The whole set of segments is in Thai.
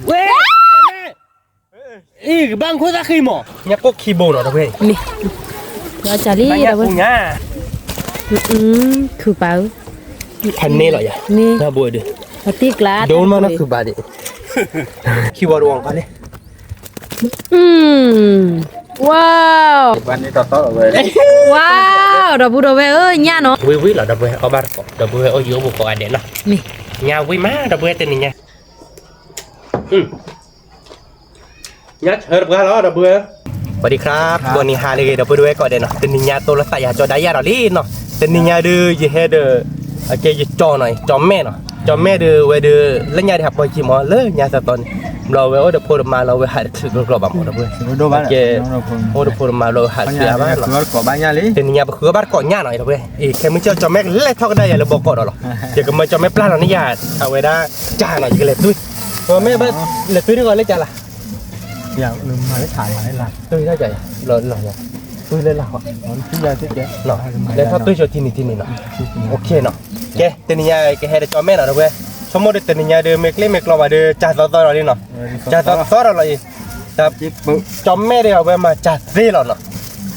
เว้ยอีกบางคนจะขี้หมอเนี่ยพวกขี้โบนเหรอเว้ยนี่เราจะรีบเว้ยคือเปล่าแผ่นนี้เหรออย่านี่น่าบวยดิปฏิกลาโดนมานะคือบาดิขี้วอดวงกันเลยว้าววันนี้ต่อเลยว้าวดับบูดับเว้ยเอ้ยเนี่ยเนาะวิเหรอดับเว้ยเอาบาร์ก่อนดับเว้ยเอาอยู่บุกก่อนเดี๋ยวนะนี่ยาววิมาดับเว้ยเต็มนี่ไงยัดเฮิร์บกันแล้วดับเว้ยสวัสดีครับวันนี้หาเลยดับเว้ยก่อนเดี๋ยวนะเต็มนี่ไงตัวละสายจอได้ยาหรอลีเนาะเต็มนี่ไงดูยี่เฮดโอเคยี่จอหน่อยจอแม่เนาะจอแม่ดูเว้ยดูเล่นยาที่หับไปจีมอเลยยาสตอนเราเว้ยเดี๋ยวพูดมาเราเว้ยหาถึงกรอบหมดเว้ยโอเคโอ้เดี๋ยวพูดมาเราหาเสียบ้างเนาะแต่เนี่ยคือบาร์ก่อนยาหน่อยเว้ยอีกแค่มึงเจ้าจอแม่เล่นเท่ากันได้อย่าเลยบอกก่อนหรอเดี๋ยวก็มาจอแม่ปลาหน่อยนี่ยาเอาไว้ได้จ้าหน่อยก็เลยตุ้ยจอแม่บ้านเลยตุ้ยดีกว่าเลยจ้าล่ะอย่างลืมมาได้ถ่ายมาได้หลักตุ้ยได้ใจหล่ออย่างตุ้ยเลยหล่ะตุ้ยยาตุ้ยเจ๊เนาะแล้วถ้าตุ้ยชอบที่นี่เนาะโอเคเนาะแกแต่เนี่ยแกให้จอแม่หน่อยเว้ยสมมติแต่เนี่ยเดิมเมกเล่เมกเราว่าเดิมจ่าต่อเราดิเนาะจ่าต่อเราเลยแต่จอมแม่เดียวไปมาจ่าตีเราเนาะ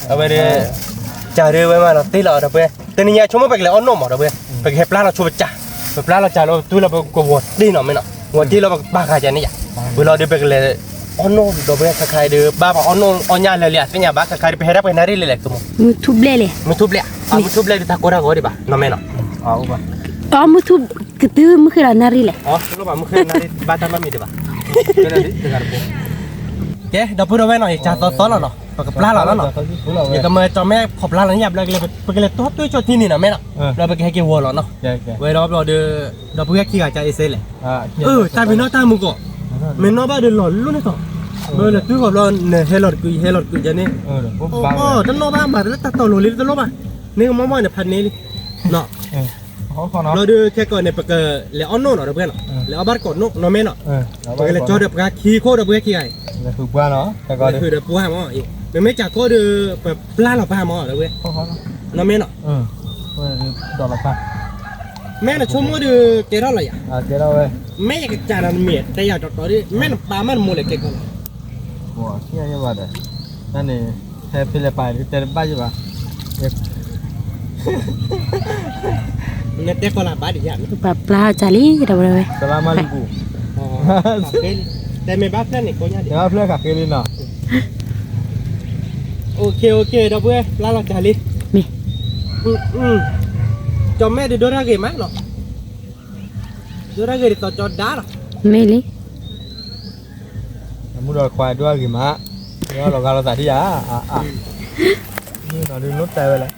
เอาไปเดิมจ่าเดิมไปมาเราตีเราเด้อเว้ยแต่เนี่ยชมว่าไปเลยอ้อนนมเด้อเว้ยไปเห็บปลาเราชอบจ่าปลาเราจ่าเราตุ้ยเราไปกวดตีเนาะไม่เนาะกวดที่เราบ้าขายใจนี่อย่างเวลาเดินไปเลยอ้อนนมเด้อเว้ยใครเดิมบ้าอ้อนนมอ้อนยาเลยเลยเนี่ยบ้าใครไปเห็บไปนารีเลยตัวมือทุบเลยมือทุบเลยมือทุบเลยตะโกนก็ได้บ้าเนาะไม่เนาะเอาป่ะอ๋อมือทุบกระตือมือคือนารีเลยอ๋อรู้ป่ะมือคือนารีบ้านทำมามีดีป่ะเจ๊ดับเบิลเว้ยหน่อยจ่าต่อเราเนาะปากปลาเราแล้วเนาะอย่างกับเมื่อจอแม่ขอบปลาเราเนี่ยแบบเลยไปเลยตัวตุ้ยจอที่นี่นะแม่เนาะเราไปแค่เกี่ยววัวเราเนาะเว้ยเราเดือเราเพิ่งแค่ขี้กาใจเซ่เลยตาพี่น้องตามุกอ่ะเมนน้องบ้าเดือดหล่อนลุ้นต่อเมื่อเลยตุ้ยกับเราเนี่ยเฮลอดกุยจะนี่อ๋อตั้งน้องบ้ามาแล้วตัดต่อโลลิตั้งน้องบ้านี่ก็มั่วเนี่ยพันนี้เนาะเราดูแค่ก่อนเนี่ยปกเลยอ้อนโน่เนาะเพื่อนเนาะเลยเอาบัตรกดโน่เนาะแม่เนาะปกเลยจอเด็กปกขี้โคตรเด็กขี้ไงคือป้าเนาะแต่ก็คือเด็กปูหามอ่ะอีกไม่จากก็เดือแบบปลาเราปลาหามอ่ะเด็กเว้ยเนาะแม่เนาะดอกละป้าแม่น่ะชมว่าเดือเกล้าอะไรอ่ะเกล้าเว้ยแม่อยากจานมันเมียแต่อยากจอดต่อดิแม่น่ะปลามันมูเลยเกล้าโอ้เชี่ยยังว่าเด้นั่นนี่แค่พิเลไปแต่บ้าอยู่ป่ะเนี่ยเด็กคนละบ้านอีกอย่างปลาจารีดับเว้ยสลามาลิกูแต่ไม่บ้าเพื่อนนี่คนนี้เดี๋ยวเพื่อนกับเกลินเนาะโอเคดับเว้ยลาเราจารีนี่จอมแม่เดือดอะไรกันมั้งเนาะเดือดอะไรกันต่อจอดด่าหรอไม่เลยมุดเอาควายด้วยกี่ม้าแล้วเราการเราใส่ที่ยานี่เราดูรถแต่ไปเลย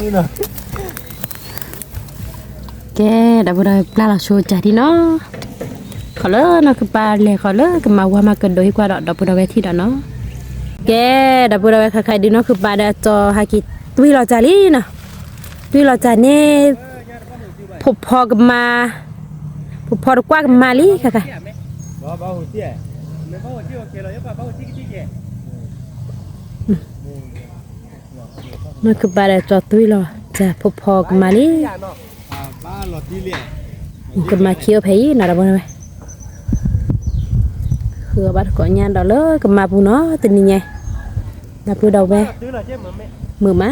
นี่เนาะแกดับเบิลปลาเราโชว์ใจดีเนาะขอเลิกนะคือปลาเลยขอเลิกก็มาว่ามาเกินโดยกว่าดับเบิลเวทีเนาะแกดับเบิลเวทใครดีเนาะคือปลาเดจอฮากิตุยเราจารีเนาะตุยเราจานี่ผุพอกับมาผุพอดกว่ากับมาลีค่ะค่ะบ้าหัวเจี๊ยไม่บ้าหัวเจี๊ยโอเคเลยบ้าหัวเจี๊ยกี่นั่นคือปลาเดจอตุยเราจะผุพอกับมาลีก็มาเคี้ยวเพย์น่ะดับเบิลเวคือบัดก่อนยันดอกเลยก็มาปูเนาะตินี่ไงมาปูดอกเว้มือมา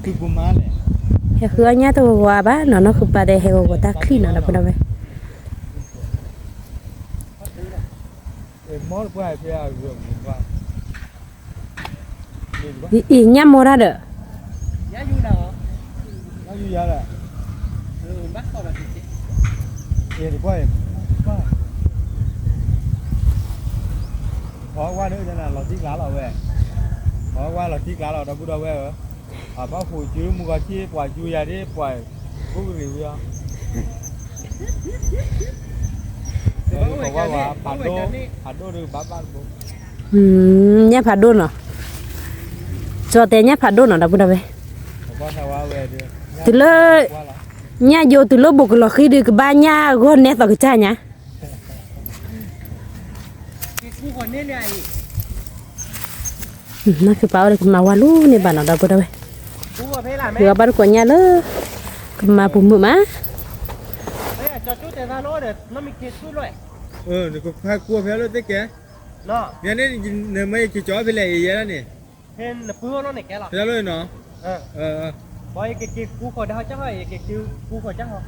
คือปูมาเลยเฮ้ยคืออันนี้ตัวว่าบ้านเนาะเนาะคือปลาเดเฮโกตาคลีนเนาะดับปูดอกเว้มอลไปเพื่อเรื่องว่าอีกย่ำโมระเด้อย่าอยู่เนาะอยู่ยาแหละบักต่อมาสิดีกว่าเพราะว่าเนื้อจะน่ะเราที่ร้านเราเว้ยเพราะว่าเราที่ร้านเราดับบูดาเว้ยบ้าผู้จื้อมุกที่ปล่อยจูยาที่ปล่อยผู้บริวารบอกว่าผัดโดหรือบ้านบุเนี่ยผัดโดเนาะจอแต่เนี่ยผัดโดเนาะดับบูดาเว้ยติเลยเนี่ยโยติเลยบุกหลอกขี้ดื้อกับบ้านเนี่ยก็เนี่ยต่อกับจ้าเนี่ยนั่นคือเปล่าเลยมาว่าลูนี่บ้านเราได้ปุ๊ดเลยคือบ้านกวนยาเลยมาปุ่มมือมา cho chú để ra lỗ để nó mình kia chú rồi นี่ก็พากลัวแพ้แล้วแต่แก nó เนี่ยนี่เนี่ยไม่กี่จอยไปเลยอย่างนั้นนี่ hên là bữa nó này cái lọ แพ้เลยเนาะ ờ bởi cái cú khỏi đau chắc rồi cái cú khỏi chắc rồi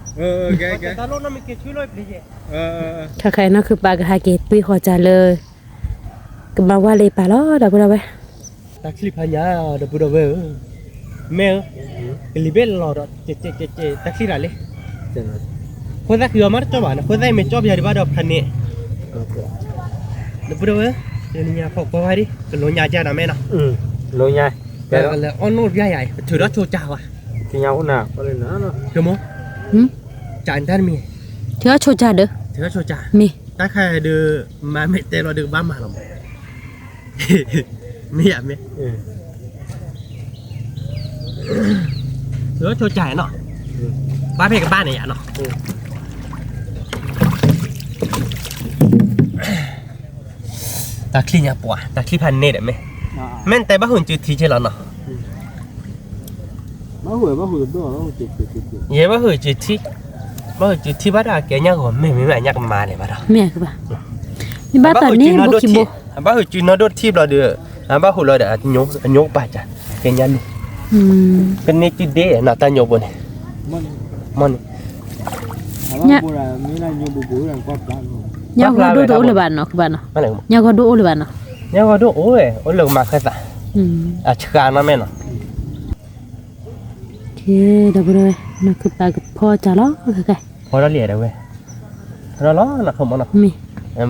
แก ra lỗ nó mình kia chú rồi đi vậy ถ้าใครเนาะคือปลากระหาเกตปุ้ยขอจ่าเลยก็มาว่าเลยปลาล้อดอกบัวไว้ ta clip hay nhá được bữa đâu về mẹ cái li bên lò đó chết ta clip lại điคนแรกคือเอามาจ่อบ้านคนแรกไม่จ่อไปหาดีบ้านดอกพันนี่được bữa đâu vềเดี๋ยวนี้พอไว้ดิเป็นโลญาจ้านะแม่นะ lôi nhai แต่แล้วอ้อนโน้ตใหญ่ถือแล้วโชว์จ้าว่ะ thì nhau nào có lên nữa nó เดี๋ยวมั้ง หืม จ่ายท่านมี เธอโชว์จ่าเด้อ ถือแล้วโชว์จ้า มี ถ้าใครเดือมาไม่เตะเราเดือบ้ามาหรอกไม่อยากไหมถือแล้วโชว์จ่ายเนาะบ้านเพกับบ้านเนี่ยเนาะตาคลีนยาปัวตาคลีพันเน็ตไหมแม่นแต่บ้าหุ่นจืดทีเช่นเราเนาะ bá hủi đó nó chụp เย่บ้าหุ่นจืดที่บ้าหุ่นจืดที่บ้านเราแกยังหัวไม่แม่ยักมาเลยบ้านเรา แม่คือป่ะนี่บ้านตอนนี้บ่คิดบ่ บ้าหุ่นจืดนอดทีบเราเดือบ้าหุ่นเราเดือโยกป่าจ้ะแกยัน เป็นเนจิเดน่ะตาโยบน มัน มัน เนี่ยบุระมีอะไรโยบุแรงกว่าปลา ยาก็ดูเลยบ้านเนาะคือบ้านเนาะ อะไร ยาก็ดูเลยบ้านเนาะ เนี่ยก็ดูโอ้ยโอ้เลิกมาแค่ซะอ่ะชกานะแม่เนาะ โอเคเดี๋ยวไปเลยนะคือปลากับพ่อจ่าล้อคือไง พอเราเลียได้เว้ยเราล้อน่ะเขาบอกเนาะ มี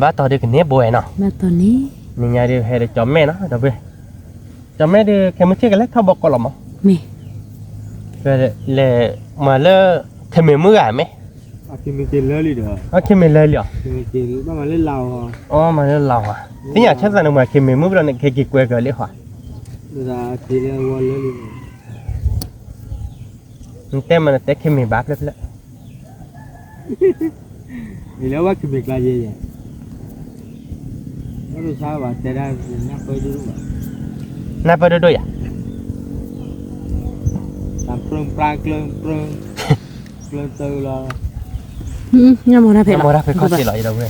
บ้าต่อเด็กเนี่ยบ่อยเนาะ มาตอนนี้ นี่ไงเดี๋ยวให้ได้จอมแม่เนาะเดี๋ยวเว้ยจอมแม่เดี๋ยวแค่มาเชื่อกันแล้วเขาบอกก็หรอมั้ง มี ก็เลยมาเลอะแค่มืออ่ะไหม khi mình tiền lớn đi được เอาแค่มือเลยเหรอ khi mình tiền bắt mà lên lầu อ๋อมาเลอะเราอ่ะที่อยากใช้สนุกมาแค่มือเราเนี่ยแค่กี่กวยกันเลยค่ะ bây giờ thì lên qua lớn đi มันเต็มมันแต่แค่มือบักเล็ก thì nếu bắt thì mình là gì vậy nó được sao bà chạy ra thì nhắc tôi đi đúng không ๆน่าไปด้วยอ่ะ làm prong prang kleng từ là ยาโมนาเพ ยัง ล ไม่ได้ไปข้อสี่หรอกอีเราเว้ย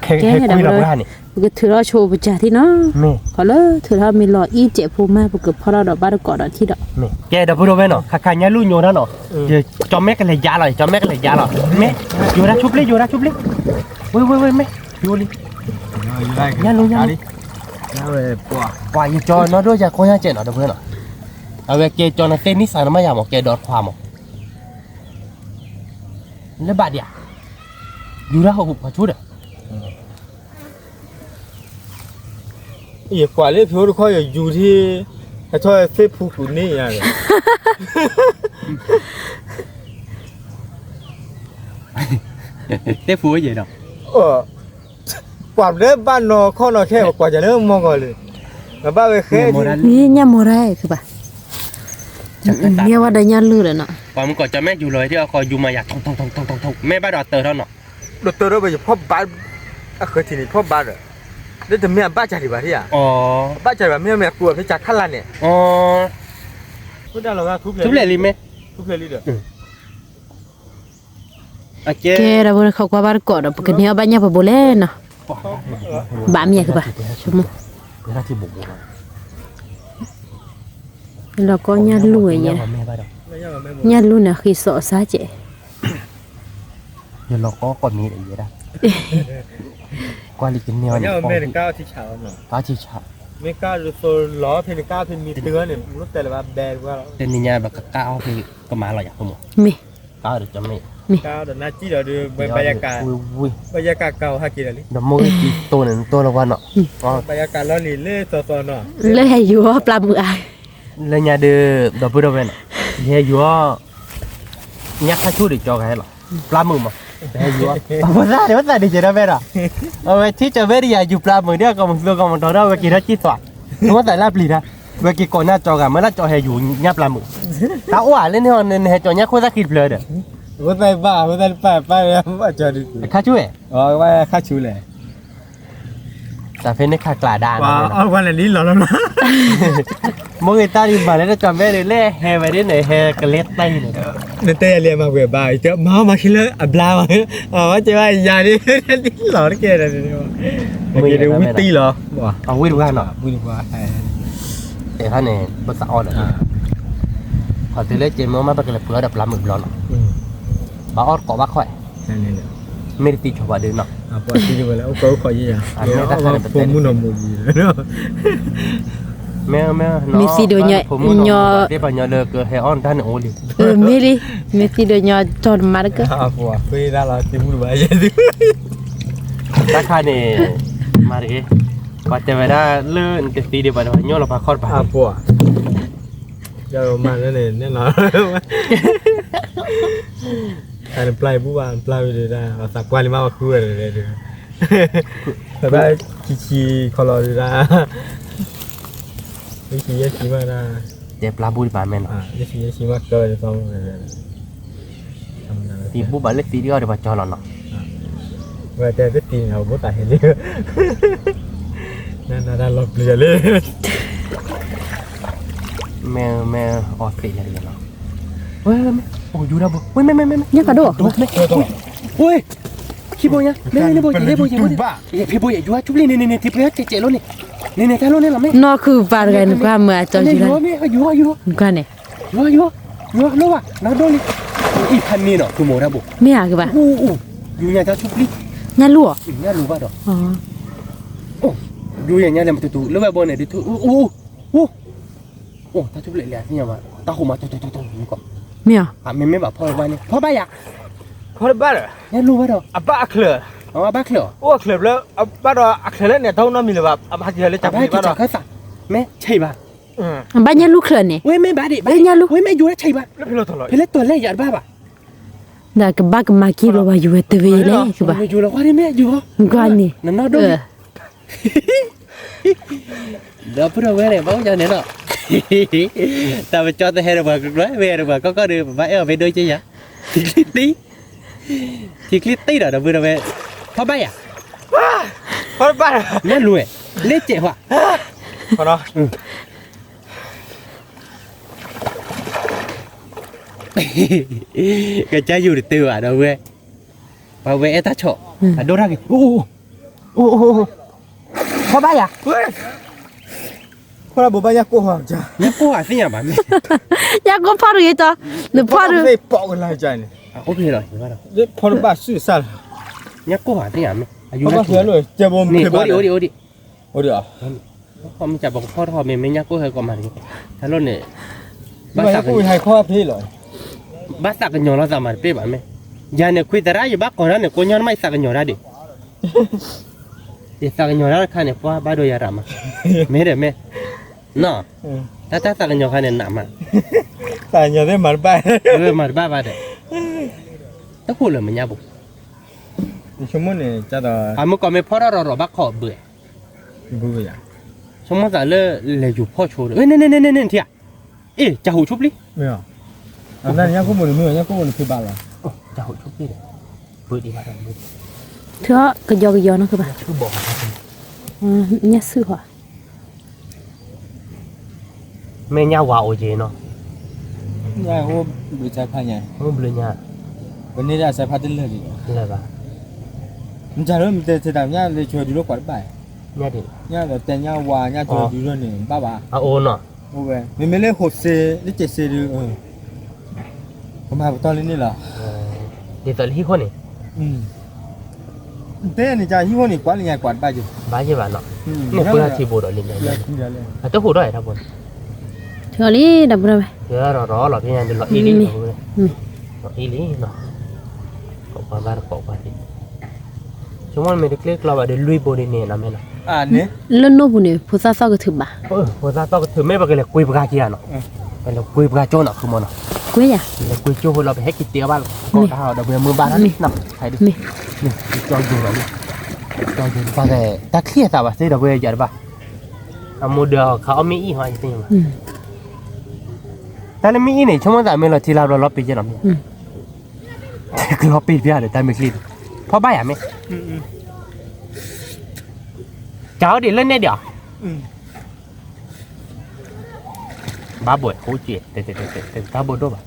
แค่คุยเราไม่ได้นี่ ก็ถือเราโชว์ประจาที่เนาะ ไม่ ขอเลยถือเรามีหล่ออีเจ็บพูมาปกติพอเราดอกบ้านก่อนที่ดอก ไม่แกเดี๋ยวพูดเอาไว้เนาะข้าเนี่ยลู่โยนเนาะเดี๋ยวจอมแม่กันเลยยาเลยจอมแม่กันเลยยาเลยแม่อยู่นะชุบเลยอยู่นะชุบเลยเว้ยแม่อยู่เลย nhá luôn, nhá luôn. nhá về quả ว่าอยู่จอเนาะด้วยจะคุยให้เจ็ดเนาะเดี๋ยวเพื่อนเนาะเอาไว้แกจอนะเส้นนิสัยไม่อยากบอกแกดอดความอ่ะแล้วบาดเนี่ยอยู่แล้วเขาบุกมาชุดอ่ะ 이 quả lấy phiếu được coi ở dù thì thôi xếp phụ phụ này à เต้ฟูไว้เยอะเนาะ quả đấy ban nó kho nó khe quả chả nữa mong rồi mà ba về khe นี่ยาโมไรคือป่ะเนี่ยว่าได้ยาลือเลยเนาะ พอมันก่อนจะแม่อยู่เลยที่เอาคอยอยู่มาอยากทงแม่บ้าดอดเตอร์เท่าเนาะ đợt tôi đó bây giờ phop ba khởi thì phop ba rồi đấy từ mẹ ba chả thì bà thì à อ๋อ ba chả bà mẹ của phải chặt khăn lan này อ๋อ cứ đang là thúc ชุบเลยลิมไหม thúc lên đi được โอเค แกเราเขาก็บ้านก่อนปกติเนี่ยบ้านยาปะโบเล่เนาะบ้านเมียคือป่ะชั่วโมง เวลาที่บุก เราก็ยาลุยเนี่ย แม่บ้าดอก ยาลุเนี่ยคือสอซาเจ เดี๋ยวเราก็ก่อนมีอะไรเยอะได้กว่าลิกินเนียวเนี่ย nhưng mà mẹ thì cao thì chảo mà ก้าวที่ชา mẹ cao rồi tôi ló thì cao thì mì tứa này lúc này là bà bè qua เต้นนี่เนี่ยแบบก้าวคือก็มาเราอยากพูด มี ก้าวเดี๋ยวจะไม่ cao là na chi là được bây giờ cả cầu hai kỳ là đi เดี๋ยวมือกี่ตัวหนึ่งตัวละวันเนาะอ๋อ bây giờ cả lo lì lê to nọ เลยให้อยู่ว่าปลามืออาย เลยเนี่ยเดี๋ยวพูดเอาไว้เนาะเฮียอยู่ว่าเนี่ยข้าชูดิจอกันเหรอปลาหมึกมั้งเฮียอยู่ว่าภาษาดิเจนะเว้ยอ่ะเอาไว้ที่จะเวรียอยู่ปลาหมึกเนี่ยก็มันตัวก็มันตัวเราเมื่อกี้เราจีสวดสมมติแต่ลาบลีนะเมื่อกี้ก่อนหน้าจอกันเมื่อหน้าจอเฮียอยู่เนี่ยปลาหมึกถ้าอ้วนเล่นเนี่ยเฮียจอเนี่ยโคตรคิดเลยเด้อ bữa nay ba em chờ đi ข้าช่วย ba khá chú lẻ แต่เพิ่นได้ขากลาดาน ว้าวเอาวันนี้เราแล้วนะ มึงไอ้ตาดิมาแล้วจำแม่เลยแล่แฮไปได้ไหนแฮกระเล็ดไตเนี่ย นั่นเต้เรียนมาเบื่อบ่ายเจ้ามาคิดเลยอับลามาว่าจะว่ายาดิที่หล่อที่เกดอะไรเนี่ยมึงจะดูวิตตี้เหรอว้า เอาวิ่งดูกันเนาะ บุญกว่า แต่ท่านเนี่ยภาษาอ่อนอ่ะพอตีเล็กเจมส์มาเป็นกระเปือดับลำมือร้อนบ้าออดเกาะบ้าค่อยไม่ได้ตีชาวบ้านเดินเนาะ พอที่ดูแล้วก็ขอยี่อ่ะผมมุนมุยีเนาะ แม่เนาะผมมุนได้ปัญญาเลยก็ให้อ่อนท่านโอ้ดิ มีสิโดญอจอนมาก็ พอคุยได้แล้วที่มุนบ่ายดิ ถ้าข้าเนี่ยมาดิก็จะไปได้เลื่อนจะตีเดียวไปย้อนเราพาคอดไป พอจะมาแล้วเนี่ยแน่นอนการปลายผู้วานปลายเลยนะสักวันนี้มาคุยเลยเด้อแต่ได้ขี้คอลอดีนะไม่ขี้ยัดขี้มากนะ เจ็บปลาบุญบาแม่น ยัดขี้มากเกินต้อง ตีบุบาเล็กตีเดียวเดี๋ยวมาจอหล่อนเนาะ ว่าแต่ก็ตีเขาบ่ตายเห็นเลยนั่นหลบเรือเลย แม่ออสเตรเลียเนาะเฮ้ยโอ้ยูนะบุเฮ้ยไม่ เนี่ยกระโดด เฮ้ยขี้โบยนะไม่โบยพี่โบยอยู่ว่าชุบลี่นี่ที่เพื่อนเจ๊แล้วนี่ท่านรู้เนี่ยหรอไม่ นอคือปาร์กันก็มาจอจุลัน อยู่ กันเนี่ย รู้ว่าน้าโดนอีพันนี่เนาะคือโมนะบุ ไม่อยากคือป่ะ อยู่อย่างจะชุบลี่ งานรั่ว เนี่ยรู้ป่ะดอก อ๋อ โอ้อยู่อย่างเงี้ยเลยมันตู่แล้วแบบบนเนี่ยดิตู่โอ้ถ้าชุบลี่เนี่ยนี่ว่าตาหูมาตู่นี่ก็ ไม่อ่ะ ไม่แบบพ่อไว้นี่พ่อบ้าอยาก พอได้บ้าเหรอ เนี่ยรู้ป่ะดอก อับบ้าเคลือ เอาบ้าเคลียร์ โอ้เคลือแล้วอับบ้าดออักเคลือเนี่ยเท่านั้นมีหรือเปล่าอับบ้าเคลือเลยจั จั บบ ให้ บ้า กิน ดอ จากข้าวสารแม่ใช่ป่ะ บ้านยันลูกเคลื่อนนี่ เว้ยไม่บ้าดิเว้ยไม่อยู่แล้วใช่ป่ะ แล้วพี่เราถลอย เพื่อนตัวแรกอยากบ้าป่ะ ดากับบ้ากับมากี้เราว่าอยู่เตวีเลยคือป่ะ ไม่อยู่แล้วว่าได้แม่อยู่ กันนี่ นั่นน่าดูเดี๋ยวพูดเอาไว้เลยบ้างจะเนี่ยเนาะแต่ไปจอดแต่เฮร์เบิร์กด้วยเวร์เบิร์กก็ดูแบบไปด้วยใช่ไหมทีคลิตตี้เดี๋ยวพูดเอาไว้พ่อบ้าอ่ะ พอได้บ้า เนี่ยรวยเล่เจ๋อว่ะ พอเนาะ cái trái dù được tiêu à đâu về bảo vệ ta chỗ à đâu ra kì có bay à เฮ้ยพอได้บ่บ้ายาโกหกจ้ะ nhá cô à xin nhà bạn อยากก็พอรู้จ้ะหรือพอรู้ ได้ปอกกันหลายใจนี่ à ok rồi hiểu rồi ได้พอได้บ้าซื่อสัตย์ nhá cô à xin nhà mày à พอ dù บ้า nó เสือเลยจะบ่ม nè เคยบ้า odi โอ้เดี๋ยว không chả bảoพ่อทอmình nhá cô hơi còn mà thế luôn nè บ้ากูให้ข้อพี่เลย bác sạc cái nhỏ nó ra mà bé bạn mày giờ này quy ta ra giờ bác còn đó này cô nhon mày sạc cái nhỏ ra đi để sạc cái nhỏ ra khai này qua ba đôi giờ rằm à mấy đấy mẹ nó ta sạc cái nhỏ khai này nằm à แต่อย่าได้หมันไป mà ba đấy taพูดเลยมันยาบุ ชั่วโมงนี่จะต่อ àมื่อก่อนไม่พ่อเราบácขอเบื่อ บูอย่าง สมมติว่าเลยอยู่พ่อโชว์เอ้ยเนี่ยที่อ่ะเอ๊ะจะหูชุบลิ ไม่เอาอันนั้นยังกูบ่รู้ยังกูบ่รู้คือบ้าล่ะ จะหูชุบลิเบื่อดีมากเลย เถอะก็ยอนะคือป่ะ คือบอก เนี่ยซื้อหัว แม่ย่าว่าโอเจเนาะ ยากูบ่ใจพันใหญ่ มึงเบื่อเนี่ย วันนี้จะใส่ผ้าดิ้นเลยดิ อะไรบ้า มันจะเริ่มแต่แต่ย่าเลยช่วยดูโลกกว่าไป เนี่ยดิ ย่าแต่ย่าว่าย่าช่วยดูเรื่องนี้บ้า อ่ะโอเนาะ โอ้ยไม่เล่น6เซนี่7เซดูผมหาตอนนี้ล่ะ เดี๋ยวตอนที่คนนี่ แต่นี่จะยี่ห้อนี่กว่านี่ใหญ่กว่าไปอยู่ บ้าใช่ป่ะเนาะเนี่ยเพื่อที่บูดอลินเนี่ยอ่ะตัวหูด้วยครับผม เถอะนี่ดับเลย เดี๋ยวรอหรอพี่ยันเดี๋ยวรออีลีเลยรออีลีเนาะก็บ้าที่ชั่วโมงไม่ได้คลิกเราแบบเดี๋ยวลุยบูดีเนี่ยนะแม่เนาะ เนี่ย แล้วโน้บุเนี่ยผู้ซาซอกก็ถือบ่า พอซาต้องถือไม่บอกเลยคุยปากกาเจียเนาะเป็นเราคุยปากกาโจนเนาะคือมันเนาะ กุ้ยอ่ะ เราคุยโจเราไปให้กินเตี๋ยวบ้านก็เท้าเดี๋ยวเบื่อมือบ้านนั่นนับใครดินี่จออยู่แล้วนี่จออยู่ฟังแต่ตาเครียดแต่ว่าสิเดี๋ยวเบื่อใหญ่ป่ะเอาโมเดลเขาเอามีอีหัวจริงมั้ยแต่แล้วมีอีเนี่ยชั่วโมงแต่ไม่เราที่เราปีเจนเนี่ยคือเราปีเพี้ยเลยแต่ไม่คลีนเพราะบ้าอย่างไหม เจ้าดิเล่นเนี่ยเดี๋ยวบ้าบ่อยโหจีแต่ตาบ่ด้วยป่ะ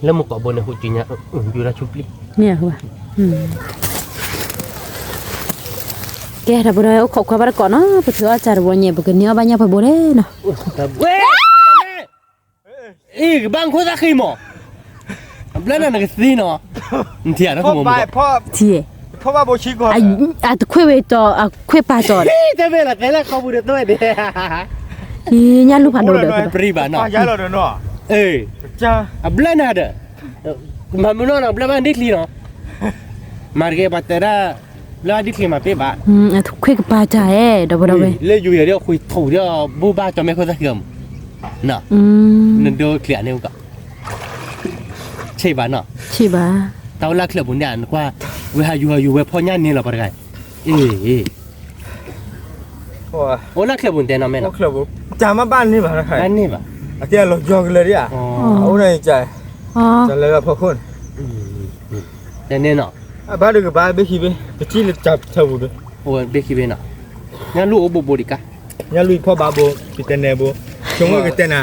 แล้วมึงก็บ่ในโหจีเนี่ยอยู่ละชุบลิ เนี่ยคือว่าแกถ้าบ่ได้เอาขอบความรักก่อนเนาะไปถืออาจารย์บ่เนี่ยบ่กันเนี่ยบ้านเนี่ยไปบ่ได้เนาะ เว้ยอีกบางคนสักขี้หมอแล้วนั่นก็สิเนาะเถียนะ พ่อ ผม ไปพ่อ เที่ย พ่อว่าโบชิก่อน อ่ะตะคุยไว้จออ่ะคุยปลาจอด แต่เวลาแต่ละเขาบ่ได้ตัวเด้ นี่ย่านลูกพันโดดเด้อ ปรีบาเนาะ ย้ายเราเด้อเนาะ จ้า abla nada mamuno na abla man dikli no marge batera la dikli ma pe ba อ่ะตะคุยกับปลาจ่าเอ้ดอกบ่ดอกเว้ย le yu ye de khui thou de bu ba cho me ko sa kyam na นโดเคลียร์เนี่ยก็ใช่ป่ะเนาะ ใช่ป่ะ ตอนแรกเคลียร์บุญเนี่ยว่าเวลาอยู่เวพ่อเนี่ยนี่เราปะไงโอ้ลักเคลียร์บุญแต่เนาะแม่เนาะ เคลียร์บุจามาบ้านนี่ป่ะนะใคร อันนี้ป่ะ อาเจียเราจองเลยดิอ่ะเอาในใจจะเลยกับพ่อคน แต่เนี่ยเนาะ บ้านเด็กบ้านเบคีเบไปจี้เลยจับเท่าบุตร โอ้เบคีเบเนาะงั้นลูกโบดิกะ เนี่ยลุยพ่อบาโบปิเตนเนโบชงไว้กับเตน่ะ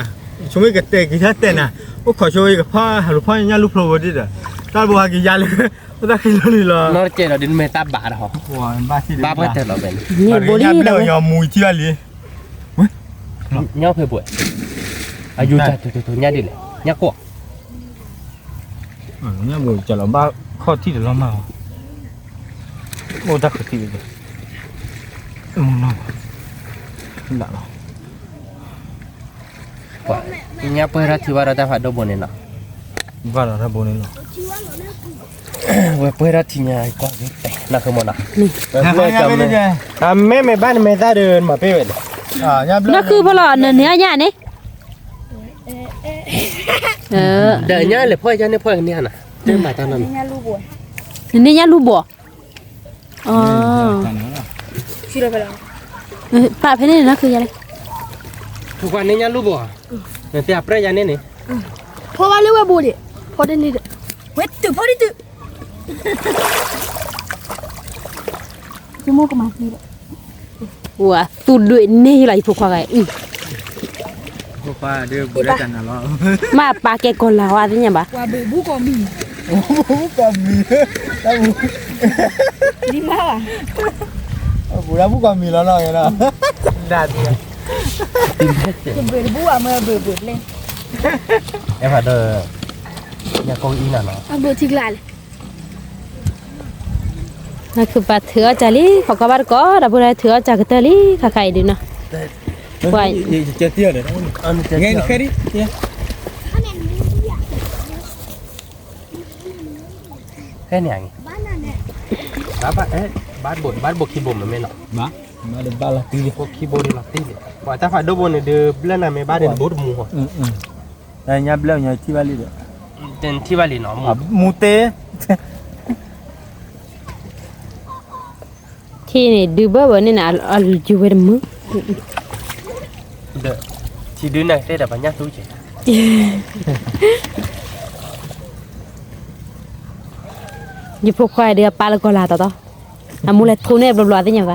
ชงไว้กับเตกิท่าเตน่ะโอ้ขอช่วยกับพ่อหาลูกพ่อเนี่ยลูกโปรโบดิอ่ะตาบัวกิยาเลยก็ได้กินเลยล่ะ นอร์เจเราดินเมตาบาร์เหรอ ว้าบ้าที่ บ้าเพื่อเตเราเป็น เนี่ยบ่ดี เล ดอก ยยอมมุยที่อะไร ย่อเพื่อบ่อยอายุจะตัวเนี่ยดิเลยเนี่ยกว่า เนี่ยมุยจะเราบ้าข้อที่เดี๋ยวเรามาโอ้ตักที่เลยน้องด่าเรา ว่าเนี่ยเพื่อรัฐที่ว่าเราจะผัดดบเนี่ยเนาะ บ้าเราโบนี่เนาะ ว่าเพื่อรัฐที่เนี่ยก็แต่น่าคือมันอ่ะ นี่ แม่บ้านแม่ตาเดินมาเป้เลย นั่นคือบ่ล่ะเนี่ยย่านี่เดี๋ยวเนี่ยเลยพ่อจะเนี่ยพ่อเนี่ยน่ะเดินมาตอนนั้น นี่ย่ารู้บ่อ๋อชื่ออะไรล่ะป้าเพนี่นะคือยังไง ทุกวันนี้เนี่ยรู้บ่เนี่ยแต่après yaเนี่ยนี่ เพราะว่าเรียกว่าบูดิพอได้นี่เวทตึพอได้ตึจมูกก็มาทีละ ว่าตูดด้วยนี่ไหลพวกเขาไง พ่อป้าเดี๋ยวบุได้กันนะเรา มาปลาแกก่อนแล้วว่าที่เนี่ยบ่ ว่าเบบูก็มี โอ้โหก็มีแล้วบุ ดีมากอ่ะ บุแล้วบุก็มีแล้วเนาะเนาะด่าดี จะเบบูอ่ะเมื่อเบเลย เอ้ผัดเด้อเนี่ยก็อีน่ะเนาะ เอาเบทิ้งลายเลย นั่นคือปลาเถือจ่าลี่เขาก็บ้านก็ดับบุได้เถือจ่ากระเตลี่ขาไข่ดีเนาะ ว่าเจ๊เตี้ยเลยอันเงี้ยแค่นี้เนี่ย แค่เนี่ยบ้านนั่นแหละบ้านบกขี้บ่มมันไม่เนาะ มาเดี๋ยวบ้านละตี บกขี้บ่มละตีว่าถ้าผัดดบเนี่ยเด้อเล่นน่ะแม่บ้านเนี่ยบ่มูหัว เนี่ยเบลเนี่ยที่บ้านเลย เต็นที่ว่าลีเนาะ มูเต้ ที่นี่ดูเบอร์นี่นะเอาอยู่ไว้มือ เด้อที่ดื้อน่ะเต้แต่ปัญญาตู้เจอยู่พวกควายเดือปลาละก็ลาต่ออามูเลทุนเนี่ยบลัวๆที่ยังไง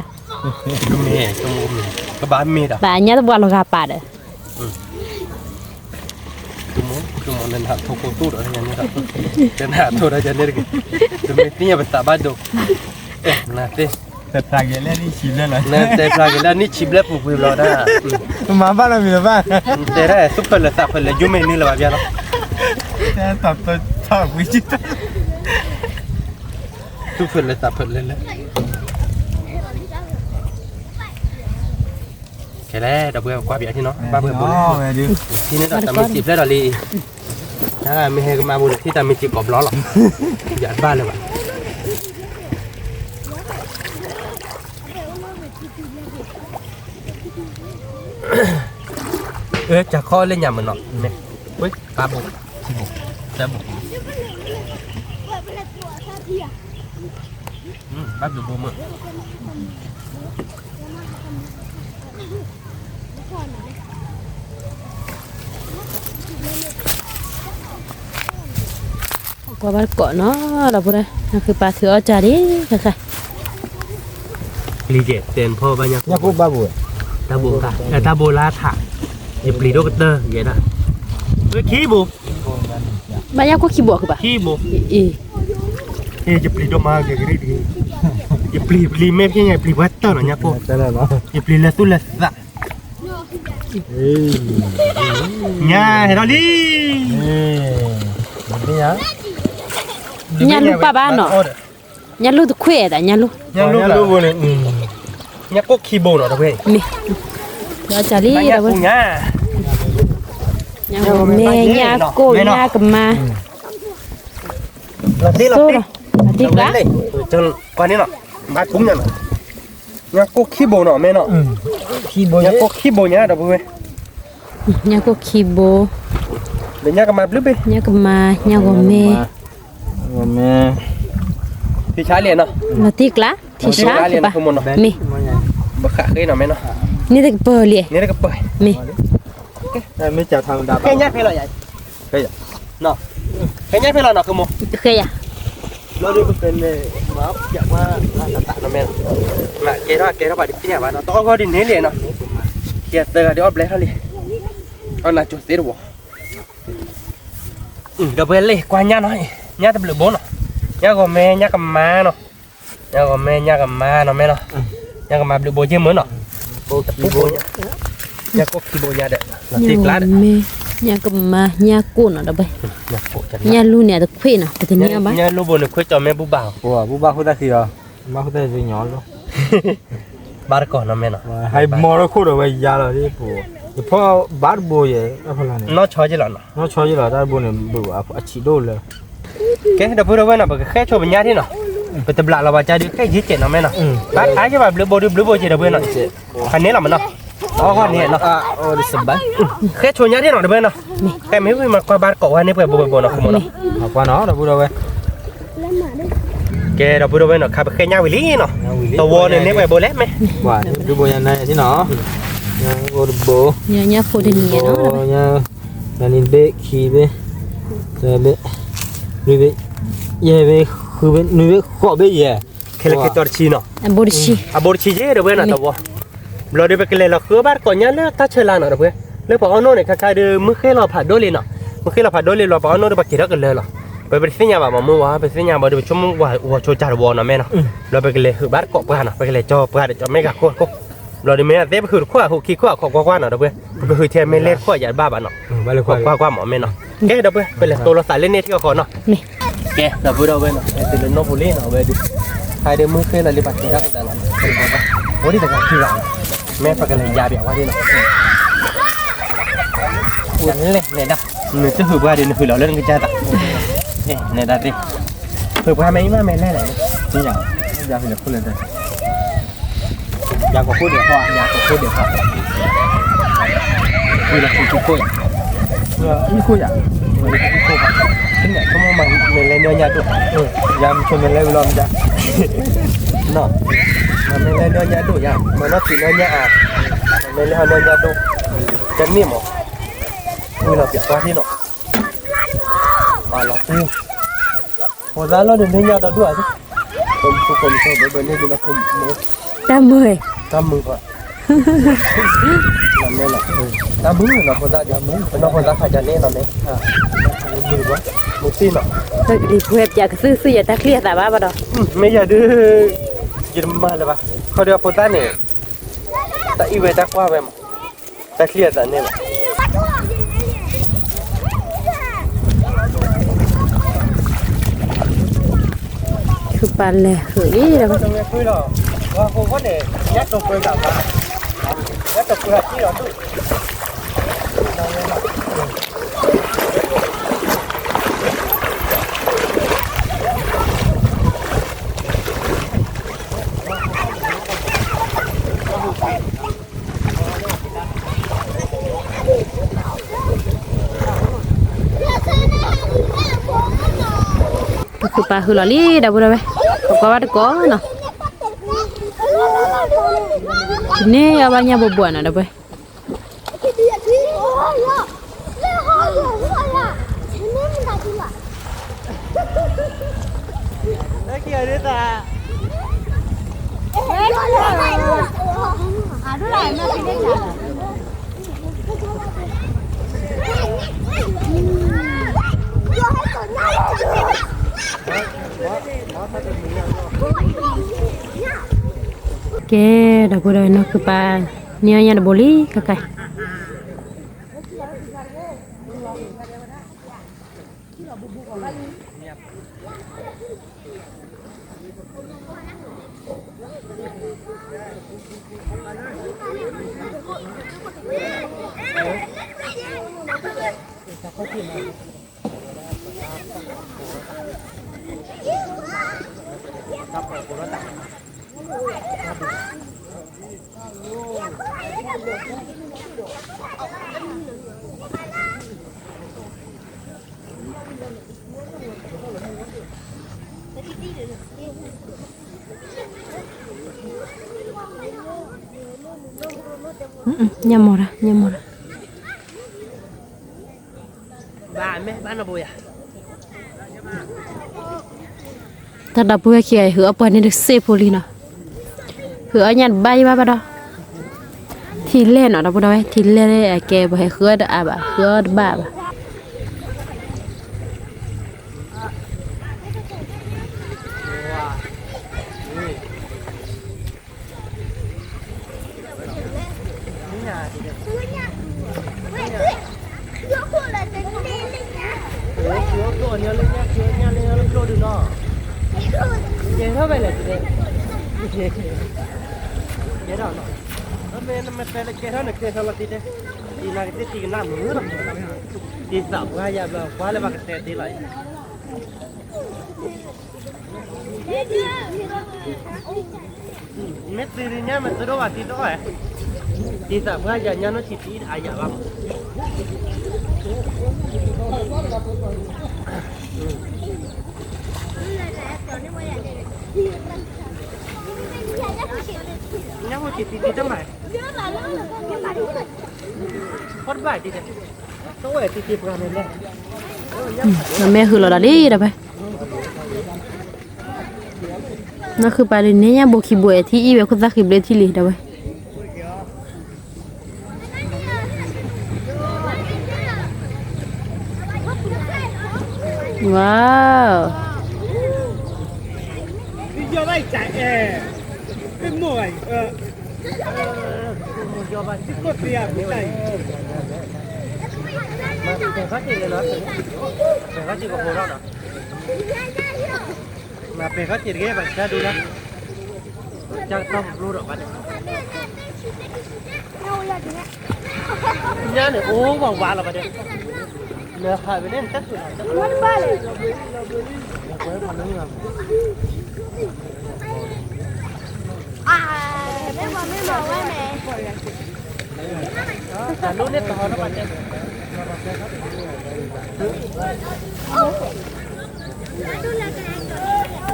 แม่จมูกก็บ้านเมดอ่ะ ปลาเนี่ยตัวละกาปลาเด้อ จมูกนั่นหาทุกคนตู้อะไรอย่างเงี้ยครับเดินหาตัวอะไรอย่างเงี้ยจะไม่เนี่ยเป็นตาบ้านดูน่ะเต้ แต่ปลาเกล็ดนี่ชิมเลยนะ เนี่ยแต่ปลาเกล้านี่ชิบเล็บมุกวิบเราได้ มาบ้านเรามีหรือเปล่า แต่ได้ซุปเปอร์เลยสับเปอร์เลยยุ่งไม่นี่เลยแบบนี้เนาะ แต่ตอบตัวชอบวิจิตร ซุปเปอร์เลยสับเปอร์เลยเลยแค่แล้วเดี๋ยวเบื่อกว่าเบียร์ที่เนาะบ้าเบื่อบุญที่นี่เราจะมีจีบแล้วดอลลี่ถ้าไม่ให้มาบุญที่จะมีจีบกบล้อหรอกหยาดบ้านเลยว่ะจะข้อเล่นยำเหมือนเนาะเนี่ยเว้ยปลาบุกชิบุกจะบุกบ้านดูบูมอ่ะ กว่าบ้านเกาะเนาะดับบุได้นั่นคือปลาเถือจ่าลี่ค่ะ Pli je ten po banyak. Nya ku babu. Tabu ka. Tabu la tha. Je pli dokter je dah. Ki bu. banyak kok kibok ke ba Ki bu. eh Je pli do ma ke gri di. Je pli me pye nya pli water nya ko. Tala no. Je pli la tu la sa. Nya herali. Nanti ya. nya lupa ba no nya lu tu kue da nya lu Nya lu boleh. Nya ko ki bo no da we. ni ya cari Banyak da ba punya. nya me nya ko nya kema Latih so latih. nanti ka Chân quaនេះណបា cũng ញ៉ាំញ៉ាំកូខីបូណមែនណ Ki bo ញ៉ាំកូខីបូញ៉ាដល់ពេល nya ko kibo ញ៉ាំកម៉ាប់លឹប nya kema nya go me Ngome. ពីឆាលៀនណ nanti ka tisha លៀន ba គុំណ ni បខាក់គេណមែនណ ni de pe li នេះក៏បើ ni Mai chào thằng đạp. គេញ៉ាំពេលឡៃគេណគេញ៉ាំពេលឡណគុំ ke ya ដល់នេះเป็นมาอยากว่าตะណមែនណាគេរបាឌីពីញ៉ាំបាទតក៏ឌីនេះលៀនណគេតើឌីអបលេហលីអនណាចុះទេរវដល់ពេលលេកួាញ៉ាណញ៉ាតបលបនញ៉ាក៏មេញ៉ាកម៉ាណញ៉ាក៏មេញ៉ាកម៉ាណមែនញ៉ាកម៉ាបលបជាមើណអូតពុបញ៉ាក៏គីបញ៉ាដទីក្លាដ me nya kema nya ko no da ba ញ៉ាពុចា nya lu ne da kue na te nya ba ញ៉ាលូបនခွចតមេបុបាវ Ủa, bu ba khu ta kìa. Ba khu ta gì nhỏ luôn. បារកោណមែន Hay mò nó khu rồi bây giờ là đi bù. Thì phó bát bù vậy, nó phải là này. ណោឆោជាឡណ Nó cho như là ta bù này bù à chỉ đô là. គេដល់ព្រោះវិញបើខែចូលបញ្ញាទេណបើតប្លាក់លបាចាឌីខែយិចេណមែនបាទខែជាបើបលបជាដល់វិញណខាងនេះឡមែនអូខាងនេះណ À, đi sầm bánh. ខែចូលញ៉ាទេណដល់វិញណខែមិនវិញមកបារកោនេះបើបណគុំណ À, qua nó là bù đâu vậy? គេដល់ព្រោះវិញខែខែញ៉ាវិលីណតវនេះបើបលែមែ Quả, cái bù nhà này chứ nó. Nhà bù được bù. nya ko de ni no Bù nhà nhà nhìn bê khi bê. Rồi bê. Nuôi bê. Ye bê khư bê nuôi bê khó bê ye. ខេលកេតរឈីណ borishi អាបូរឈីទេដល់វិញណតវបលឌីបកលេលខឺបារកោញ៉ាលតាឆេឡាណដល់វិញលើបើអននេះខែដឺមឺខេលផាដូលីណមឺខេលផាដូលីលបើអននេះបកិរកលេលបើបិសញ្ញាបាមកវ៉ាបិសញ្ញាបើជុំវ៉ាចូលចារវណមែនលបកលេហឺបារកោប៉ាណបកលេចោប៉ាចមេកាខោលឌីមេទេបខឺខោហូគីខោខកវ៉ាណដល់វិញបខឺទេមេលេខោយ៉ាបាបាណ Ba là ขวา khoai. กว่าหมอแม่เนาะแกเดี๋ยวไปเลยตัวเราใส่เล่นเน็ตที่เขาเนาะ นี่ แกเดี๋ยวไปเราไปเนาะไอ้ตัวเล่นโนบุรีเนาะไปดิใครเดี๋ยวมือเคยเราลิบัติรักกันนะเป็นไงบ้างโอ้ดิแต่ก็คือเราแม่ปากกันเลยยาเบียว่าดิเนาะอย่างนี้เลยเนี่ยนะเนี่ยจะหือว่าดิหือเราเล่นกันจ้าตะเนี่ยได้ดิหือว่าไม่มาแม่เล่นไหน Chứ nhở. Giờ thì là khu lên đây. Giờ có khu để hoa. ยาตัวเดียวครับคุยละคุยคุย Ít khu à? ถึงไหนเขามาเล่นเนื้อยาตัว Giờ mình cho mình lên lon ra. เนาะมันไม่เล่นเนื้อยาตัวอย่างมันน่ากินเนื้อยาอ่ะมันไม่เล่นเนื้อยาตัวจะนิ่มหรอคุยเราเปียกตัวที่เนาะเราปูพอแล้วเราเดินเนื้อยาตัวด้วยสิคนทุกคนชอบเดินเนื้อยาตัวมือ ta mười ตามมือก่อนนั่นแหละตามมือเราพอจะมือเป็นเราพอจะขยันเนี่ยเราเนี่ยมือวะมือตีเนาะ ta đi quẹt ya cái sư sư ya ta clear ta ba ba đó ไม่อยากดื้อกินมาเลยปะเขาเดี๋ยวพอตาเนี่ยตาอีเวตากว่าไปมั้งตาเครียดแต่เนี่ย คือปันเลยคือนี่แล้ว ตรงนี้คุยหรอว่าคงว่าเนี่ยยัดตัวคุยกับมายัดตัวคุยที่เราดู คือปลาคือลอลี่ดาบุระไปเขาก็ว่าตะก้อเนาะนี่เอาไปเนี่ยบัวๆนะดาไป ได้เกี่ยวด้วยตา เฮ้ย แกดอกบัวเนาะคือปลาเนี่ยยันบุรีก็ไก่ยำหมดละยำหมดละ บ้านไหมบ้านเราบุยอ่ะ ถ้าดับเพื่อเขียหัวปนนี่เซฟูลีเนาะหัวยันใบมาปะดอทีเล่นเนาะดับเพื่อไว้ทีเล่นแกบ่ให้หัวดาบะหัวบ้าบะตัวเนี้ยเลยเนี่ยเลยโปรดูเนาะเจ๊เท่าไหร่เลยเจ๊เจ๊เท่าเนาะแล้วมันเป็นเจ๊เท่าไหร่เจ๊เท่าไหร่ทีเดียวดีนะที่ตีกันหน้ามือหรอดีสับว่าอย่าแบบว่าเลยว่ากันแต่ดีเลยเม็ดตีเนี่ยมันตัวว่าตีตัวดีสับว่าอย่าเนี่ยน้องชิตีอายาบ้างเนี่ยมันจิตติดจังไหมพอดบ่ายติดต้องไว้ติดประมาณนี้ แม่คือเราได้ดับไปนั่นคือปลาลินเนี่ยโบกิบวยที่อีเวคุซักกิบเลที่ลีดับไปว้าว你要来摘哎，跟我哎，这个对呀，不摘。แต่เขาจีเลยนะแต่เขาจีกับโคราชนะมาเป็นเขาจีเงี้ยแบบจะดูนะจะต้องรู้หรอกกันเนี่ยเนี่ยโอ้หวังว่าเราไปเด็กเนื้อหายไปเล่นตัดสุดมันบ้าเลยไม่บอกว่าแม่แต่รู้เนี่ยต่อแล้วมันจะ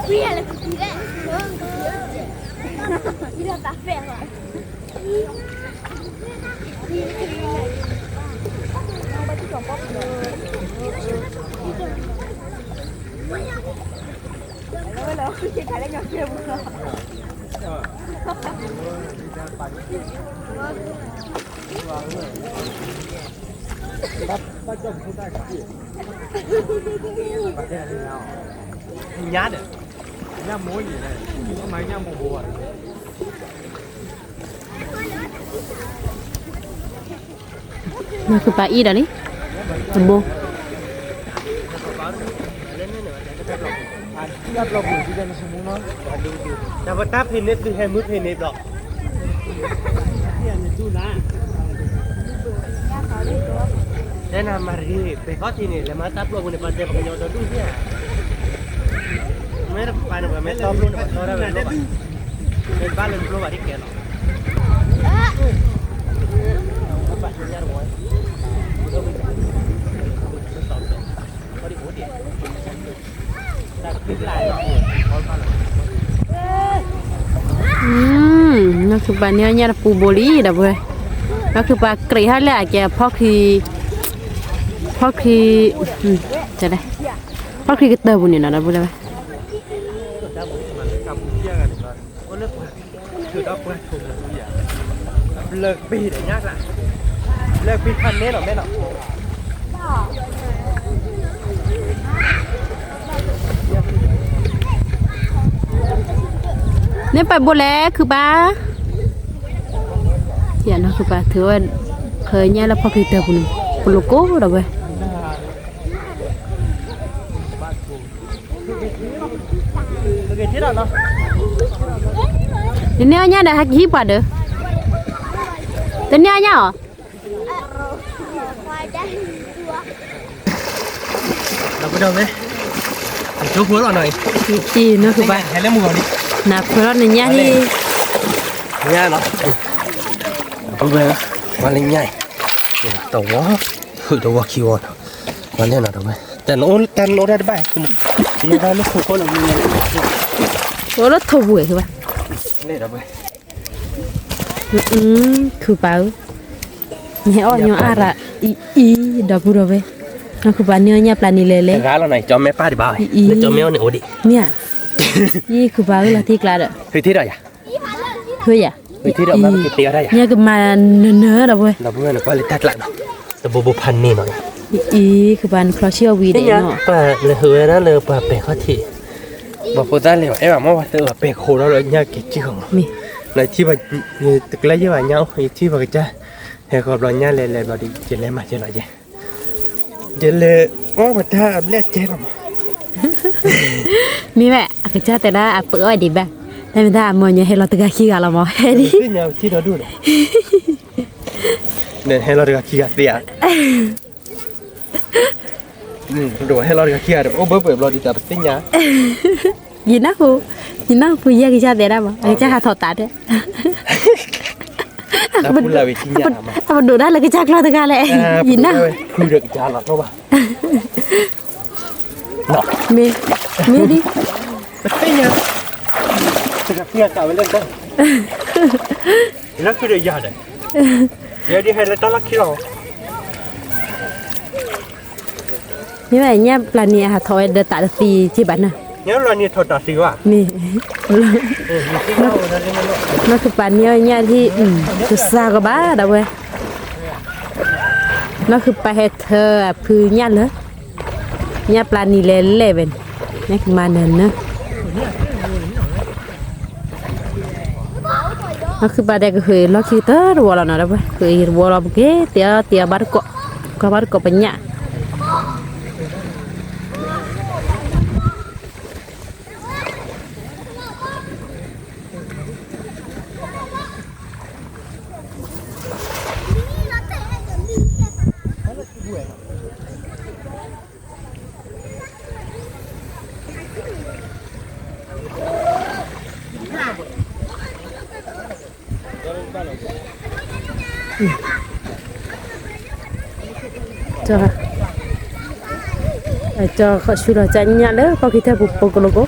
Via la cucina. Il a pas fait. nhát được nhá muối gì này có mấy nhá mồ bùaนั่นคือปลาอีดอันนี้ตะโบ nhát lọc gì đây là số nóแต่ว่าถ้าเพนเนตคือแฮมือเพนเนตหรอกแนะนำมารีไปข้อที่นี่แล้วมาตัดตัวบุญในปัจจัยปัญญาตัวดูเนี่ยไม่ได้ไปหนูไม่ต้องรู้นะตัวเราเป็นบ้านเป็นรู้ว่าที่เกี่ยวหรอกปัจจัยยากร้อยเขาดิโหดีแต่คิดหลายเขาบ้านนั่นคือปลาเนี่ยปูโบลีดับเว้ยนั่นคือปลากรีฮัลแหละแกพ่อคือจะได้พ่อคือกระเตอบุญนี่นะดับเว้ยกับเที่ยงกันก่อนก็เลิกคือต้องเปิดถุงทุกอย่าง เลิกปีเดี๋ยวยากละเลิกปีพันนี้หรอแม่หรอ เนี่ยไปบ่แล้วคือป้าเสียเนาะคือป้าถือว่าเคยเนี่ยแล้วพอคือเตอปุ่นโลโก้ดอกเว้ย เกิดที่เราเนาะ เนี่ยเนี่ยได้ฮักฮิปอ่ะเด้อแต่เนี่ยเนี่ยเหรอ เราไปดูไหมจุ๊บหัวเราหน่อย จีเนาะคือป้า ให้เล่มมือดิ นับเพราะเนี่ยที่ ง่ายเนาะเอาไปวันเล่นง่ายตัวคิววันเล่นหน่อยดูไหมแต่โน้ได้ไหมโน้ได้ลูกคู่คนหนึ่ง โอ้รถทัวร์คือป้า นี่ดูไหม คือป้าเนี่ยอ๋อเนี่ยอะไรอีดอกบัวเว้ยเนาะคือป้าเนี่ยปลานี่เลยเลย ร้านเราหน่อยจอมแม่ป้าดิบ่าวจอมแม่เนี่ยโอ้ดิ เนี่ยนี่คือป้าเราที่กลาดอ่ะ คือที่ไหนอ่ะ เฮ้ยอ่ะ คือที่เรามาคือเตี้ยได้อ่ะ เนี่ยก็มาเนื้อดอกเว้ย เราเพื่อนก็เลยตัดหลังแต่บุพันนี่หน่อย อีคือบ้านครอเชียวีเด้เนาะ ป่าเลยเหือนะเลยป่าเปะเขาทีบอกพูดได้เลยว่าไอ้แบบว่าเจอเปะโคแล้วเลยยากกิจของ มี ในที่ว่าตึกไรยี่ว่าเงาที่ว่าจะเฮ้ยก็รอยเนี่ยเลยบอดีเจเลยมาเจเลยเจเลยว่ามันถ้าเรียกเจหรอ มีแม่อาจจะแต่ละเปิดไว้ดีแบบแต่ไม่ได้มวยให้เราตะกาขี้กันเราหมอเฮ้ยดิ ที่เนี่ยที่เราดูเนี่ยให้เราตะกาขี้กันเสียดูให้เราตะกาขี้กันโอ้เบื่อเราดีแต่ติ้งยา ยินนะกูแยกกิจแต่ละบ่อาจจะหาถอดตาด้วย แล้วพูดอะไรติ้งยามา เอาดูได้เลยกิจเราตะกาเลยยินนะ พูดเรื่องจานหรอกเนาะเนาะ มีดิ ติ้งยาตะกาขี้กันไปเล่นกันแล้วคือเรื่องยาเลยเดี๋ยวดีให้เราต้องรักขี้เรา มีแม่เนี่ยปลาเนี่ยหาถอยเดตาตีที่บ้านน่ะ เนี่ยเราเนี่ยถอดตัดสิวะ นี่ ที่เราเราเนี่ย นั่นคือปลาเนี่ยที่จะซาก็บ้าดอกเว้ยนั่นคือปลาเฮเธอพื้นเนี่ยเลยเนี่ยปลานี่เล่นเลยเป็นนี่คือมาเนินนะนั่นคือปลาเด็กก็คือล็อกคิวเตอร์วัวเราเนาะดอกเว้ยคือวัวเราเมื่อกี้เตียบาร์ก็บาร์ก็เป็นเนี่ยcho họ suy lo chân nhà đó có khi theo bộ cô logo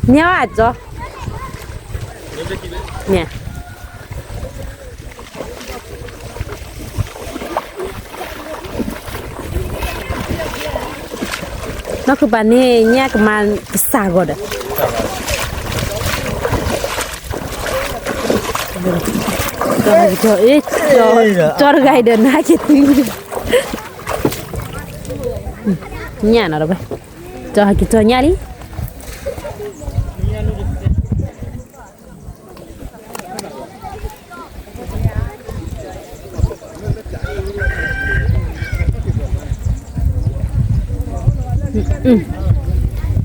nhau à cho nè nó cứ bán này nha cái mà xả gọi đấy cho gai đến hai cái thứ nhà nào đâu vậy cho hai cái cho nhà đi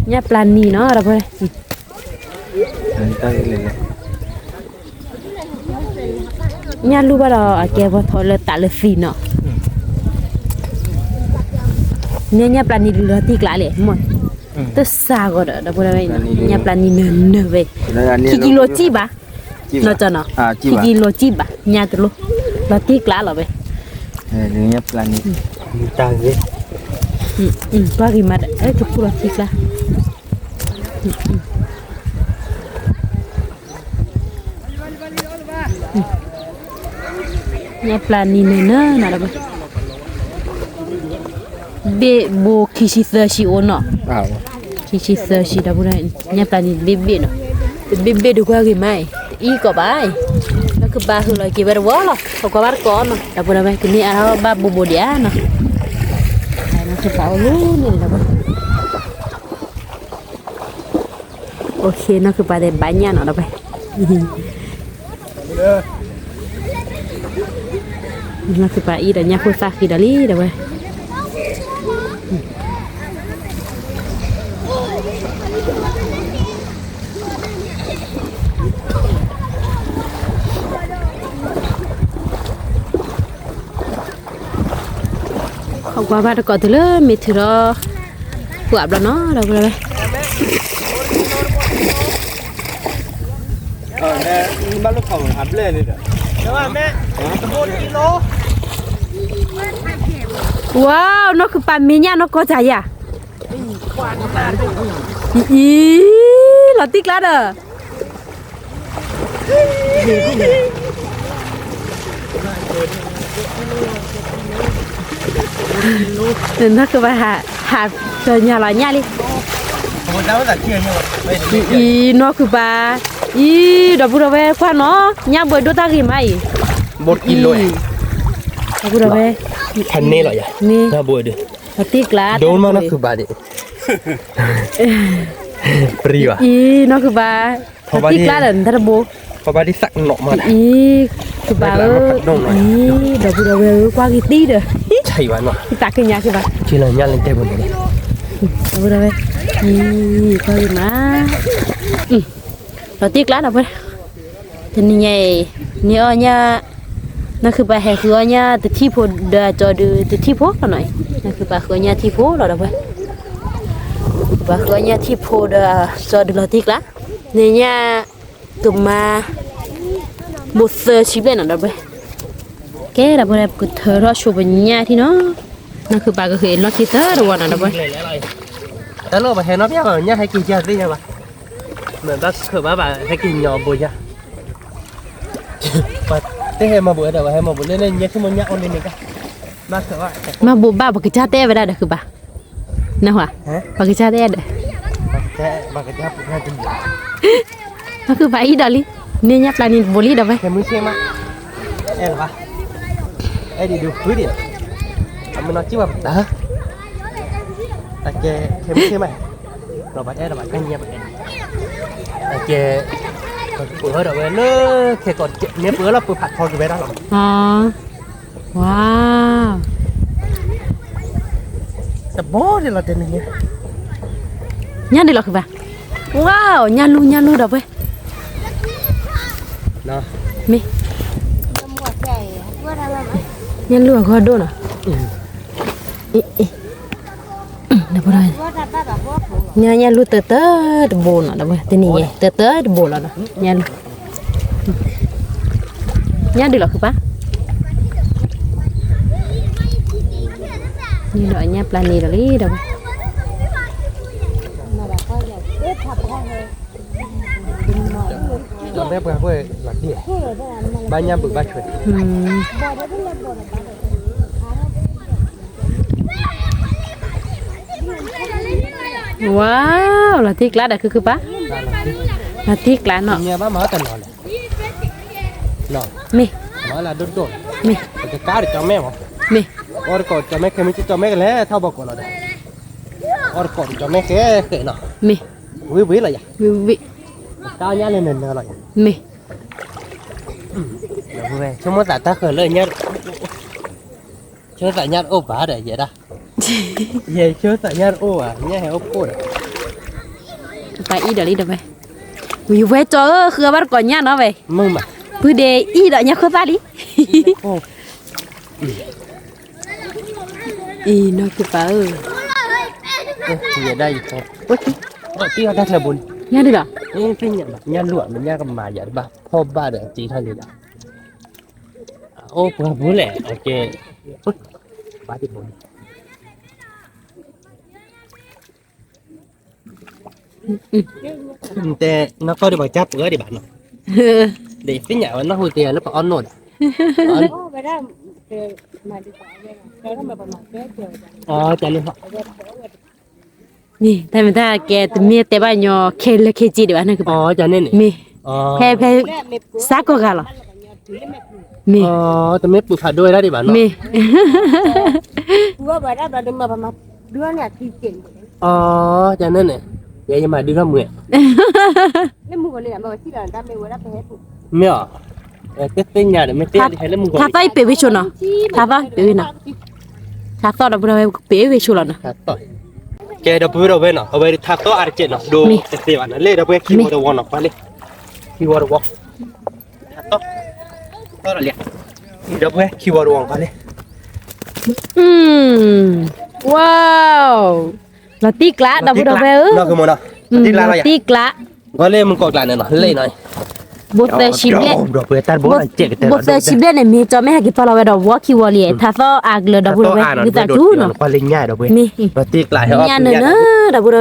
nhà plan ni nó đâu vậy nhà lu ba đó kêu vào thôi là tạ là phi nọ nhà plan ni lu ti lại lệ mọi tôi xa rồi đó đâu vậy nhà plan ni nè về kilo chi ba nó cho nó kilo chi ba nhà tôi luôn nó ti lại rồi vậy nhà plan ni tang vậy qua cái mặt ấy chụp pula ti lại nhà plan ni nè nè đâu vậy be bo kisi sa si ono chi sơ chi da bura nya plani bibbi no bibbi du qua cái mai i có bài nó cứ ba hư lại kia bờ vó lo không có bắt có nó da bura mai cái ni ara ba bobo dia no nó cứ bảo luôn này là ok nó cứ ba đến bán nhà nó đâu vậy nó cứ ba i da nya phơi pha khi đó li đâu vậy không qua ba có thứ lớn mệt thứ đó quạp là nó đâu rồi nè ba lúc phòng hạt lên đi rồi đúng không mẹ 1 kg wow nó cứ pan mi nha nó có chạy à ý là tiếc lắm rồi nó cứ phải hạ trời nhà là nha đi một đứa là kia nhưng mà ý nó cứ ba ý đó bữa về qua nó nhà bữa đôi ta gì mày 1 kg đó bữa về thành nê rồi à nè ta bồi được là tiếc lắm đốn mà nó cứ bà đi pri à ý nó cứ ba tiếc lắm rồi thằng bốพอบ้านที่สักหนอมา ý cứ ba ơi ý đó bữa về qua cái tí rồi ใช่วะเนาะ cái tạc cái nhà cái ba ชื่ออะไรย่าเล่นเต้บนนี้ đó bữa về ý coi mà nó tiếc lắm rồi bữa thì nhảy nhớ nha nóคือไปแห่คือเนี่ยแต่ที่พอเดจอดูแต่ที่พอหน่อยนั่นคือไปคือเนี่ยที่พอแล้วไปไปคือเนี่ยที่พอเดจอดูลอติกละเนี่ยตุ่มมาบุษชิบเลยนะไปแกเราไปกูเธอรอชูบเนี่ยที่เนาะนั่นคือไปก็คือลอติเตอร์วันนั้นไป แต่เราไปเห็นน้องพี่ว่าเนี่ยให้กินเจ้าสิยังปะเหมือนว่าคือว่าแบบให้กินยอบุญจ้ะthế hay mà bữa đâu hay mà bữa lên nhớ cái món nhậu lên này cả bác sợ vậy mà bố ba cái cha té về đây đượcคือ ba nào hả ba cái cha té đấy bà cái cha cũng hay tin nóคือ vậy đó đi nên nhắc là nên vô lý đâu vậy cái mũi xem á em là ba em đi được quý đi mình nói chứ mà đó là cái mũi xem này rồi bạn em là bạn anh nha bạn em cái bữa rồi nó khi còn nếu bữa là bữa phạt thôi cái bé đó rồi wow tập bố thì là tên này nhá đây là cái bà wow nhá lu đâu vậy đó mi nhá lu ở gót đô nè đâu rồi nhá lu tơ bồ nè đâu vậy tên này tơ bồ là nè nhá lu nhá đây là cái bà như loại nha plani đó đi đâu làm bếp cái quê là gì ba nhăm bự ba chuyện wow là tiếc lá đã cứ bá là tiếc lá nọ nghe bác mở tần nọ mi nói là đốt đốt mi cái cá để cho mẹ mà mi or còn cho mẹ cái mình cho mẹ cái lẽ thao bọc của nó đây or còn cho mẹ cái nọ mi quý là gì vị cao nhá lên nền là mi được về chúng nó giải ta khởi lời nhá chưa giải nhá ô bá để vậy đó về chưa giải nhá ô à nhá hay ô cô đấy phải ý đó đi đâu vậy vì vậy cho khưa bắt còn nhá nó về mừng mà cứ để ý đó nhá khưa ta đi ý nó cứ bảo thì ở đây ôi tí ở đây là buồn nhá đi đó nhưng cái nhận nha lụa mình nha cầm mà vậy ba hôm ba để chỉ thôi đi đã ô bố lẻ ok ba thì buồn thế nó có được bài chấp gỡ đi bạn để cái nhà nó hồi tiền nó phải on nổi chạy lên họ นี่แต่มันถ้าแกตเมียแต่บ้านยอเคลเคจีดีว่านั่นคือ อ๋อจะเนี่ยนี่ มี อ๋อ แพ้ซักก็กันหรอมี อ๋อแต่ไม่ปลูกผัดด้วยแล้วดิบ้านเนาะ มี Gua bara bara ma ba ma. Dua ni ati ken. อ๋อจะเนี่ยนี่เดี๋ยวจะมาดูข้าวมือ Ni mu ni ma ti da da me wa da pe pu. ไม่หรอเต้นยาเดี๋ยวไม่เต้นให้เล่นมึงก่อน ถ้าต้อยเปวิชนะถ้าต้อยเปวินะถ้าต้อยเราเราเปวิชแล้วนะ ต่อยแกเดี๋ยวพูดเอาไว้เนาะเอาไว้ทักตัวอาร์เจนเนาะดูเสียวันนั้นเลยเดี๋ยวไปคีย์บอร์ดวอนเนาะไปเลยคีย์บอร์ดวอนทักตัวตัวอะไรเดี๋ยวไปคีย์บอร์ดวอนไปเลย ว้าวเราตีกละดับดับเบล นอกคือมันเนาะตีกลาอะไร ตีกละ ก็เล่มึงกดกลาเนี่ยเนาะเล่หน่อย บุตรชิบเล่ เดี๋ยวไปตัดบอลเจ๊กเตะ บุตรชิบเล่เนี่ยมีจอไม่ให้กี่ปลาเวดวอคิวอลีถ้าต้ออากเลยดับดับเบลคือแต่ทูเนาะ ไปเล่นง่ายเดี๋ยวไป มี ตีกลาให้ออก ญาเนอะดับดับเบล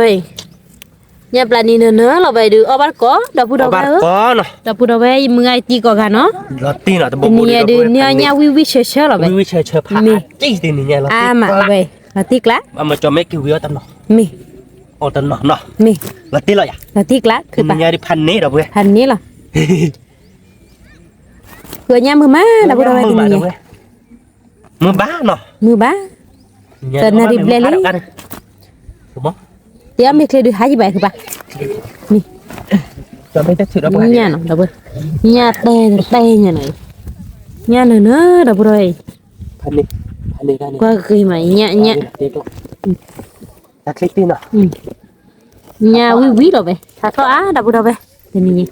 ญาปลานีเนอะเราไปดูเอาบัตรก็ดับดับเบ บา ล ร์ก้เนาะ ดับดับเบลมึงไอตีก็กันเนาะ เราตีเนาะแต่บอก เนี่ยดูเนี่ยวิวิเชเชเราไป วิเชเชผ่าจี้ตีนี่เนี่ยเรา อ่ามาไปเราตีกละ เอามาจอไม่คิวเยอะตั้งเนาะ มี โอ้ตั้งเนาะเนาะ มี เราตีเลยอ่ะ เราตีกละคื คือ อ ปะ เนี่ยดิพันนี้เดี๋ยวไป พันนี้เหรอเพื่อเนี่ยมือมาดับดับเบล มือ เนี่ บ้าย มือบ้าเนาะ มือบ้า ถูกมั้ย เดี๋ยวมีเคยดูหายไปคือปะนี่ จะไม่ได้ถือแล้ว เนี่ยเนาะดับเบิลเนี่ยเตะเนี่ยหน่อยเนี่ยเนอะดับเบิล พันนี้ได้นี่ ก็คือมาเนี่ย ตัดคลิปตีเนาะ เนี่ยวิเราไปถ้าก็ดับเบิลไปแต่นี่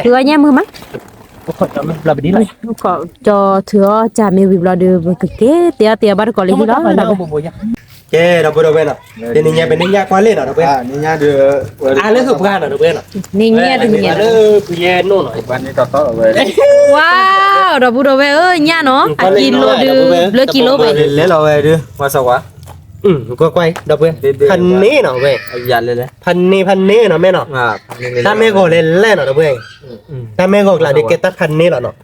คือว่าเนี่ยมือมั้ย ทุกคนจะไม่เราไปดีเลย ก็จอถือจะมีวิบเราดูก็เก๋เตียบ้านก็เลยที่เราดับเบิล แกเราไปเราไปเนาะเดี๋ยวนี้เป็นนิยายกว่าเล่นเนาะเราไป นี่ญาเดือ เรื่องสุขภาพเนาะเราไปเนาะ นี่เนี่ยดูเนี่ย เรื่องพี่แย่โน่นหน่อย วันนี้ต่อเลย ว้าวดับเบิลเอ้ยเนี่ยเนาะกิโลดูเลือกกิโลไป เล่นเราไปดื้อมาสวะ ก็ไกลเราไปพันนี้เนาะเว้ย ยันเลยเลย พันนี้เนาะแม่เนาะถ้าแม่ก็เล่นเล่นเนาะเว้ยถ้าแม่ก็กลายเด็กเกตัดพันนี้เนาะ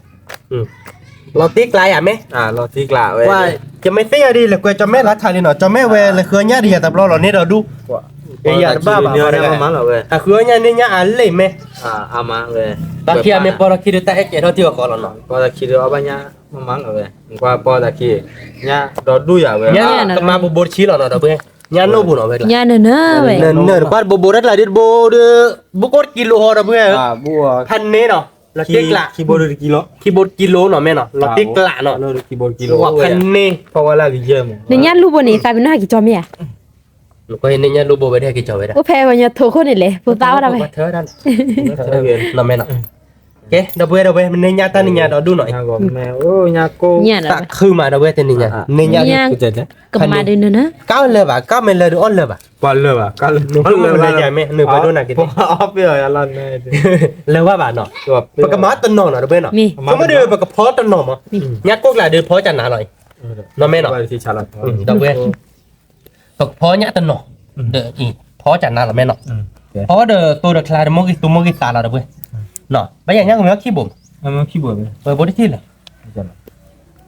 เราตีกลายอ่ะแม่ เราที่กล่าวไว้ ว่าจะไม่เสียดีเลยกูจะไม่รักทายเลยเนาะจะไม่เวเลยคือเนี่ยดีแต่เราเนี่ยเราดูอย่าบ้าบ้า เนื้อเนี่ยมาแล้วเว้ย แต่คือเนี่ยอะไรไหม อามาเว้ย ตอนที่ไม่พอเราคิดแต่ให้เกิดเราที่ว่าก่อนเนาะ พอตะคิดเอาไปเนี่ยมาแล้วเว้ยกว่าพอตะคิดเนี่ยเราดูอย่าเว้ย เนี่ยก็มาบบชีเราเนาะเด้อเว้ยเนี่ยโน้บุเนาะเว้ย เนี่ยเนอะเว้ย เนินกว่าบบรัดละดิบเด้อบุกดกิโลเด้อเว้ย บัว พันนี้เนาะเราติ๊กละ คีย์บอร์ดกิโล คีย์บอร์ดกิโลเนาะแม่เนาะเราติ๊กละเนาะ เราคีย์บอร์ดกิโล ว่าพันนี้ เพราะว่าเราเยอะมั้ง เนี่ยรูปนี้ใครเป็นหน้ากี่จอมเนี่ย ก็เห็นเนี่ยรูปบ่ได้กี่จอไว้ได้ โอ้แพ้วันนี้โทรคนนี่เลยผู้ตาว่าอะไร เธอนั่นเนาะแม่เนาะโอเคเด้อเว้ยมันเนี่ยตาเนี่ยเราดูหน่อย nhà gồm mẹ ôi nhà cô เนี่ยนะ ตะคือมาเด้อเว้ยแต่เนี่ยเนี่ย cái gì đấy กับมาดูเนอะ ก้าวเลยป่ะก้าวไม่เลยดูอ้อนเลยป่ะ qua lừa à cá lừa มันเลยใหญ่ไหมหนึ่งไปดูหนักกิน off bây giờ lần này เลยว่าบ้านเนาะ rồi ปากกามาตันนอนเนาะเด้อเนาะ มี ก็ไม่ได้ปากกาพอตันนอนมั้งยักษ์ก็กลายเดือพอจันหนาหน่อยเนาะแม่เนาะ thì trả lời เด้อเว้ยปากพอยักษ์ตันนอนเด้ออีพอจันหนาหรอแม่เนาะพอเด้อตัวเด้อคลายมอกิตัวมอกิตาเราเด้อเว้ยเนาะไม่อย่างนี้ก็ไม่ขี้บ่ม em khi buổi เปิดบริที่เลย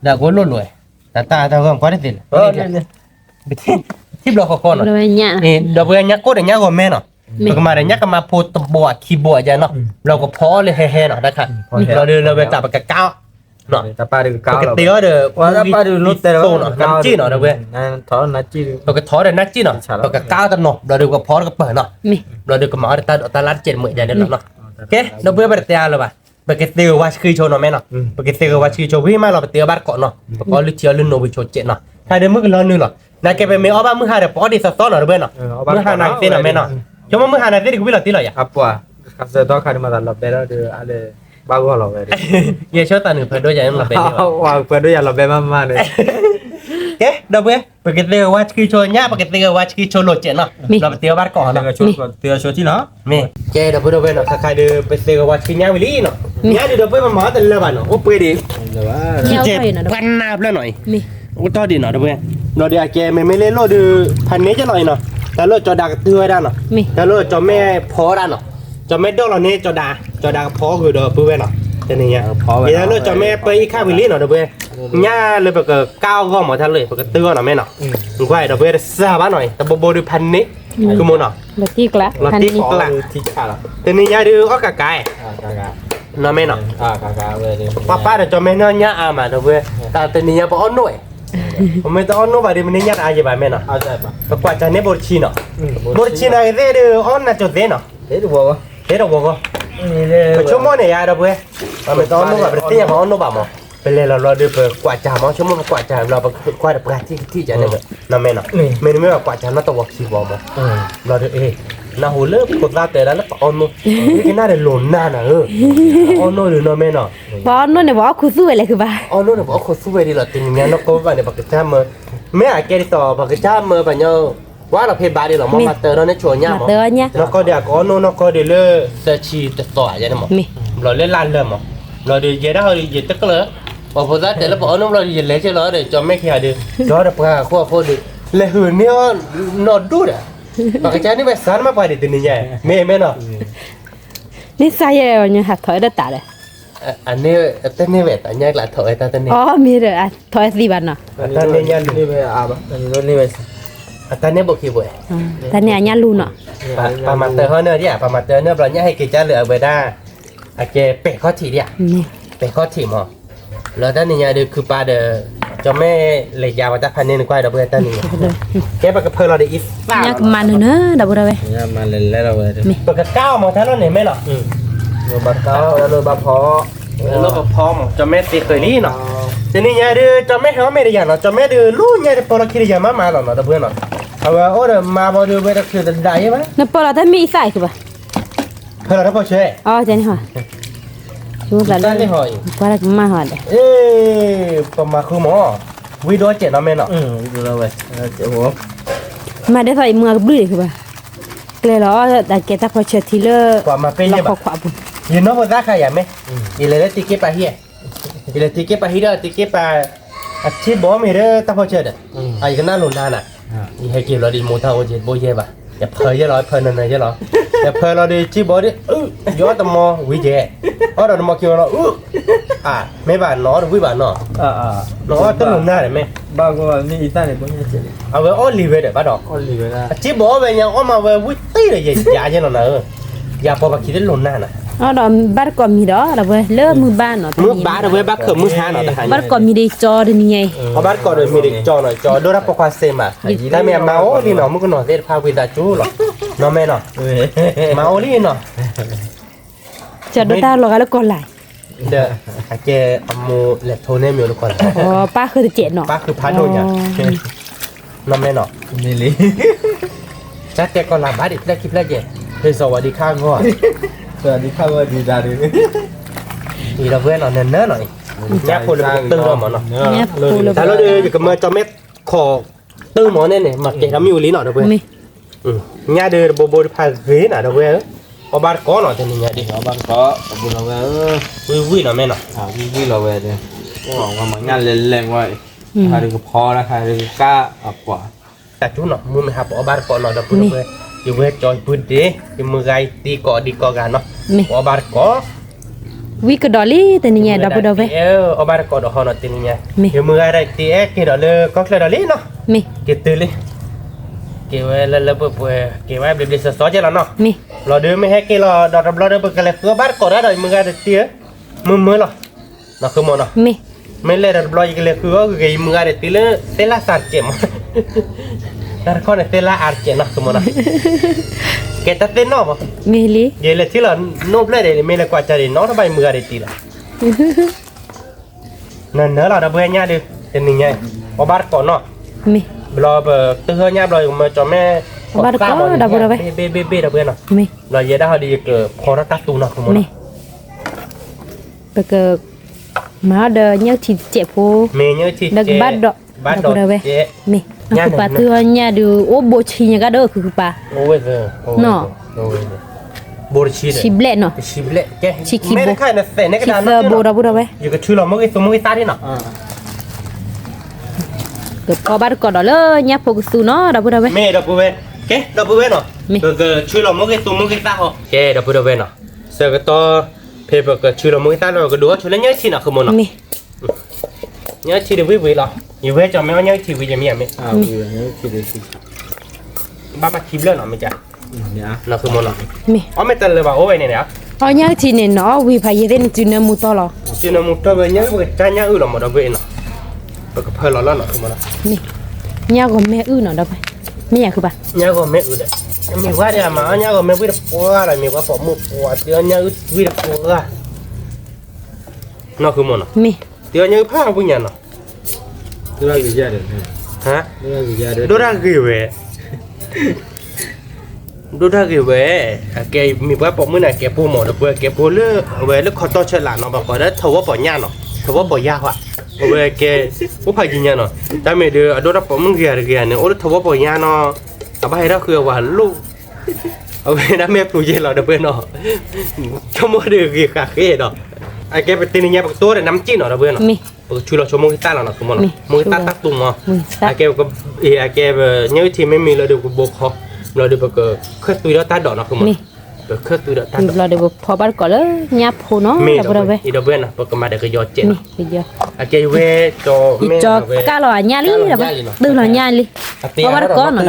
เดี๋ยวกูลุ้นเลยแต่ตาเท่ากันก็ได้สิไปที่บล็อกก่อนเนาะ เราเนี่ย เดี๋ยวเว้ยยักษ์ก็เดี๋ยวยักษ์ก็แม่เนาะปากกามาเดี๋ยวยักษ์ก็มาพูดตบวคีย์บอร์ดยันเนาะเราก็พอเลยแฮ่ๆเนาะนะครับเราเดินเราไปจับปากกาเก้าเนาะ ta pa được ปก cao ติก็เด้อ qua ta pa được nút tè โซเนาะน้ำจี้เนาะเด้อเว้ย thỏ nó chi ปกติถอดนักจี้เนาะปกติก้าวตันเนาะเราดูก็พอก็เปิดเนาะ มี เราดูก็มาตาลัดเจ็ดหมื่นอย่างเดียวเนาะโอเคเราเบื่อไปเตียเลยป่ะปกติว่าคือโชว์เนาะแม่เนาะปกติว่าคือโชว์พี่มาเราไปเตียบ้านเกาะเนาะก็ลึกเชียวลึกโนบิโชว์เจ็ดเนาะถ้าเดี๋ยวมึงก็รอนึงเนาะนายแกไปเมย์อ้อบ้านมึงหาเดี๋ยวพอดีสักต้นเนาะเว้ยเนาะมึงหานายเต้นเนาะแม่เนาะชมว่ามึงหานายเต้นกูไม่หลับตีเลยอ่ะ apa kasih tau kan mata lebih ada ada bagus loh vậy เยอะชอบตาหนึ่งเพื่อนด้วยอย่างนั้นหลับไปเนี่ย wah pada ya lebih mama nih โอเคเดี๋ยวเว้ยปกติว่าคือโชว์เนี่ยปกติว่าคือโชว์โหลดเจ็ดเนาะเราไปเตียบ้านเกาะเนาะ tiga show cina มีแกเดี๋ยวพูดเอาไว้เนาะใครเดินไปเซอร์ว่าชิ้นยาวิลี่เนาะเนี่ยเดี๋ยวไปมาหมอแต่ละวันเนาะโอ้เปดีขี้เจ็บพันนาบแล้วหน่อย มี โอ้ต่อดีเนาะเดี๋ยวเว้ยเนาะเดี๋ยวแกไม่เล่นโลดพันนี้จะหน่อยเนาะแต่โลดจอดักเตือได้เนาะ มี แต่โลดจอแม่พอได้เนาะจอแม่ดอกเราเนี่ยจอดาพอคือเด้อเพื่อนเนาะแต่เนี่ยเดี๋ยวโลดจอแม่ไปอีกข้าววิลี่เนาะเดี๋ยวเว้ยเนี่ยเลยแบบก้าวก็หมอทันเลยแบบเตือเนาะแม่เนาะมึงไหวเดี๋ยวเว้ยซาบ้านหน่อยแต่โบดูพันนี้ คือมันเนาะ Lật tiếc lá. Lật Hành tiếc. đi. Có thịt chả là. แต่นี่ยาดื้อก็กะไก่ Cà cà. น้าแม่เนาะ Cà về đi. ป้าเดี๋ยวจะแม่เนาะยาอามาเด้อเว้ยแต่นี่ยาบ่อ้อนหน่อยผมไม่ต้องอ้อนหน่อยบาดนี้มันนี่ยาอาอยู่บ่แม่เนาะ À dạ bà. ประกวดจะเนี่ยบริชีเนาะบริชีน่ะเด้ออ้อนน่ะจุดเด้เนาะ Thế được không? เฮ็ดเอาบ่ก็ Đây ชั่วโมงเนี่ยยาเด้อเว้ยมันไม่ต้องอ้อนหน่อยบาดนี้บ่อ้อนหน่อยบ่หมอไปเลยเราเดือไปกวาดจามชั่วโมงกวาดจามเราไปกวาดประที่จะเนี่ยน้าแม่เนาะแม่ไม่ว่ากวาดจามน่าต้องวักชีบ่หมอเราเดือน่าหูเลิกกดลาแต่แล้วอ้อนหน่อยนี่น่าได้หล่นหน้าน่ะอ้อนหน่อยหรือน้าแม่เนาะ Bỏ nó này bỏ khu suy lại cứ bà. อ๋อนู่นน่ะบอกคนสู้ไปดีละติงเนี้ยนกก็ว่าเนี่ยบักจ้ามือแม่แกติต่อบักจ้ามือปะเนาะว่าเราเพย์บาร์ดีหรอมาเตอร์เราเนี่ยชัวร์เนี่ย Mà tớ nha. นกก็เดี๋ยวก็นู่นนกก็เดี๋ยวเลือเซชีติดต่ออย่างนั้นมั้ง Mi. เราเล่นลานเริ่มมั้งเราเดี๋ยวเยอะได้เราเดี๋ยวตึกเลยพอพอได้แต่แล้วพอนู่นเราเดี๋ยวเล่นใช่เหรอเดี๋ยวจอมไม่แค่เดี๋ยวจอเดี๋ยวพาขั้วพอดีเลยหืนเนี่ยนอดดูอ่ะบักจ้านี่ไปสานมาไปดิตินี่เนี่ยแม่เนาะ Nít sai rồi nhưng hạt thổi đã tạ rồi. อันนี้เต้นนี่เวทอันนี้ละถอยตาเต้นนี่ Mi rồi à thổi gì bạn nào. ตาเนี่ยยัน đi về à bà. Đi về. ตาเนี่ยบอกขี้บ่อย Ta nè nha luôn nọ. ปามาเตอร์เขาเนอะเนี่ยปามาเตอร์เนอะเราเนี่ยให้กิจจะเหลือไปได้โอเคเป็ดข้อถี่เนี่ย Mi. เป็ดข้อถี่มั้งแล้วด้านนี้เนี่ยคือปลาเดอจะไม่เลยยาวมาจากพันนี่นึกว่าเราเบื่อด้านนี้แกปลากระเพาะเราได้อีฟ Nha cái màn nữa đâu có đâu vậy. Nhà mà lên đâu về đi. ปลากระเก้ามั้งท่านเราเนี่ยไม่หรอ Rồi bà cao rồi bà phó. แล้วกระเพาะมั้งจะไม่ติดตัวนี้เนาะทีนี้เนี่ยดื้อจะไม่เขาไม่ได้อย่างเนาะจะไม่ดื้อรู้เนี่ยพอเราคิดอย่างมาหรอเนาะเบื่อเนาะเอาว่าโอ้เดี๋ยวมาบอดูไปตะคือได้ไหม Nó bỏ là thấy mi sai cứ bà. เพื่อเราต้องช่วย Chân hả. Chú là ได้เลยหอย qua đây mà hỏi đây. เอ๊ะประมาณคือหมอวิดีโอเจ็ดเนาะแม่เนาะ Đi đâu về. Chịu không? Mà để phải mưa bự cứ bà. Cái đó là cái ta phải chơi thì lơ. กว่ามาเป็นยังไง Nó khóa bụng. ยืนนอกภาษาใครอย่างไหมอีเลยติเก็บไปเฮียอีเลยติเก็บไปเฮียติเก็บไปอาชีพบอมเฮียตั้งพอเชิดอ่ะไอ้ก็น่าหลุนน่ะอีให้เก็บเราดีมูท่าโอเจ็ดโบเย่ป่ะอย่าเพยเยอะร้อยเพยนั่นเลยเยอะร้อยอย่าเพยเราดีชีบอดิย้อนตะมอวิเจอ๋อเราตะมอคิวเราไม่บ้านน้อหรือวิบ้านน้อ น้อต้องหลุนหน้าเลยไหม Ba cô là đi ta này có nhà chị. เอาไว้อ้อลีเวเด้อบ้าดอก Con lì về ra. อาชีพบอมเป็นยังอ้อมาเว้วิตีเลยอย่าเช่นนั้นเอออย่าพอมาคิดได้หลุนหน้าน่ะ Nó đó bắt còn mi đó là vậy. Lơ mưa ban nó. มือบ้าเด้อเว้ยบ้าเขิมมือหาหน่อยแต่หา Bắt còn mi đi cho đi nhảy. เอาบ้านก่อนเลยมีเด็กจอหน่อยจอด้วยรับประความเซมอ่ะถ้าแม่เมาลีเนาะมึงก็นอนเด็ดพาวิดาจูหรอเนาะแม่เนาะเมาลีเนาะ Chờ đôi ta lo cái nó còn lại. เด้ออาเจอมูเล็กโทเนมิวทุกคน Ba khơi thì chết nọ. ป้าคือพันโดนเนี่ยเนาะแม่เนาะ Đi lì. จัดแต่ก่อนลาบ้านอีกได้คลิปแรกเจเฮ้ยสวัสดีข้างก่อน Rồi đi khắp đi ra đi. นี่เราเพื่อนเราเนินๆหน่อยแย่คนเลยตื้อเราหมอเนาะ Nhá, phụ là แต่เราเดี๋ยวอยู่กับมาจอมเม็ดขอตื้อหมอเนี่ยมาเกะทำมิวลีเนาะเด้อเพื่อน mi. ย่าเดือโบโบพาเรน่ะเด้อเพื่อนเอาบ้านก่อนเนาะแต่นี่ย่าดิ Đó bạn có bún lẩu về. วิเนาะแม่เนาะ Đi lẩu về đi. Có mà nhà lên vậy. Hai đứa phó ra hai đứa cá quả. แต่จุ๊เนาะมือไม่หับเอาบ้านก่อนเนาะเด้อเพื่อนอยู่เว้ยจอยพื้นดิอยู่มือไกตีก่อดีก่อกันเนาะ Mi. เอาบ้านก่อ Vi cái đó li tên nhảy đâu đâu vậy. เอาบ้านก่อดอกฮอนตินี่ไง Mi. อยู่มืออะไรตีเอ๊ะกี่ดอกเลยก็แค่ดอกเลยเนาะ Mi. กี่ตื่นเลยกี่ไว้แล้วเปิดกี่ไว้เบลสซอเจแล้วเนาะ Mi. เราเดินไม่ให้กี่เราดอกเราเดินไปกันเลยตัวบ้านก่อได้ดอกมืออะไรตีเอ๊ะมือเนาะเนาะคือมอเนาะ Mi. ไม่เลยดอกเราอีกเลยคือว่ากี่มืออะไรตีเลยเตล่าสารเจมนั่นข้อเนี่ยเตล่าอาร์เจเนาะคือมอเนาะแกตัดเต้นเนาะ Mi li. เยเลยที่เราโนบเลยเดี๋ยวไม่เลยกว่าจะได้น้องทำไมมืออะไรตีล่ะนั่นเนอะเราดับเบิลเนี่ยดิเป็นยังไงเอาบ้านก่อนเนาะ Mi. เราแบบตื้อเนี่ยเรามาจอแม่เบ้ดับเบิลเนาะ Mi. เราเยอะได้เขาดีเกิดพอรักตัดตูเนาะคุณม Mi. Bây giờ má đờ nhớ thịt chẹp phố. เมย์เนี่ยที่ Đợt bắt đọ. บ้าน Đâu ดอก đâu vậy. เจ๊ Mi. Nó cứ bà thưa nhà được ô bộ chi nhà cái đó cứ bà. โอ้ยเออโอ้ยบริชีเลย Chi blẹ nọ. ชิบเละแก ชิคิโบ ไม่ได้ค่ายนะเสในกระ Chi ดาน phơ bồ đâu đâu vậy. อยู่กับชื่อเราเมื่อกี้สมมติตาดิเนาะ Cứ có bắt còn đó lơ nhà phố cái su nó đâu đâu vậy. เมย์ดับเบิลแกดับเบิลเนาะ Mi. ก็ชื่อเราเมื่อกี้สมมติตาเหรอแกดับเบิลเนาะเสร็จก็ต่อเพย์ก็ชื่อเราเมื่อกี้ตาเราก็ดูว่าชื่อเล่นยังชีน่ะคือมันเนาะ Mi. ยังชีเดวิวิหรออยู่เว้ยจอไม่ว่ายังชีวิจะมีอะไร À, nhớ chị đi. บ้ามาคิบเรื่องหน่อยมั้ยจ๊ะ เนี่ย nóคือมอนอ่ะ มี อ๋อไม่ตันเลยว่าโอ้ยเนี่ย เอาเนี่ยที่เนี่ยเนาะวิพายเรนจีนมูตอลอ chứ nó một trâu về nhớ về cha nhớ ư là một đầu về nó và cái phơi lót nó không mà นี่เนี่ยก็แม่อื้อเนาะดอกไปไม่อยากคือป่ะ nhớ còn mẹ ư đấy mẹ quá đi mà nhớ còn mẹ vui được quá là mẹ quá bỏ một quả tiêu nhớ vui được quá nóคือมอนอ่ะ มี tiêu nhớ phá vui nhà nó đưa ra cái gì đấy hả đưa ra cái gì đấy đưa ra cái về đưa ra cái về cái mẹ quá bỏ mũi này cái po mỏ được cái po lứa về lúc khó to chơi là nó bảo có đấy thầu bỏ nhà nó thầu bỏ ya hả về cái bố phải gì nhà nó ta mẹ đưa đưa ra bỏ mũi kia nữa ôi thầu bỏ nhà nó à bài đóคือว่าลูกเอาไปนะแม่ปลูกเย็นเราเดี๋ยวเพื่อนเนาะชั่วโมงเดียวกี่ขาเกดเนาะไอ้แกไปตีนี่เนี่ยตัวเดี๋ยวน้ำจิ้มเนาะเดี๋ยวเพื่อนเนาะ มี ช่วยเราชั่วโมงที่ใต้เราเนาะคือมันมงที่ใต้ตักตุ่มเนาะ มึงซะ ไอ้แกก็ไอ้แกเนี่ยที่ไม่มีเราเดี๋ยวกูบอกเขาเราเดี๋ยวก็เคลื่อนตัวแล้วตัดดอกเนาะคือมันเคลื่อนตัวแล้วตัดดอก เราเดี๋ยวพอบ้านก่อนเลยยับพูเนาะ มี เรา เดี๋ยว บ่ได้เว้ย เดี๋ยวเพื่อนนะปกติมาเดี๋ยวก็ยอดเจ็ด นี่ไปเยอะ ไอ้แกเวจอ อี แม่ จอ เว กะหล่อญาลิเราบ่ดื้อหล่อญาลิพอบ้านก่อนเนาะ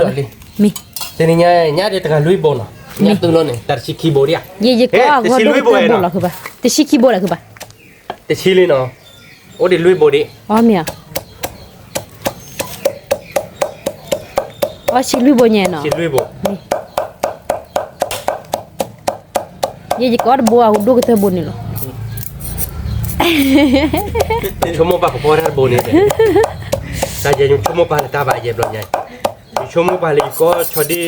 มี แต่นี่เนี่ยเดี๋ยวจะลุยบอลเนาะเนี่ยตึงแล้วเนี่ยแต่ชิคีโบเดีย ยี่ก็ก็ดูบ่ล่ะคือป่ะแต่ชิคิบ่ล่ะคือป่ะ แต่ชิลีเนาะโอ้เดี๋ยวลุยโบดิ อ๋อมีอ่ะอ๋อชิลุบ่เนี่ยเนาะ ชิลุยโบ ยี่ก็บ่ดูก็เธอบ่นี่เนาะ ชั่วโมงป่ะพอได้โบนี่เลยแต่ยังชั่วโมงป่ะตาบายเย็บเลยไงชั่วโมงป่ะเลยก็ชอดี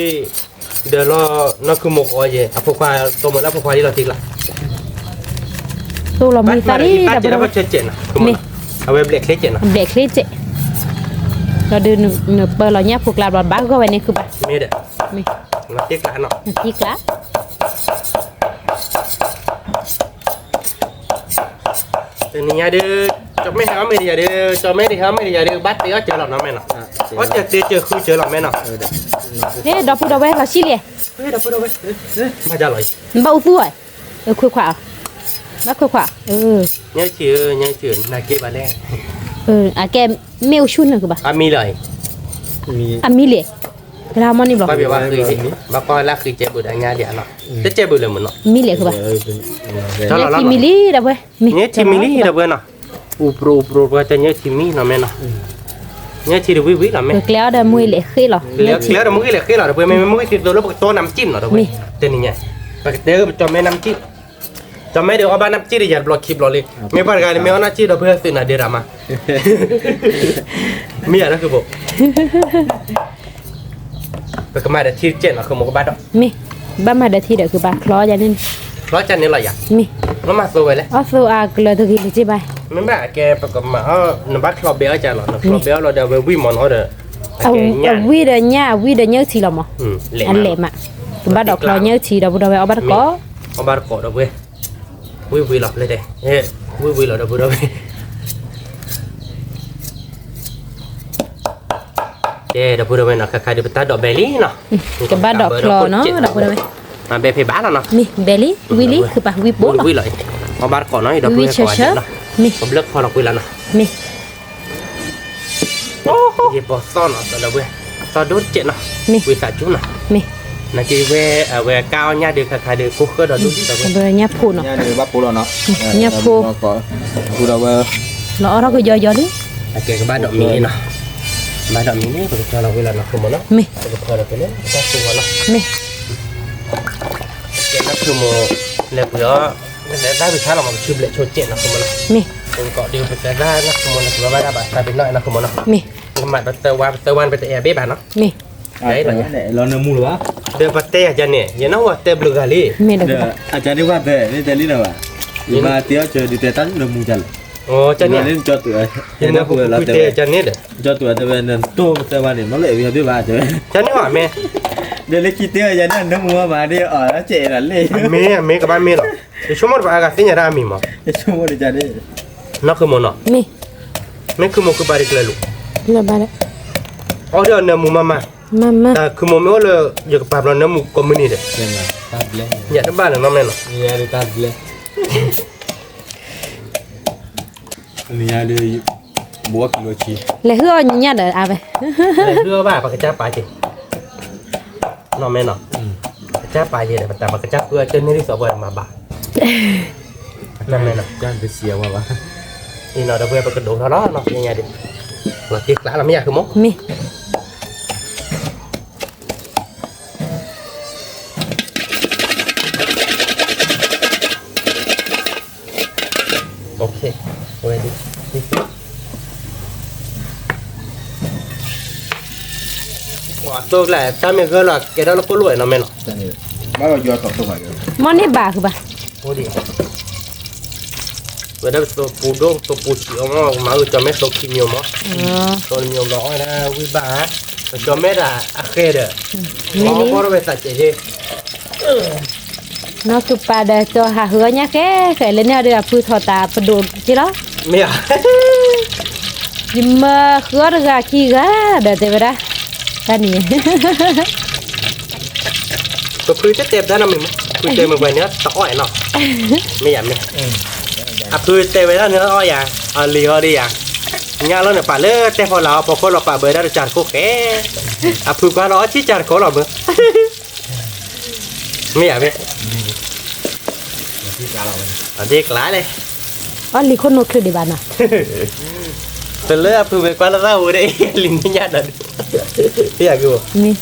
เดี๋ยวเรานักคือหมกอ้อยอ่ะพวกควายตัวมันแล้วพวกควายที่เราทิ้งละ ตัวเรามีตาลี ป้า แต่ เจ็ด บ่ แล้วก็เจ็ดนะเอาไว้เบรกเล็กเจ็ดนะ เบรกลิเจเราดูเนื้อเปิดเราเนี่ยพวกลาบบ้าก็ไว้นี่คือป่ะ มีเด้อ มี เราเจ๊กละเนาะ ที่กะ แต่นี่เด้อจะไม่หาไม่ได้เด้อจะไม่ได้หาไม่ได้เด้อบัดเดี๋ยวเจอหรอกนะแม่เนาะว่าเจอคือเจอหรอกแม่เนาะ เฮ้ดอกพูดเอาไว้เราชิเลย เฮ้ยเดี๋ยวพูดเอาไว้มาจะอร่อย มันเบาตัวคุยขวามาคุยขวาเนี่ยชื่อนาเก็บมาแล้ว อ่ะแกเมลชุนน่ะคือป่ะ มีเลย มี อ่ะมีเลยเวลามันนี่บอก ก็แบบว่าคือบักก็ละคือเจ็บบุดอันยาเดียวเนาะจะเจ็บบุดเลยมั้งเนาะ มีเลยคือป่ะ เท่าไหร่ ที่มิลลี่เด้อเว้ย เนี่ยที่มิลี่เด้อเว้ยเนาะอุปโปรก็จะเนี่ยที่มีเนาะแม่เนาะเนี่ยที่วิวิเนาะแม่ แล้วเด้อมวยเลยคือหรอ แล้วมึงก็เลยคือเนาะเด้อเว้ยแม่มึงก็ติดตัวแล้วตัวน้ำจิ้มเนาะเด้อเว้ยเต็มนี่ไงปกติเด้อจอมแม่น้ำจิ้มจอมแม่เดี๋ยวเอาบ้านน้ำจิ้มอย่าบล็อกคลิปเราเลยไม่ปานกันไม่เอาน้ำจิ้มเราเพื่อซื้อน่ะเดี๋ยวรามามีอะไรคือบอกไปก็มาเดี๋ยวที่เจ็ดเนาะคือหมกบ้านดอก มีบ้ามาเด้อที่เด้อคือป่ะคล้ออย่างนี้ ร้อยจันนี่อะไรอย่าง มี แล้วมาโซไว้เลย อ๋อโซอาก็เลยตะกี้เลยจิบาย ไม่แบบแกประกอบมาหนึ่งบาทคลอบเบลจ้ะหรอคลอบเบลเราเดี๋ยววิ่งมอนเขาเด้อ เอาวีเด้อเนี่ยวีเด้อเนี่ยทีละมั้ง เละ อันเละมาบ้านดอกคล้อเนี่ยทีเราบ่ได้เอาบ้านก็ เอาบาร์โกดเอาเว้ยวิ่งหลับเลยเด้เฮ้วิ่งหลับเดี๋ยวพูดเอาเว้ยเดี๋ยวพูดเอาเว้ยเนาะใครเดี๋ยวไปตัดดอกเบลลี่เนาะ กับบ้านดอกคลอเนาะดอกบ่ได้ มาเบลเพย์บ้านเนาะ มีเบลลี่วิลลี่คือป่ะวิบโบ วิ่งเลยเอาบาร์โกดเนาะเดี๋ยวพูดให้ก่อนเนาะ มี ผมเลิกพอเราคุยแล้วเนาะ มี เย็บบอซ่อนเนาะเดี๋ยวเว้ยตอนโดนเจ็ดเนาะ มี วิสาจุเนาะ มี นั่นคือเวก้าวเนี่ยเดือใครเดือคุกก็เดี๋ยวดูเดี๋ยวเว้ย เบอร์เนี่ยพูเนาะ nhà này bắt pula nó Nhà phu. có pula bơ เราก็ย่อๆดิ โอเคก็บ้านดอกมีเนาะบ้านดอกมีนี่ก็จะเราเวลาเราคุมเนาะ มี ก็พอเราไปเลยก็ตัวเนาะ มี เจ็ดนับคือโมเล็บเยอะได้ไปช้าเรามาชิบเละโชว์เจ็ดนะคุมเนาะ มี เป็นเกาะเดียวไปแต่ได้นะคุมเนาะเราได้แบบใส่เป็นน้อยนะคุมเนาะ มี ก็มาเตอร์วันไปแต่แอร์เบ้บ้านเนาะ มี đấy là để lo nó mua quá เดือปัตเต้อาจารย์เนี่ยยังน่าว่าเตอร์บลูกาลี มีดอก à cha đi qua về đi tới đi nào à nhưng mà tiếc chờ đi tới tán nó mua chân โอ้อาจารย์เนี่ย nên cho tụi ยังน่าคุยเต้อาจารย์เนี่ยเด้อ cho tụi tụi bên nên tô tụi bên này nó lại bây giờ ba trời อาจารย์นี่ว่าแม่ đây lấy chi tiêu giờ nó mua mà đi ở nó chạy là lên เมกับบ้านเมหรอชั่วโมงว่าอากาศเสียรามีมั้ง chung mua đi cha đi นักคือโมเนาะ มี แม่คือโมคือบาริกเลยลูก แล้วบ้าน อ๋อเดี๋ยวเนื้อหมูมา มา แต่คือโมไม่ว่าเลยอยากปรับเราเนื้อหมูคอมมิวนิเด้อ xem nào tạt lên อยากได้บ้านหรือน้องแม่เนาะ nhà đi tạt lên nhà đi búa kilo chi แล้วเฮือเนี่ยเด้อเอาไป เรือว่าปากกาจ้าปลาจิ เนาะแม่เนาะกระจ้าปลาเยอะแต่มันกระจ้าเพื่อเจนนี่ที่สอบมาบานั่นแม่เนาะ ย่านไปเสียว่ะ นี่เนาะเพื่อไปกระโดดเท่านั้นเนาะยังไงดิเราตีกล้าเราไม่อยากคือมั้ง มี โอเคเว้ยดิว้าตัวแหละถ้าไม่ก็หลักแกได้เราก็รวยเนาะแม่เนาะ บ้านเรายอต่อตัวใหม่เลย มอนนี่บาคือบ่า โอ้ดิเวลาตัวปูดงตัวปูชีออกมาจะไม่ตกขี้เหนียวมั้ง อ๋อ ตัวเหนียวร้อยนะวิบากจะไม่ได้อะเคเด้อ นี่ อ๋อพอเราไปตัดเจ๊ nó cứ bà để cho hà hứa nhá cái lên nhà được phu thọ ta phu đồ chứ đó ไม่อ่ะ nhưng mà hứa được gà khi gà để thế vậy đó ta nè ตัวพื้นจะเต็มได้นะมึงพื้นเต็มมาไปเนี้ยตะอ้อยเนาะไม่อยากเนี่ยอ่ะพื้นเต็มไปแล้วเนื้ออ้อยอย่างอ่ะลีอ้อยดีอย่างงานเราเนี่ยป่าเลือแต่พอเราพอคนเราป่าเบอร์ได้จานโคแก่อ่ะพื้นกว่าเราชี้จานโคเราเบอร์ไม่อยากเนี่ย ที่กาเรา อันนี้กล้าเลย ở lì con nốtคือดีบ้านน่ะ เป็นเลือพื้นไปกว่าเราได้ลิ้นไม่ยากเลยไม่อยากอยู่ นี่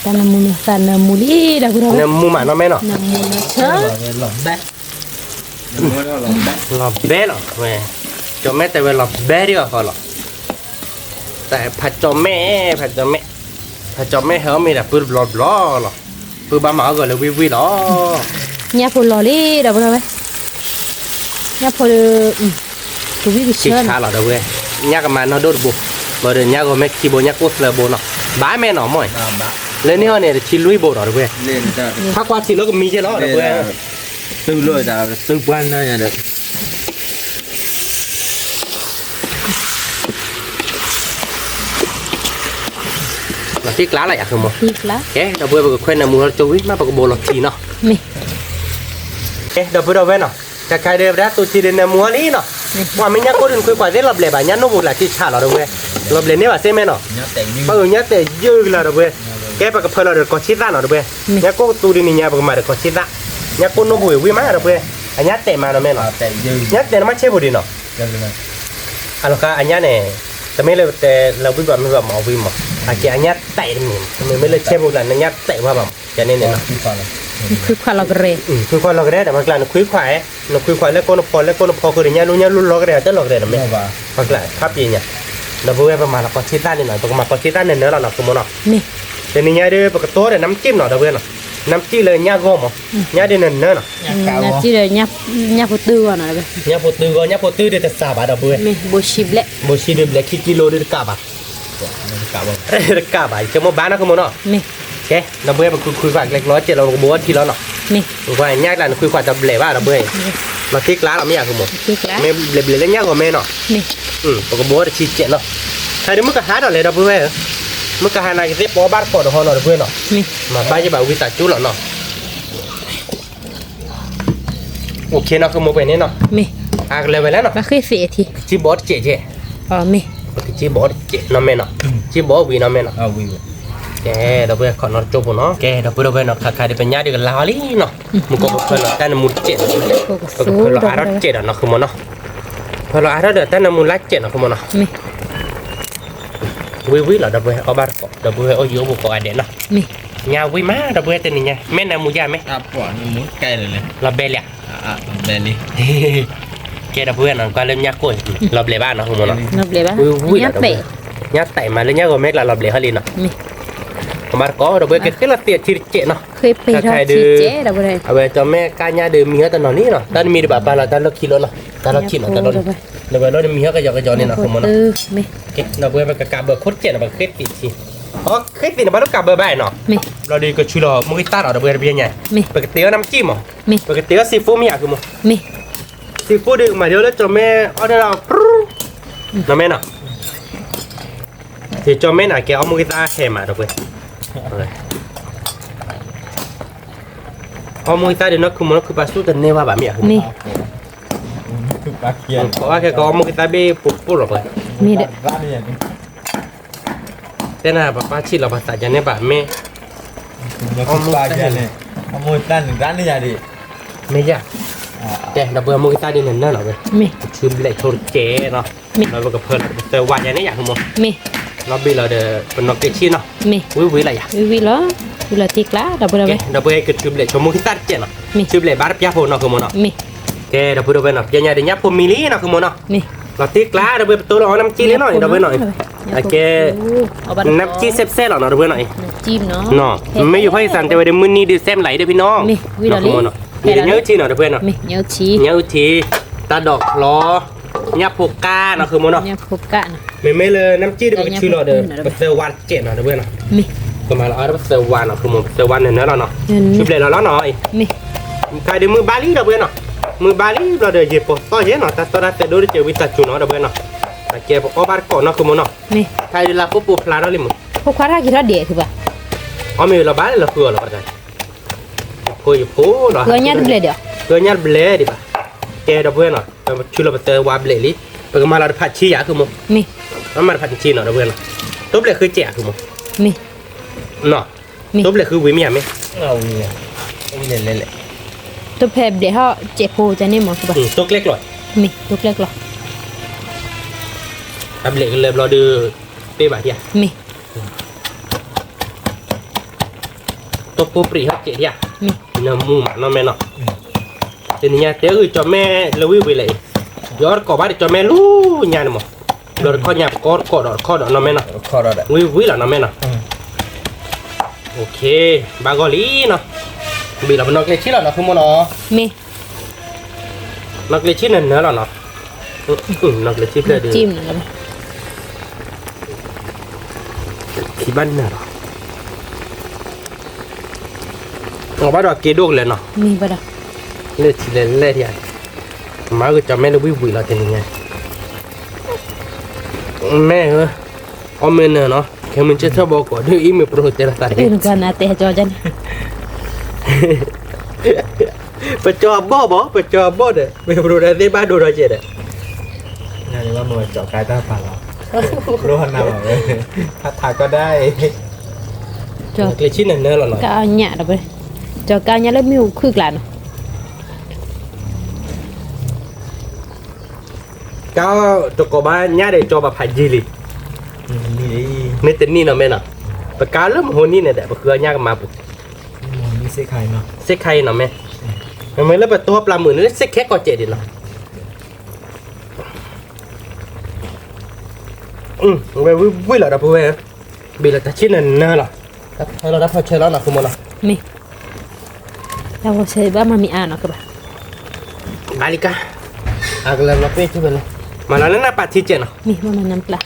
ta nằm mù ta nằm mù đi đâu có đâu เนี่ยมูหมาเนาะแม่เนาะ nằm mù nó chớ หลอมแบ๊ะหลอมแบ๊ะ หลับเบ้หรอแม่จอมแม่แต่เวลาเบ้ดีกว่าพอหรอแต่ผัดจอมแม่ผัดจอมแม่ผัดจอมแม่เขามีแต่ปืนบล้อหรอปืนบ้าหมาก็เลยวิหรอ nhà phụ lò đi đâu có đâu nhà phụ tụi biết cái ชิ chơi ชาหรอเด้อเว้ยยากมาเนาะโดดบุบ่เดินยากก็แม่คีโบยากก็สเลโบเนาะบ้าแม่เนาะมั่ย ตามบะ แล้วนี่เขาเนี่ยชิลุยโบหรอเด้อเว้ย เล่นจ้า ถ้ากว่าชิแล้วก็มีใช่หรอเด้อเว้ย ตื้อเลยจ้าตื้อบ้านได้ยังเด็ก là tiếc lá lại à không mà thiệt lá cái đầu bữa bữa khuyên là mua cho ít mà bữa bồ lọt gì nó mì cái đầu bữa đầu bên nó cái cái đều đã tôi chỉ đến là mua đi nó mà mình nhắc có đừng khuyên quả rất lập lệ bà nhắc nó một là chỉ trả là đâu bữa lập lệ nếu mà xem bên nó เนื้อแต่งยิ่ง bao giờ nhắc để dư là đâu bữa cái bà cái phơi là được có chít ra nó đâu bữa nhắc có tôi đi nhà bà mà được có chít ra nhắc có nó bùi quý má đâu bữa anh nhắc tệ mà nó bên nó แต่งยืง nhắc tệ nó mắt chế bùi đi nó ยังไง anh nó anh nhắc nàyแต่ไม่เลยแต่เราวิบัติไม่แบบหมอวิมอ่ะอาจจะอันนี้เตะมันมันไม่เลยเชื่อบุญอันนี้เตะว่าแบบจะเนี่ยเนาะ ที่ฟัง คือความเราเร คือคนเราก็ได้แต่มันกลายเป็นคุยควายเราคุยควายแล้วก็พอแล้วก็พอคือเนี่ยรู้เนี่ยรู้เราก็ได้แต่เราก็ได้นะไม่ เมื่อวาน มันกลายภาพยังไงเราพูดประมาณเราก็ชิดด้านนี่หน่อยประมาณก็ชิดด้านเนี่ยเราหนักตัวมันเนาะ นี่ แต่นี่เนี่ยเดี๋ยวปกติเดี๋ยวน้ำจิ้มเนาะเราเพื่อนเนาะน้ำจิ้มเลยเนี่ยก็มั้งเนี่ยเดี๋ยวเนี่ยเนาะ nhà chỉ là nhà phụ tư à này เนี่ยปกติก็เนี่ยปกติเดี๋ยวจะสาบเราเพื่อน mì bò chip lệ โบชีเดี๋ยวเล็กกิโลเดี๋ยวกาบะ กะว่า กาบะจะมาบ้านนะคุณมั้งเนาะ mì แกเราเบื่อมันคุยกว่าเล็กน้อยเจ็ดเราบัวทีแล้วเนาะ mì ว่าแยกกันคุยกว่าจะเละว่าเราเบื่อเราติ๊กล้าเราไม่อยากคือหมด thiệt lá ไม่เละเละแยกกว่าแม่เนาะ mì ปกบัวจะชี้เจ็ดเนาะใครเดี๋ยวมึงก็หาเราเลยเราเบื่อมึงก็หานายก็เจ็บปอบ้านปอดหอเนาะเราเบื่อเนาะ mì มาบ้านจะแบบวิสาจุเนาะโอเคเนาะคือโมเป็นนี่เนาะ mì อ่ะเลยไปแล้วเนาะ và khi xỉa thì จีบอสเจ๊เจ๊ mì จีบอสเจ๊เนาะแม่เนาะจีบอสวีเนาะแม่เนาะ เอาวิว แกเราเบื่อขอนอนจบเนาะแกเราเบื่อเนาะใครได้เป็นญาติกันลาวลี่เนาะมึงก็เพิ่นเนาะแต่มุดเจ็ด cô có เพิ่น số เรา đó อาร์เจ็ดเนาะคือมันเนาะเพิ่นเราอาร์เดอร์แต่นมุดละเจ็ดเนาะคือมันเนาะ mì วิเราเบื่อเอาบ้านเราเบื่อเอาอยู่บุกอันเด่นเนาะ mì ยาวิมาเราเบื่อแต่นี่ไงแม่นมุยาไหม อ่ะปวดมุดใกล้เลย เราเบล อ่ะแบนนี่ แกเราเบื่อเนาะก็เริ่มยากกว่าเราเบลบ้านเนาะคือมันเนาะ nó để ba nhát bể ยากแต่มาเรื่องยากกว่าแม่เราเบลเขาลีเนาะ mì มาก็เราเบื่อแค่เราเตียชีเจ็ดเนาะ khi bể Các đó thầy chỉ đưa- chế đâu có đây เอาไว้จะแม่กาญาเดิมมีเขาตอนนี้เนาะตอนมีแบบบ้านเราตอนเราขี่รถเนาะตอนเราขี่เนาะตอนเราเราไปรถมีเขาก็ยอกยอนี่เนาะคือมันเนาะ tư mì เราไปกับกาเบอร์โคตรเจ็ดเราไปเคสติดสิอ๋อเคสติดเราต้องกาเบอร์ใบเนาะ mì เราดีก็ช่วยเรามึงตัดเราเบอร์เบียร์ใหญ่ mì ปกติก็น้ำจิ้มอ่ะ mì ปกติก็ซีฟู้ดไม่อยากคือมึง mì ซีฟู้ดดึกมาเดี๋ยวแล้วจะแม่เอาได้เราปรูน้ำแม่เนาะที่จะแม่น่ะแกเอามือตาแห่มาเราไปเอามือตาเดี๋ยวนักคือมันคือปลาสู้แต่เนื้อว่าแบบไม่อยากคือ mì คือปลาเคียน เพราะว่าแกก็เอามือตาเบ้ปุ๊บปุ๊บเราไป เ มีเด้อ ร้านนี้อย่างนี้ แต่น่ะป้าชิดเราภาษาจันเนี่ยป่ะแม่ แล้วคุณป้าแกเนี่ยเอามือตั้นร้านนี้อย่างดิ ไม่ยากแกเราเบื่อมือตาดินนั่นหรอเว้ย มี ชื่อเลยโทรเจเนาะเราก็เพิ่นเตอวันอย่างนี้อย่างมั้ง มี เราบีเราเดเป็นนกเกชิเนาะ มี วิอะไรอย่าง วิเหรอวิละติกละดับเบิล แก เว้ เราเบื่อเกิดชื่อเลยชมมือตาเจเนาะชื่อเลยบาร์พิอาโพเนาะคือมั้งเนาะ มี แกเราเบื่อเนาะยังไงเดี๋ยวนี้ผมมิลีเนาะคือมั้งเนาะ มี เราติ๊กละเราเบื่อตัวเราน้ำจีนหน่อยเราเบื่อหน่อยแกน้ำจีเซ่ๆหรอเนาะเราเบื่อหน่อย จิ้มเนาะ เนาะไม่อยู่ภาคอีสานแต่ว่าเดี๋ยวมื้อนี้ดิแซมไหลเด้อพี่น้อง มีวิละลิ เนาะมีเนื้อจีเนาะเพื่อนเนาะ มีเนื้อชี เนื้อทีตาดอกล้อยับโปกาเนาะคือมั้งเนาะ เนี่ยพบกะนะ ไม่เลยน้ำจีนมันชื่อเราเด้อเป็นเซอร์วันเจ็ดเนาะเพื่อนเนาะ มี ก็มาแล้วเอาเซอร์วันเนาะคือมั้งเซอร์วันเนี่ยเราเนาะ เงิน ชื่อเลยเราเนาะ มี ใครเดี๋ยวมือบาลีเราเพื่อนเนาะมือบาลีเราเด้อเย็บปอต่อเย็นเนาะแต่ตอนนั้นแต่ดูดิเจอวิสัชจุเนาะเพื่อนเนาะแกบอกอ๋อบาร์ก่อนเนาะคือมั้งเนาะ มี ใครเดี๋ยวเราก็ปูพลาเราเลยมั้ง พวกควารากิราเดียคือป่ะ อ๋อมีเราบ้านเราเพื่อเราก็ได้พูดอยู่พูดเนาะ เพื่อนยัดเบลเดียว Kenyal beli di ba. Ke da bueno. Chulo bete wa beli li. Bagaimana ada paci ya kamu. มี Mana paci Cina da bueno. Tu beli ke cek kamu. มี No. Tu beli ke wimi ya me. เอาเนี่ยเอาเนี่ยเละ ตัวแพบเดี๋ยวเขาเจ็บโพจะนี่หมอคือป่ะ Tu klik loh. มีตัวเล็กหรอ Ta beli ke lo de pe ba dia. มี Tu popri ha cek dia. มี Na mu mak no me no. Jadi nya te cho me lewi wi le. Jor ko ba cho me lu nya mo. Lor ko nya ko do no me no. ๆคอร์ดอ่ะ Wi lah no me no. Okey, bagoli no. Bila benar kecil lah nak semua no. มี Nak lecin nè là nó. Nak lecin là được. จิ้มนะ Thì ban nè. Ngọc bắt đầu kia đuốc lên nó. มีป่ะดอก Lên thì lên thì ai. Má cứ cho mẹ nó vui là thế này. Mẹ ơi. Ông mẹ nè nó. Khi mình chết sao bỏ quả đưa ý mình pro tera เอ tadi. อกันนะเตะจอจัน Phải cho bó đấy. Mình pro ra thế ba đồ rồi chết đấy. งานนี้ว่ามือเจาะกายใต้ปากเรารู้หันหน้าบอกเลยถ้าถ่ายก็ได้ จอ Nak lecin nè là nó. กาวหยะดอกไปจอกาวหยะแล้วมิวคือกลาน Kau toko ba nya để cho bà phải gì li. นี่ดิ Nên tính ni nó mẹ nó. Bà cá lắm hôn ni này để bà khứa nha mà bụng. นี่เสียใครเนาะ Xích khay nó mẹ. Mấy lớp bà tô làm mượn nó xích khét có chạy đi nó. Vui là đập vui. Bị là ta chín là nơ là. Thôi là đập thôi chơi nó là không muốn nó. มีเราใช้บ้ามามีอ่านเนาะคือป่ะ Alika. Agak lama pe tu bela. Mana nana pati je no. มีว่ามันน้ำปลา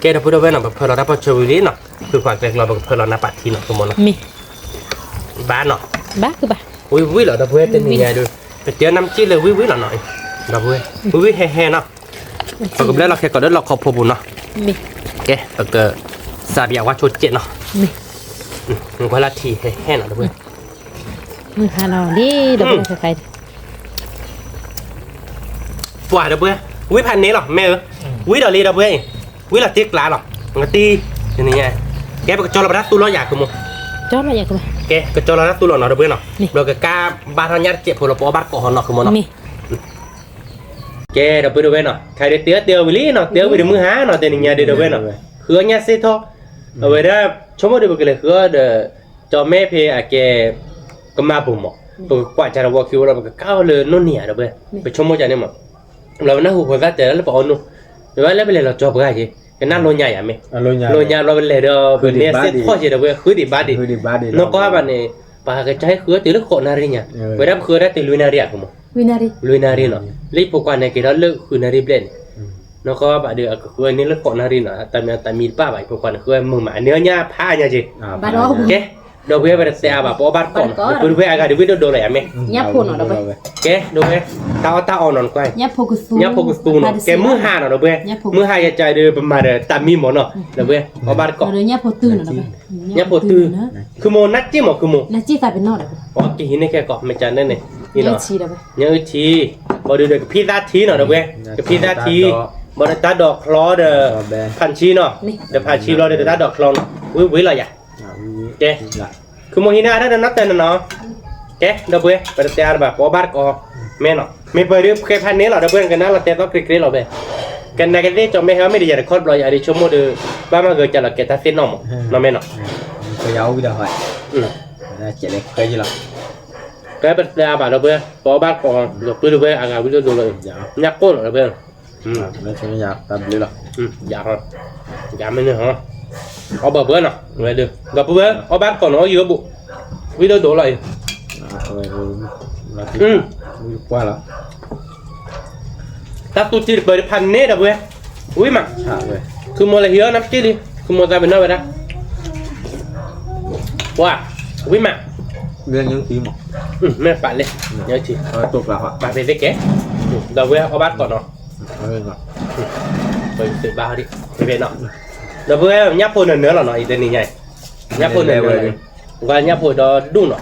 Ke dah pura bela bah pura dapat cewili no. Tu kuat lek lo bah pura na pati no semua no. มี Ba no. บ้าคือป่ะ Vui là đập vui tên ni ngay được. Cái năm chi là vui là nói. Đập vui. Vui he no. Và cũng là cái có đất lọc khop bùn no. มี Ke tak ke saria wa chot je no. มี Ngoi la thi he no đập vui. มือหาเราดิดับเบิลใคร Quả đập vui. Vui pan này lo mẹ ơi. Vui đó li đập vui. Vui là tiếc lá lo. Ngati. Thế này nha. Ke bà cho là bắt tu lo ya cũng. จอดอะไรอย่างคือป่ะ Oke, kecolongan tu lo ada bueno. Nih. Lo ke ka barangnya cek polo po bar ko hono ke mono. มี Oke, ada bueno. Kai de teo beli no, teo beli mu ha no teninya de bueno. Kheunya se tho. Ở đây chomo de bukele kheu de cho me phe ake kema bu mo. Ko kwa cha wa khiu lo ka le no nia de be. Be chomo cha ne mo. Lo na hu ko za te le po no. De ba le bele lo cho ba ji. Cái nát lô nhảy à mẹ. Lô nhảy lo bele do bữa nay sẽ khó gì đâu be khứ đi ba đi. Nó có bạn này bà cái trái khứa từ lúc khổ nari nha. Với đáp khứa đã từ lui nari à không? วินารี Lui nari nó. Lấy bộ quan này cái đó lỡ khứ nari blend. Nó có bạn được khứa này lúc khổ nari nó. Tại mi ba bảy bộ quan khứa mừng mà nếu nha pha nha chị. บ้าดอก Ok. Đồ về bà sẽ bà bỏ bát cỏ. Bữa về aga được đồ này à mẹ. ยับพูนเนาะดับเบิล Ok, đồ về. Tao on quay. ยับโพกุสู Nhá fokus tu nó. Cái mưa hà nó về. Mưa hà chạy được mà tạm mi món nó. Đồ về. Bỏ bát ก็ cỏ. เลยยับโพตื่นเนาะดับเบิล Nhá phô tư. Cứ mô nát chứ mà cứ mô. น่าจี้ตายเป็นนอกดับเบิล Có cái hình này cái cọ mày chán đây này. Như ยั nó. งชีดับเบิล Nhớ chi. Có được cái pizza thí nào đâu quê. Cái pizza thí. บริตาดอกคลอเดอพันชีเนาะเดี๋ยวพันชีเราเดี๋ยวตาดอกคลอนวิอะไรอย่างเจ๊คือโมฮินาได้นับแต่เนาะเจ๊เดี๋ยวเบื่อเปิดเตียร์แบบพอบาร์ก็แม่เนาะไม่เปิดเคยพันนี้หรอเดี๋ยวเบื่อกันนะเราเตะต้องคลิกๆเราไปกันในกันที่จอมไม่เขาไม่ได้อยากคอดเราอยากได้ชมโมเดอบ้านมาเกิดจากเราเก็บทัศน์น้องน้องแม่เนาะ ก็ยาววิดีโอได้เจ็ดเล็กเคยยี่หรอ cái bật ra bảo là bây có bác còn được bây giờ à bây giờ rồi nhắc cốt rồi bây nó sẽ nhạc tập đi rồi dạ không dạ mình nữa hả có bờ bữa nào về được gặp bữa có bác còn nó dưới bụng video đổ lại qua đó ta tu chỉ bởiพัน nét à bây ui mà cứ mua là hiếu nắm chết đi cứ mua ra bên nơi vậy đó wow ui mà lên những tí mà mẹ bạn lên nhớ chị tục là họ bạn về cái ké đầu bây có bác còn nó lên rồi bởi sự bao đi về nó đầu bây nháp phun nữa là nó ý tên này nhảy nháp phun nữa này và nháp phun đó đúng nó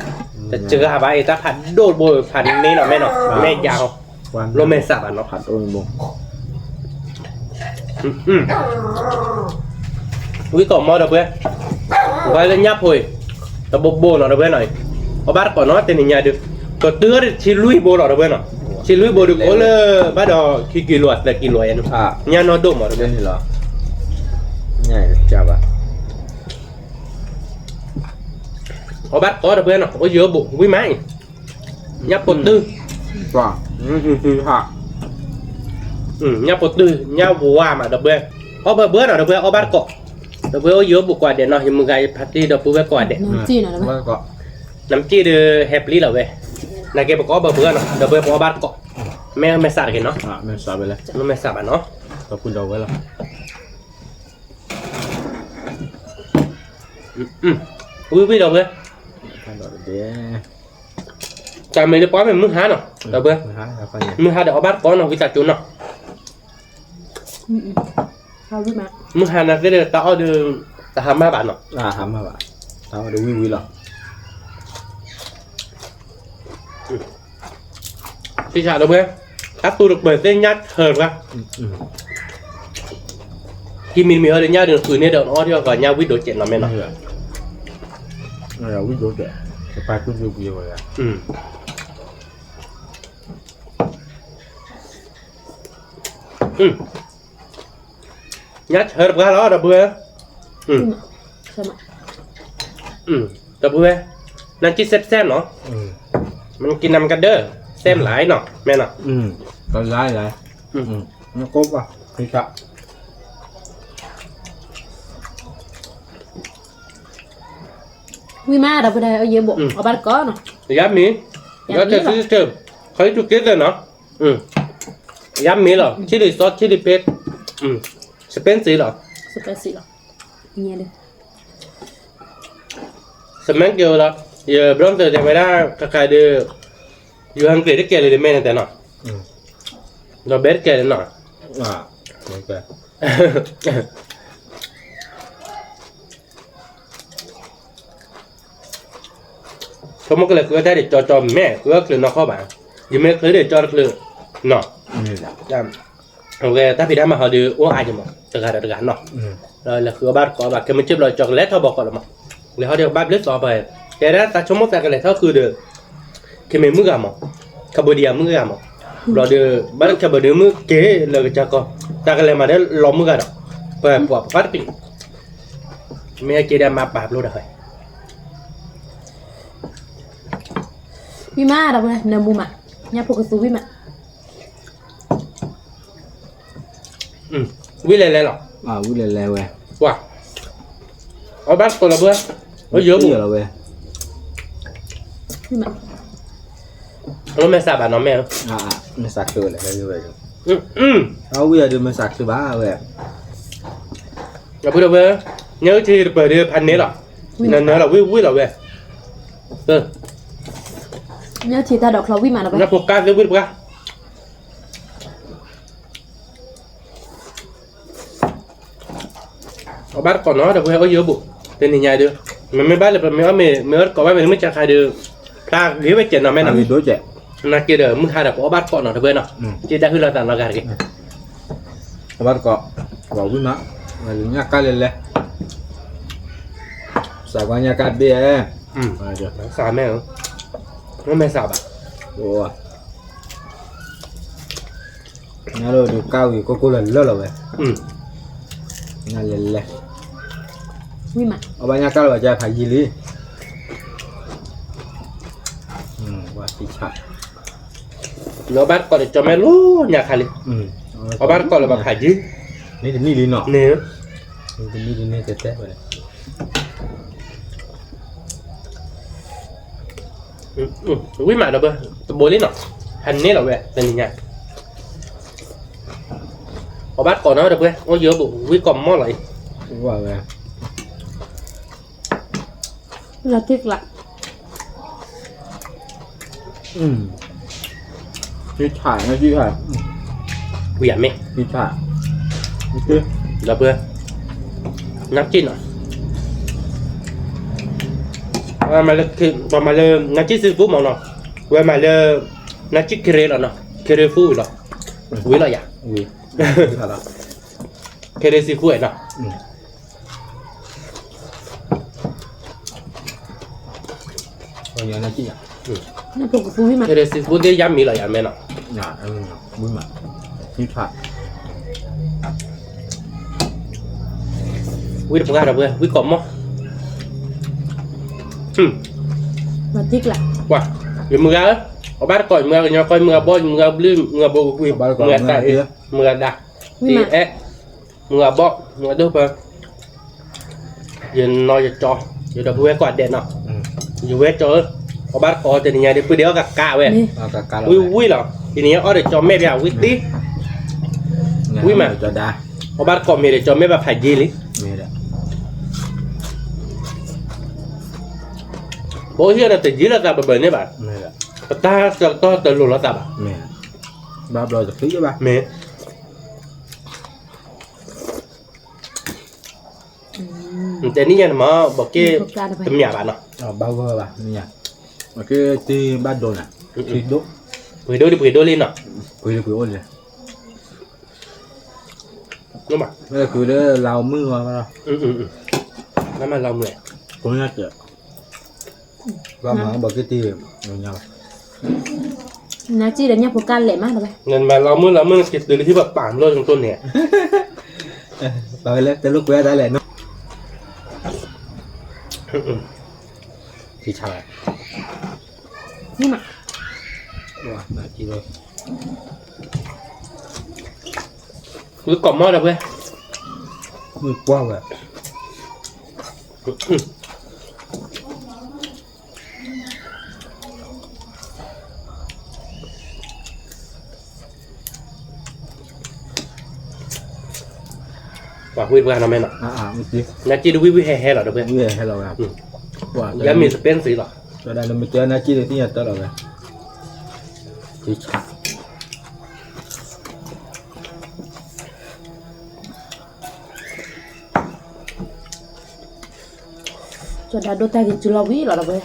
chưa hà bài ta phạt đôi bồi phạt nên nó mẹ nó mẹ giàu lo mẹ sạp nó phạt ôi bố quý cỏ mò đầu bây và lên nháp phun ta bồ nó đầu bây này có bác còn nó tên này nhảy được có tứa thì chỉ lui bồ nó đầu bây nó chỉ lui bồ được có là bắt đầu khi kỷ luật là kỷ luật nó nhà nó đụng ở đầu bên thì là nhảy chào bà có bác có đầu bây nó có giữa bụng quý máy nháp phun tư wow hả nháp phun tư nháp vua mà đầu bây có bữa nào đầu bây có bác cọ đầu bây ở giữa bụng quạt để nó thì mình gài party đầu bây quạt để chi nào đó nắm chi được hẹp lý là về này cái có bữa nào đầu bây có bác cọ mẹ sạt cái nó mẹ sạt về đây nó mẹ sạt nó tập phun đầu với là ui đầu bây tại mình được quá mình muốn há nào đầu bây muốn há để có bác có nào cái chặt chỗ nào sao biết mà muốn há là cái được tao được ta hàm ba bạn nào hàm ba bạn tao được quý là thì chả đâu bây các tôi được bởi tên nhát hờn ra khi mình hơi đến nhau được từ nên đợt nó đi vào nhau với đối chuyện là men nó là quý đối chuyện phải cứ nhiều nhiều rồi nhát hờn ra đó đâu bây đâu bâyนั่นคิดแซ่บๆเนาะมันกินนำกันเด้อแซ่บหลายเนาะแม่เนาะ có lái lại nó cốp à thì sợ quy ma đâu đây ở dưới bụng ở bát có nè giáp mí nóจะซื้อเติมเขาจุกเกลือเนาะgiáp míเหรอชิลิซอสชิลิเผ็ดสเปนซีเหรอ spicy rồi nghe đi สมัยเกี่ยวละอย่าบรอนเตอร์จะไม่ได้ใครเดืออยู่อังกฤษได้เกี่ยวเลยแม่แต่เนาะเราเบสเกี่ยวเลยเนาะ okเขาบอกเลยคือได้เด็กจอแม่คือคือน้องเข้าบ้านยังไม่เคยเด็กจอคือเนาะโอเคถ้าพี่ได้มาเขาดูว่าอาจจะมั้งจะการจะการเนาะแล้วคือบ้านก็แบบคือมันชิบเลยช็อกโกแลตเขาบอกก่อนมั้งแล้วเขาเดี๋ยวบ้านเล็กต่อไปแต่ถ้าตาชมมติแต่กันเลยเขาคือเดือคือไม่มือกันมั้งคาร์โบเดียมือกันมั้งเราเดือบ้านคาร์โบเดียมือเก๋เลยจะก็แต่กันเลยมาได้ล้อมมือกันเปิดปวดฟัดปิ่งไม่ให้เกดมาปราบรู้ได้ quy ma đâu đây nằm bụng mà nhà phụ cái số quy mà วิเลยเลยหรอ quý lè lè về ว้าเอาบ้านตัวละเบื่อเอาเยอะบุ là về quy mà เราไม่ทราบอ่ะน้องแม่ nó sạc từ lại như vậy เอา bây giờ được mà sạc từ bá về เอาพูดเอาเบื่อเนื้อที่เปิดเดือนพันนี้หรอเนื้อเราวิเราเว้ยnhớ chị ta đọc là quy mà đâu น้า đây พวกก้าซื้อวิปะเอาบ้านก่อนเนาะเดี๋ยวเบื่อเอาเยอะบุเป็นยังไงเด้อมันไม่บ้านเลยมันไม่ว่าไม่ว่าก่อนว่ามันไม่จะใครเด้อถ้าเลี้ยงไปเจ็ดเนาะแม่เนาะ vì đối trẻ นักเกเด้อมึงหาเดี๋ยวเอาบ้านก่อนเนาะเดี๋ยวเบื่อเนาะจีได้ขึ้นเราต่างเรากันกัน bắt cọ vào với má mà nhắc cá lên lên xài qua nhà cá bia được สาบแม่เหรอไม่สาบอ่ะ ủa nhà rồi được cao thì có cô lần lớn rồi vậy อืม nhà lên lên วิมา ở bên nhà cá là cha phải gì đi qua tí chặt แล้วบ้านก่อนจะไม่รู้เนี่ยค่ะเลยเอาบ้านก่อนเราแบบขายยืด นี่thì đi nọ เนี่ย นี่thìนี่tết vậy วิ่งมาเราเบอร์ตัวโบลิ่นหรอฮันนี่เราเว้ยเป็นยังไงเอาบ้านก่อนเนาะเดี๋ยวเพื่อนโอ้เยอะบุวิ่งกลมหม้อไหล qua về เราทึกละ đi thải nó đi thải เหวี่ยงไหม đi thải đi เราเพื่อนน้ำจิ้มหน่อยว่ามาเลยคือมาเลยน้ำจิ้มซีฟู้ดมองหน่อยว่ามาเลยน้ำจิ้มเคเรหรอเนาะเคเรฟู้ดหรอวิ่งอะไรอย่าง ui thật là เคเรซีฟู้ดเนาะ còn giờ nó chị à นี่พวกกูวิมา เคเรซีฟู้ดได้ย้ำมีอะไรอย่างไหมเนาะ nhà em vui mà đi thải วิ่งทำงานเราเพื่อนวิ่งกลมหม้อ เราทึกละ ว่าเดี๋ยวมือเอาบ้านก่อนมือกันยังค่อยมือบอลมือบลื้มมือบวิ่งมือตายมือดักตีเอ๊ะมือบอลมือดูไปยืนนอนจะจ่ออยู่ดับเว้กอดเด่นเนาะอยู่เว้จ่อเอาบ้านก่อนแต่เนี่ยเดี๋ยวเดี๋ยวกับกะเว้ย นี่ cả cả วิ่งวิ่งหรอทีนี้เอาเดี๋ยวจ่อแม่ไปเอาวิ่งตี vui mà cho đá เอาบ้านก่อนมีเดี๋ยวจ่อแม่แบบผ่ายยีลิ mẹ đấy โบเฮียน่ะแต่ยีแล้วแต่แบบนี้แบบ mẹ đấy ตาจะต้องตื่นหลุดแล้วแต่แบบ mẹ ba bò giật phí cho ba เมย์แต่นี่ยังมาบอกเก้ตำหยาบอ่ะเนาะ bao gơ ba nhà mà cái ti ba đồ nè ti đốt ปุ๋ยโดดิปุ๋ยโดลินเนาะ quỳ quỳ ôn này รู้มั้ย bây giờ quỳ đó lao mưa mà đâu แล้วมันเราเหนื่อย cũng nhát chưa ba mà bờ cái ti rồi nhau นาจีเดี๋ยวเนี่ยพวกกันแหละมากเลย เงินมาเราเมื่อเก็บเดือนที่แบบป่ามโลดตรงต้นเนี่ย ba lấy tới lúc quét đã lại nó thì chả lại นี่มา wow là chi rồi คือกล่อมมอดเลยเว้ย mưa qua rồi ว่าวิ่งกันทำไมเนาะ một tí นาจีดูวิ่งแห่ๆหรอเพื่อน người hay là wow ยังมีสเปนสีหรอ cho đây là mình chơi nó chi được tí nhật tới rồi thì chả จนได้ดูแต่กินจุลวิหรอเราเว้ย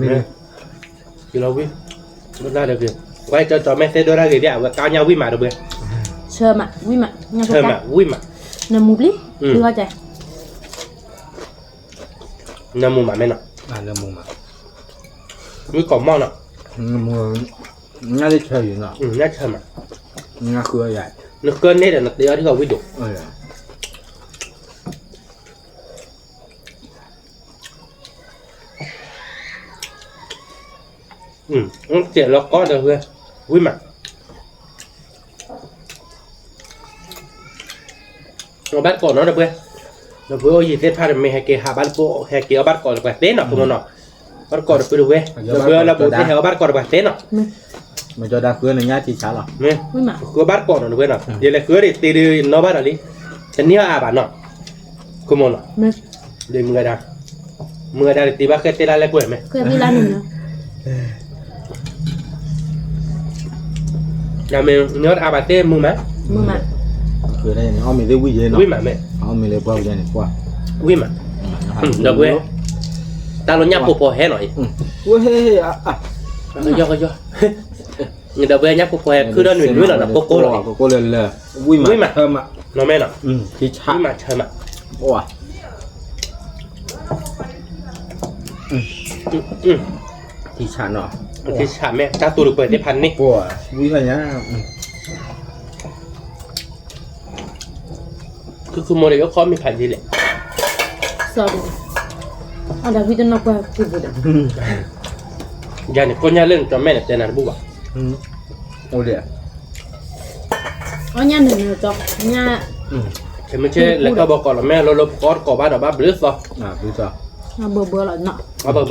mình คือเราวิ่งรถได้เดี๋ยวคือไว้จอแม่เซโดได้เลยเดี๋ยวก้าวเงาวิ่งมาเดี๋ยวเพื่อน เชิญมาวิมาเนี่ยพว เชิ ก ญ กั มาน วิ่งมา น้ำมูบลิคือว่าใจ น้ำมูมาแม่เนาะ ăn được mùng mà วิ่งกล่อมมอดเนาะ mùng nhá đi chơi gì nọ น่าเชิญมา nhá khưa vậy นึกเกินเนี่ยเดี๋ยวนักเดียวที่เขาวิ่งดุ ơi เจ็ดแล้วก็เดี๋ยวเพื่อนวิ่งมาเอาบ้านก่อนเนาะเดี๋ยวเพื่อนเดี๋ยวเพื่อนโอ้ยเซตพาเดี๋ยวไม่ให้เกหาบ้านโป้ให้เกเอาบ้านก่อนไปเต้นเนาะคุณเนาะบ้านก่อนเดี๋ยวไปดูเว้ยเดี๋ยวเพื่อนเราบุกที่ให้เอาบ้านก่อนไปเต้นเนาะ mà cho đa khưa này nhá chi chả rồi เนี่ย วิมา คือบ้านก่อนเนาะเพื่อนเนาะเดี๋ยวเลยคือเดี๋ยวตีดูน้องบ้านอะไรฉันเนี่ยอาบ้านเนาะคุณมองเนาะ เมื่อ เดี๋ยวมือได้ตีบ้านเคยตีได้แล้วกูเห็นไหม เคยมีร้านหนึ่งเนาะ nhà mình nhớ à bà tê mưa má มือมา khưa đây nó mình lấy quý gì nọ quý mà mẹ nó mình lấy bao giờ này qua quý mà được quý ta nó nhắm bộ hết rồi ui à do เดี๋ยวเบย์ยักษ์พวกคือเดินหนุ่ยๆหน่อยโกโก้หน่อย โกโก้เลยวิ่งมาเพิ่มอ่ะ น้องแม่หน่อย ที่ชา ที่มาเชิญมา โอ้ยที่ชาเนาะ ที่ฉาแม่จ้าตูดูเปิดได้พันนี่ โอ้ยวิ่งอะไรเงี้ย คือโมเดลก็คอมีพันทีแหละ Sorry. Ada video nak buat tu boleh. ยาเนี่ยคนยาเรื่องจอมแม่เนี่ยเจนันบุบะ โอ้เดี๋ยว Oh nya ni tu. Nya เห็นมันเช่แล้วก็บอกก่อนแม่เรากอดก่อบ้านดอกบ้านบริสุทธิ์ ดูจ้ะ ber lah nak. เอาเบอร์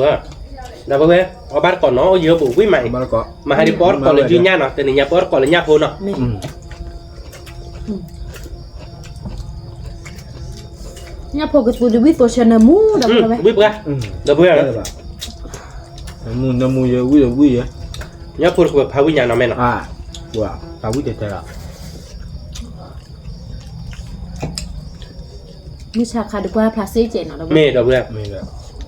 แล้วเบอร์เอาบ้านก่อนเนาะเยอะบุวิ่งใหม่ บ้านก็ มาให้ดิปอร์ก่อนเลยยืนยันเนาะแต่นี่ยาปอร์ก่อนเลยยาโพเนาะ Ni. เนี้ยพอก็พูดวิตัวฉันน่ะมูดับเลยไหม วิ่งปะเดี๋ยวเพื่อน น้ำมูเยอะวิ่ง ยาพูดแบบพาวิญญาณเนาะแม่เนาะ ว้าตาวิ่งเจ๋อ มีชาคาดีกว่าพลาสติกเจนเนาะ แม่เดี๋ยวเพื่อน ไม่เลย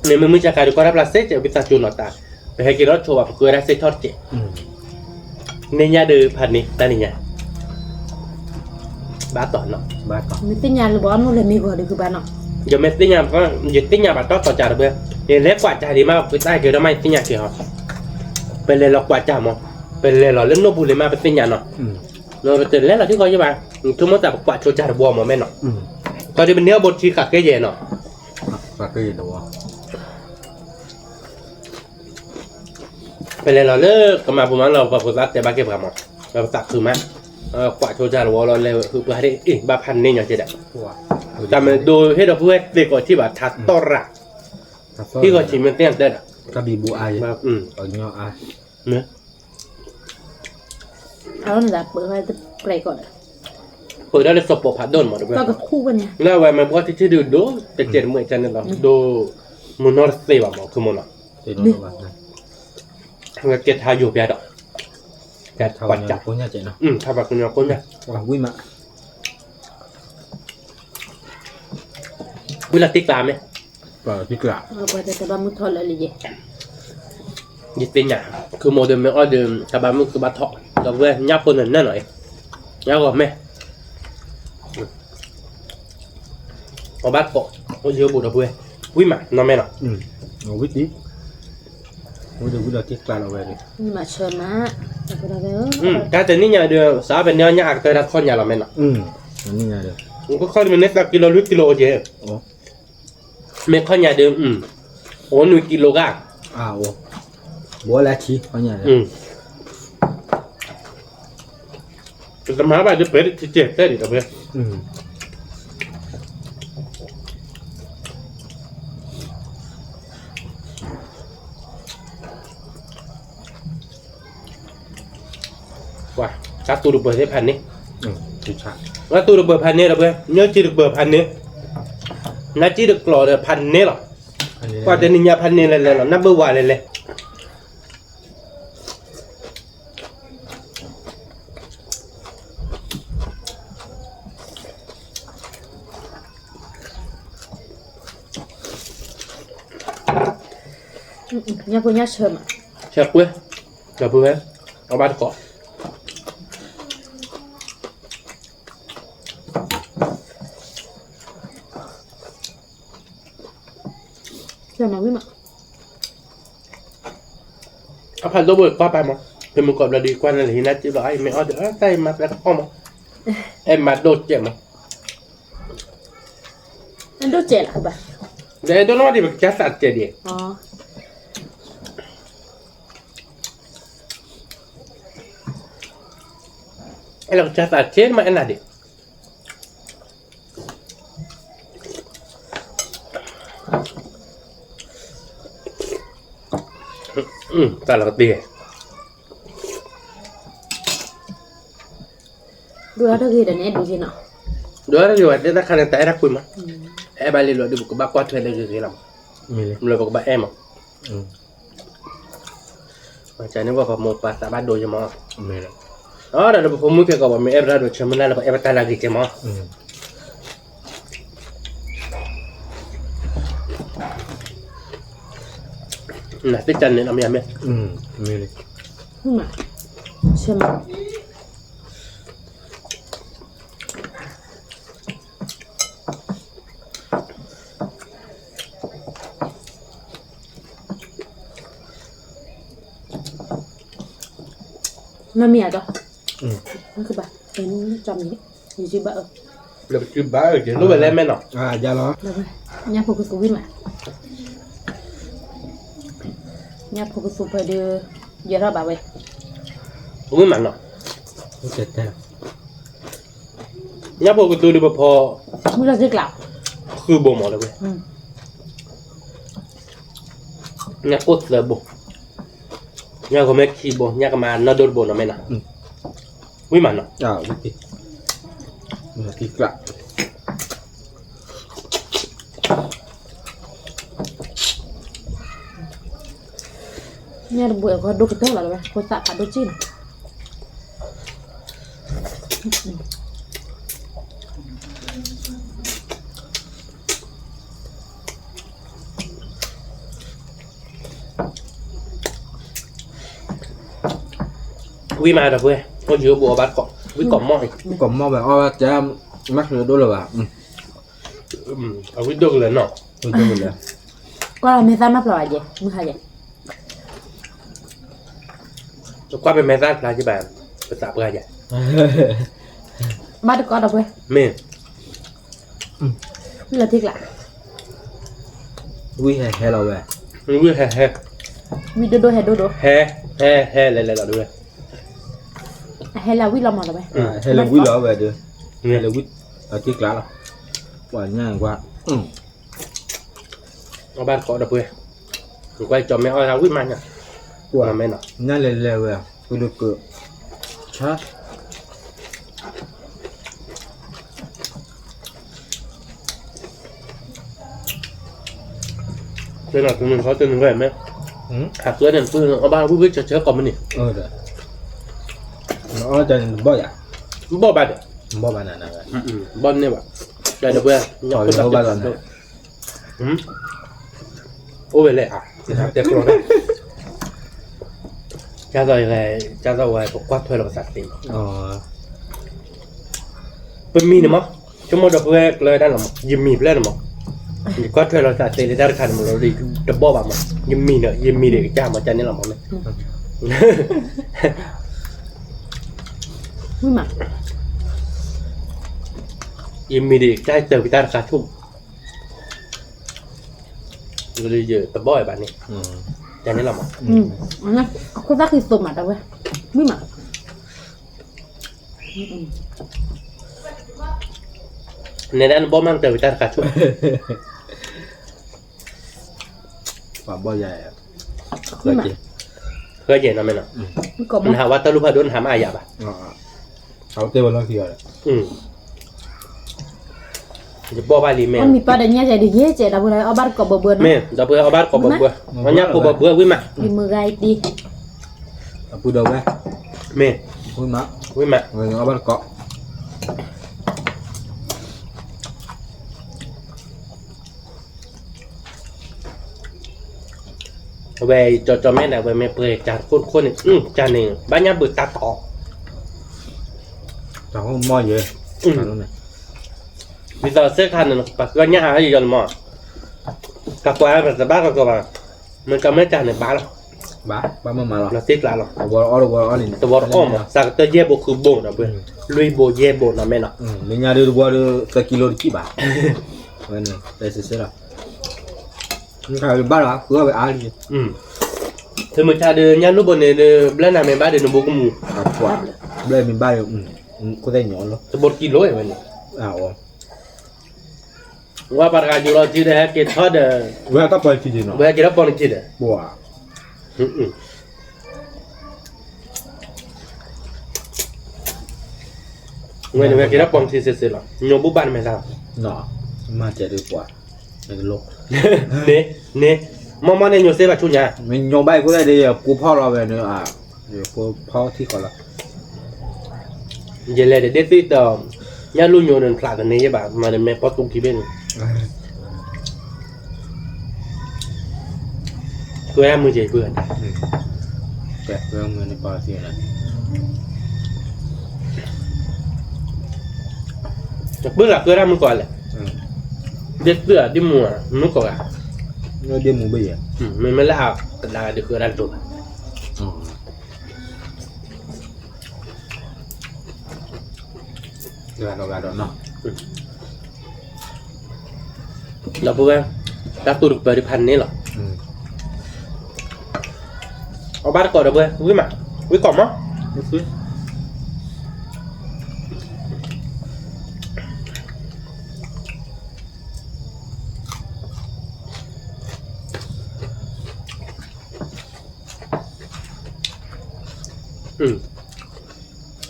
เนี่ยมึงจะขายดีกว่ารับลาเซ่จะไปตัดจุนหน่อยตาไปให้กินรถโชว์แบบคือได้เซ็ตทอดเจเนี่ยยาดื้อพันนี่ตานี่ยบ้าต่อเนาะ บ้านก็ มีติญาหรือบ่นู่นเลยมีบ่ดีคือบ้านเนาะ giờ mẹ tin nhà có giờ tin nhà bà tốt tỏ trả được bây giờ lấy quả trả thì mà cái tay kiểu đó mày tin nhà kiểu họ bên này là quả trả mà bên này là lên nô bù lên mà bên tin nhà nó rồi bên tiền lấy là thứ coi chứ bà chúng mới tập quả cho trả được bùa mà mẹ nó coi đi bên nếu bột chi cả cái gì nó ปากก็ยังดู bên này là lỡ cái mà bùa màเราvào cái ba cái màเราตักคือมั้ยquả cho trả được bùaเราเลยคือไปได้3,000นี่อย่างเจ๊แต่มันดูให้เราพูดเด็กก่อนที่แบบทัดต่อระที่ก่อนชิมมันเตี้ยนเต้น กระบี่บัวไอ้ มาเอาเงาไอ้ เนื้อ เอาล่ะเปิดไว้ไกลก่อน เปิดได้เลยสปอร์ตพัดโดนหมดเลย ก็กับคู่กันเนี่ย แล้ววันมันบอกที่ชื่อดูแต่เจ็ดเหมือนกันนั่นหรอดูมุนอร์เซียบอกคือมุนอ่ะ เดี๋ยวดูบ้านนะ แล้วเกตทาอยู่เปียดอ่ะแก เขา ปัด เนี่ จั ย บ คนเนี่ยเจ๋เนาะ ทำแบบคุณยอคนเนี่ย ว้าวิ่งมา เวลาติ๊กตามไหม เปิดพิกระ เอาไปแต่บ้านมุทอลอะไรเย ยิ่งเป็นอย่างคือโมเดลไม่อ้อเดิมแต่บ้านมันคือบ้านเถาะเราเว้ยยับคนนั่นหน่อยยับก่อนไหมเอาบ้านเกาะเอาเยอะบุตรเว้ยวิ่งมาน้องแม่เนาะ เอาวิ่งดิวิ่งเดี๋ยววิ่งเราพิกระเราไว้เลย นี่มาเชิญนะเอาไปเลย การแต่นี่อย่างเดียวสาวเป็นเนื้อยากแต่ละคนอย่างเราแม่เนาะ อันนี้ไงเดี๋ยว มันก็ค่อยมันเน็ตกิโลหรือกิโลเจ โอ้ ไม่ค่อยอย่างเดิมโอ้หนึ่งกิโลก้า โอ้บัวแล้วชี้เขาเนี่ย แต่สมัยแบบจะเป็นที่เจ็บได้ดิตัวเพื่อนว้าการตูดเบอร์ได้พันนี้ ทุกชาติ แล้วตูดเบอร์พันนี้เราเพื่อนเนื้อจีดเบอร์พันนี้น่าจีดกลอดพันนี้หรอว่าจะนิยาพันนี้เลยหรอนับเบอร์ว่าเลยเนี่ยกูเนี่ยเชิญอ่ะ เช็คเว้ยเดี๋ยวเพื่อนเอาบ้านเกาะ เชิญมาวิ่งมา เอาพันตัวเบิร์ดก็ไปมั้งเป็นมือกอบเราดีกว่านั่นแหละที่นัดจีบไอ้ไม่เอาเดี๋ยวใส่มาแล้วก็เข้ามาเอ็มมาโดดเจ็บมั้ง อันดูเจล่ะบ้า เดี๋ยวโดนว่าดิแบบจะสัตว์เจ็ดดิ อ๋อ ไอ้เราจะสัตว์เจ็ดมาอันไหนดิแต่เราก็ตี ดูแล้วถ้าคือเดี๋ยวนี้ดูสิเนาะ Dua juga dia tak kena tak enak pun mah. Balik lu di buku bakwa tu ada juga lam. มีเลย Mula buku bak mah. Macam ni buat mau pas tak bado je mah. มีเลย Oh dah buku mu ke kau me ebra do cuma lah ebra tak lagi ke mah. Nah, tu jangan nak ambil. มีเลย วิ่งมาเช ใช่ไหมมันมีอะไรนั่นคือแบบเป็นจำนี้อยู่ที่บ้าน เลยไปคือบ้าเดี๋ยวรู้ไปแล้วแม่เนาะ อย่ารอ แล้วไปเนี่ยพวกกูวิ่งมาเนี่ยพวกกูไปเดือเยอะรอบแบบเว้ย ไม่มันเนาะ เจ็ดแต้ม เนี่ยพวกกูตัวดูพอ มึงจะซื้อกลับ คือบ่หมดเลยเว้ยเนี่ยกดเลยบ่เนี่ยก็ไม่ขี้บ่เนี่ยก็มาน่าโดนบ่เนาะแม่เนาะไม่มันเนาะ วิธีวิธีกลับ เนี่ยบุ๋ยเขาดูกระเตื้องหรอวะเขาสับผัดดูจีน วิมาดอกเว้ยเขาอยู่บัวบัดเกาะวิเกาะหม้อ ก็มองแบบจะมักเลยด้วยหรอวะเอาวิดกเลยเนาะ ดูเลย ก็เราไม่ทราบมาปล่อยเยมึงใครเย ก็เป็นแม่ซ่าพลาจิบานภาษาเพื่อใหญ่ บ้านก็ดอกเว้ย เม่ นี่เราทิ้งละ วิให้เราเว้ย มันวิแฮ่แฮ่ วิดูดูเฮดูดู แฮ่แฮ่แฮ่อะไรเราด้วย ให้เราวิเราหมดเลย ให้เราวิเราเว้ยเด้อให้เราวิที่กลับละว่าง่ายกว่า เอาบ้านเกาะดอกเว้ยถูกไว้จอมแม่อ้อยเราวิมันเนี่ยตัวแม่เนาะ นั่นเลยเว้ยกูดูกูช้า เจ้าหน้าตัวนึงเขาตัวนึงไว้ไหมหากตัวนึงปืนเอาบ้านผู้วิจะเชื้อก่อนมันนี่ เด้อnó cho nên bớt à บ่บาดเด้อ bớt bạn nào rồi บอลเนี่ยว่ะได้ดอกเว้ย rồi nó bao lần này โอ้ยเลยอ่ะนะครับเดี๋ยวกรอได้จ้าตัวอะไรจ้าตัวอะไรปกวัดถ้วยเราสัตว์ตี เป็นมีเนี่ยมั้งชั่วโมงดอกเว้ยเลยได้หรอมั้งยิมมีเล่นหรอมั้งก็ถ้วยเราสัตว์ตีเลยได้คันมันเราดีดับเบิ้ลแบบมั้งยิมมีเนี่ยยิมมีเด็กจ้ามาจันนี่หรอมั้งเนี่ย ไม่หมัก ยิมมีเด็กจ้าเจอพิธาราคาชุ่มเลยเยอะดับเบิ้ลแบบนี้จันนี่หรอมั้ง อันนั้นเขาสักคือสมหมัดเอาเว้ยไม่หมัก ในด้านบ่มั่งเจอพิธาราคาชุ่ม và bao giờ ไม่หมัก เคยเห็นนะแม่เนาะ มันก็ มันหาว่าตะลุพาโดนหามาอาญาป่ะ เขาเต้นบนรถที่อะไร จะบ่บาลีแม่ มันมีประเด็นเนี่ยใจดีเย่ใจเราเลยเอาบ้านก็เบื่อ แม่ดับเบิ้ลเอาบ้านกบเบื่อมันยักกบเบื่อวิ่งมา มีมือไงดี พูดđâu đấy แม่ พูดมา วิ่งมา người nó bắt cọ เวจอแม่น่ะเวแม่เปรย์จานคนๆนี่จานนี่บ้านยาบึกตาต่อ cháu không moi gì luôn này วิซาเสื้อคันนึงปากก็ย่าให้ยอนมอกับว่าแบบบ้านก็ว่ามันก็ไม่จานในบ้านหรอก bá mà rồi เราติดละหรอก bò này ตัวบอลอ้อมสักตัวเย่โบคือโบนะเพื่อนลุยโบเย่โบนะแม่เนาะ mình nhà đưa bò đưa cả kilo đi bà vậy này đây sẽ là nhưng phải bắt đó cứ phải ăn đi ถึงมันจะเดินยันรูปบนเนี่ยเล่นน้ำในบ้านเดินโบกุมู quả đây mình bay có tay nhỏ luôn ตัวบอลกิโลอย่างนี้ ảo ว่าปากกาจูเราจีได้เกตทอดเด้อ vừa tao bay thì gì nó เวลาจีรับปอนจีเด้อ bò เวลาจีรับปอนจีเสียๆหรอโยบุบันไม่ทราบ nó mà chạy được quả này lục เนี่ยมอเนี่ยโยเซบะชุนยา mình nhổ bay của đây thì côพ่อเราvề nữa à rồi côพ่อที่ก่อนละ เยเลเด็ดที่ต่อยาลุ่นโยนพลาดกันนี้ใช่ป่ะมาในแม่ปอตุกที่เป็นตัวแอมมือเจเพื่อน แกเพื่อนเงินในปาร์ตี้นะ bước là cứ ra mình gọi là biết bữa đi mùa nó còn à nó đi mù bây giờ mình mới là được cứ ra rồi gà đó nó là bữa đã tôi được về được hành này rồi ở bát còn được bữa quý mà quý cỏng á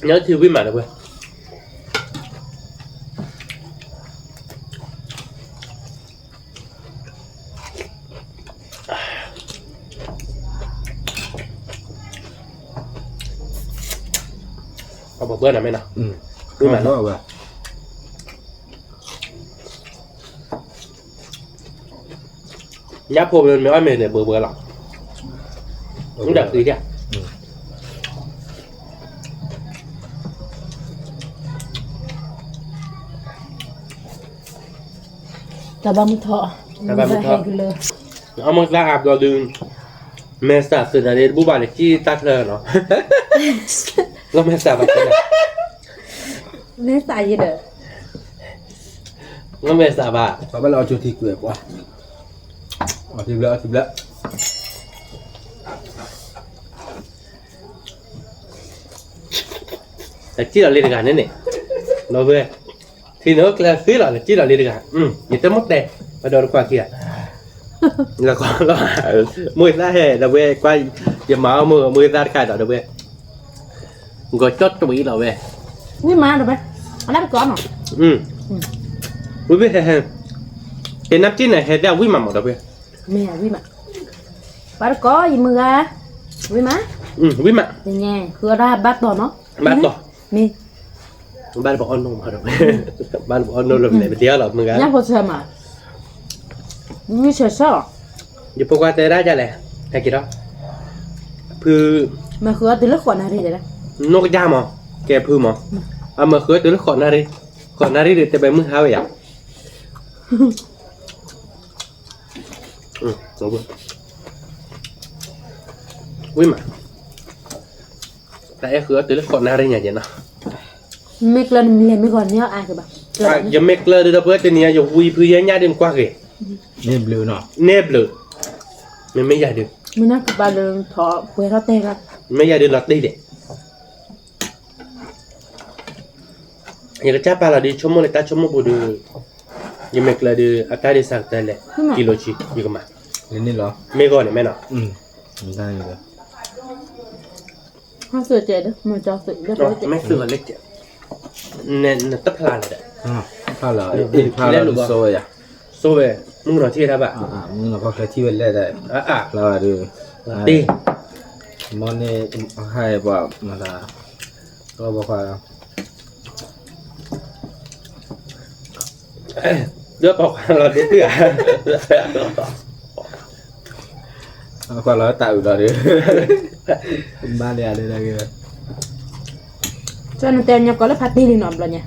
nhớ thiếu quý mà được bữaเอาบอกเพื่อนนะไม่นะ đúng mà nó rồi ยับพวกมันไม่ว่าเมย์เนี่ยเบื่อหรอกมันดักตีเนี่ย แต่บางเถาะเลย เอามาลาอาบเราดึงเมษาสุดอะไรบุบาลิกี้ตักเลยเนาะแล้วเมษาแบบไหน ไม่ใส่เด้อ แล้วเมษาบ้า sao bắt đầu cho thịt quẹt quá thịt lợn แต่ที่เราเรียนกันนี่เนี่ยเราเว้ยที่นึกแล้วซื้อเราที่เราเรียนกันอย่าต้องมัดเตะมาโดนกว่าเกียร์แล้วก็เรามือได้เหรอเราเว้ยกว่าอย่ามาเอามือได้ใครต่อเราเว้ยก็จดตรงนี้เราเว้ย นี่มาดูไหมเอาน้ำก้อนหรอ วิ่งไปเห็นน้ำจิ้มเนี่ยเห็นแล้ววิ่งมาหมดเราเว้ย แม่วิ่งมาปลาก้อยมืออ่ะวิ่งมา วิ่งมา เป็นไงคือราบบัตต่อเนาะ บ้านต่อ นี่ บ้านบอกอันนมเราเว้ยบ้านบอกอันนมเราเนี่ยไปเที่ยวเราเหมือนกัน ยังพอเชื่อมาไม่เชื่อซะ อยู่พวกว่าเตะได้จะแหละแต่กี่รอบคือ มาคือตีละคนอะไรเดี๋ยวนะ นกย่ามอแกพื้นมอเอามาคือตัวละครนารีขอนารีเดี๋ยวจะไปมือหาไปอย่างสองคนวิ่งมาแต่ไอ้คือตัวละครนารีอย่างเงี้ยนะ ไม่กลัวเลยไม่ก่อนเนี่ยอ่ะคือแบบ ยังไม่กล้าเดี๋ยวเพื่อนตัวนี้อยู่วิ่งเพื่อนญาติมันกว่าเก nêm lửa nó เนบเลยไม่อยากดื่ม มันน่าคือปลาเดินถอเปลือกเขาเตะกัน ไม่อยากดื่มหลักตีเด็กอยากจะปลาละดิชั่วโมงเลยตาชั่วโมงบูดูยังไม่กล้าดื่มอากาศดีสักแต่เลยกิโลชีอยู่กันมา lên đi nó ไม่ก่อนเนี่ยแม่เนาะ người ta này rồi ห้าเสือเจ็ดมันจะสือเรียบร้อยเจ็ด ไม่ซื้อเล็กเจ้าเนี่ยตับพลาเลย pha là pha là được rồi à โซเวมึงหน่อยที่ได้ปะ nhưng mà có cái thi vấn đề đấy อ่ะ là được ตี món này hay bảo mà là có bao khoa เลือกออกเราเดือด khoa là tạo rồi đấy ba đè đây là kìa ช่วยนั่นเต้นยังก็เลยพัดตีนี่หน่อมเลยเนี่ย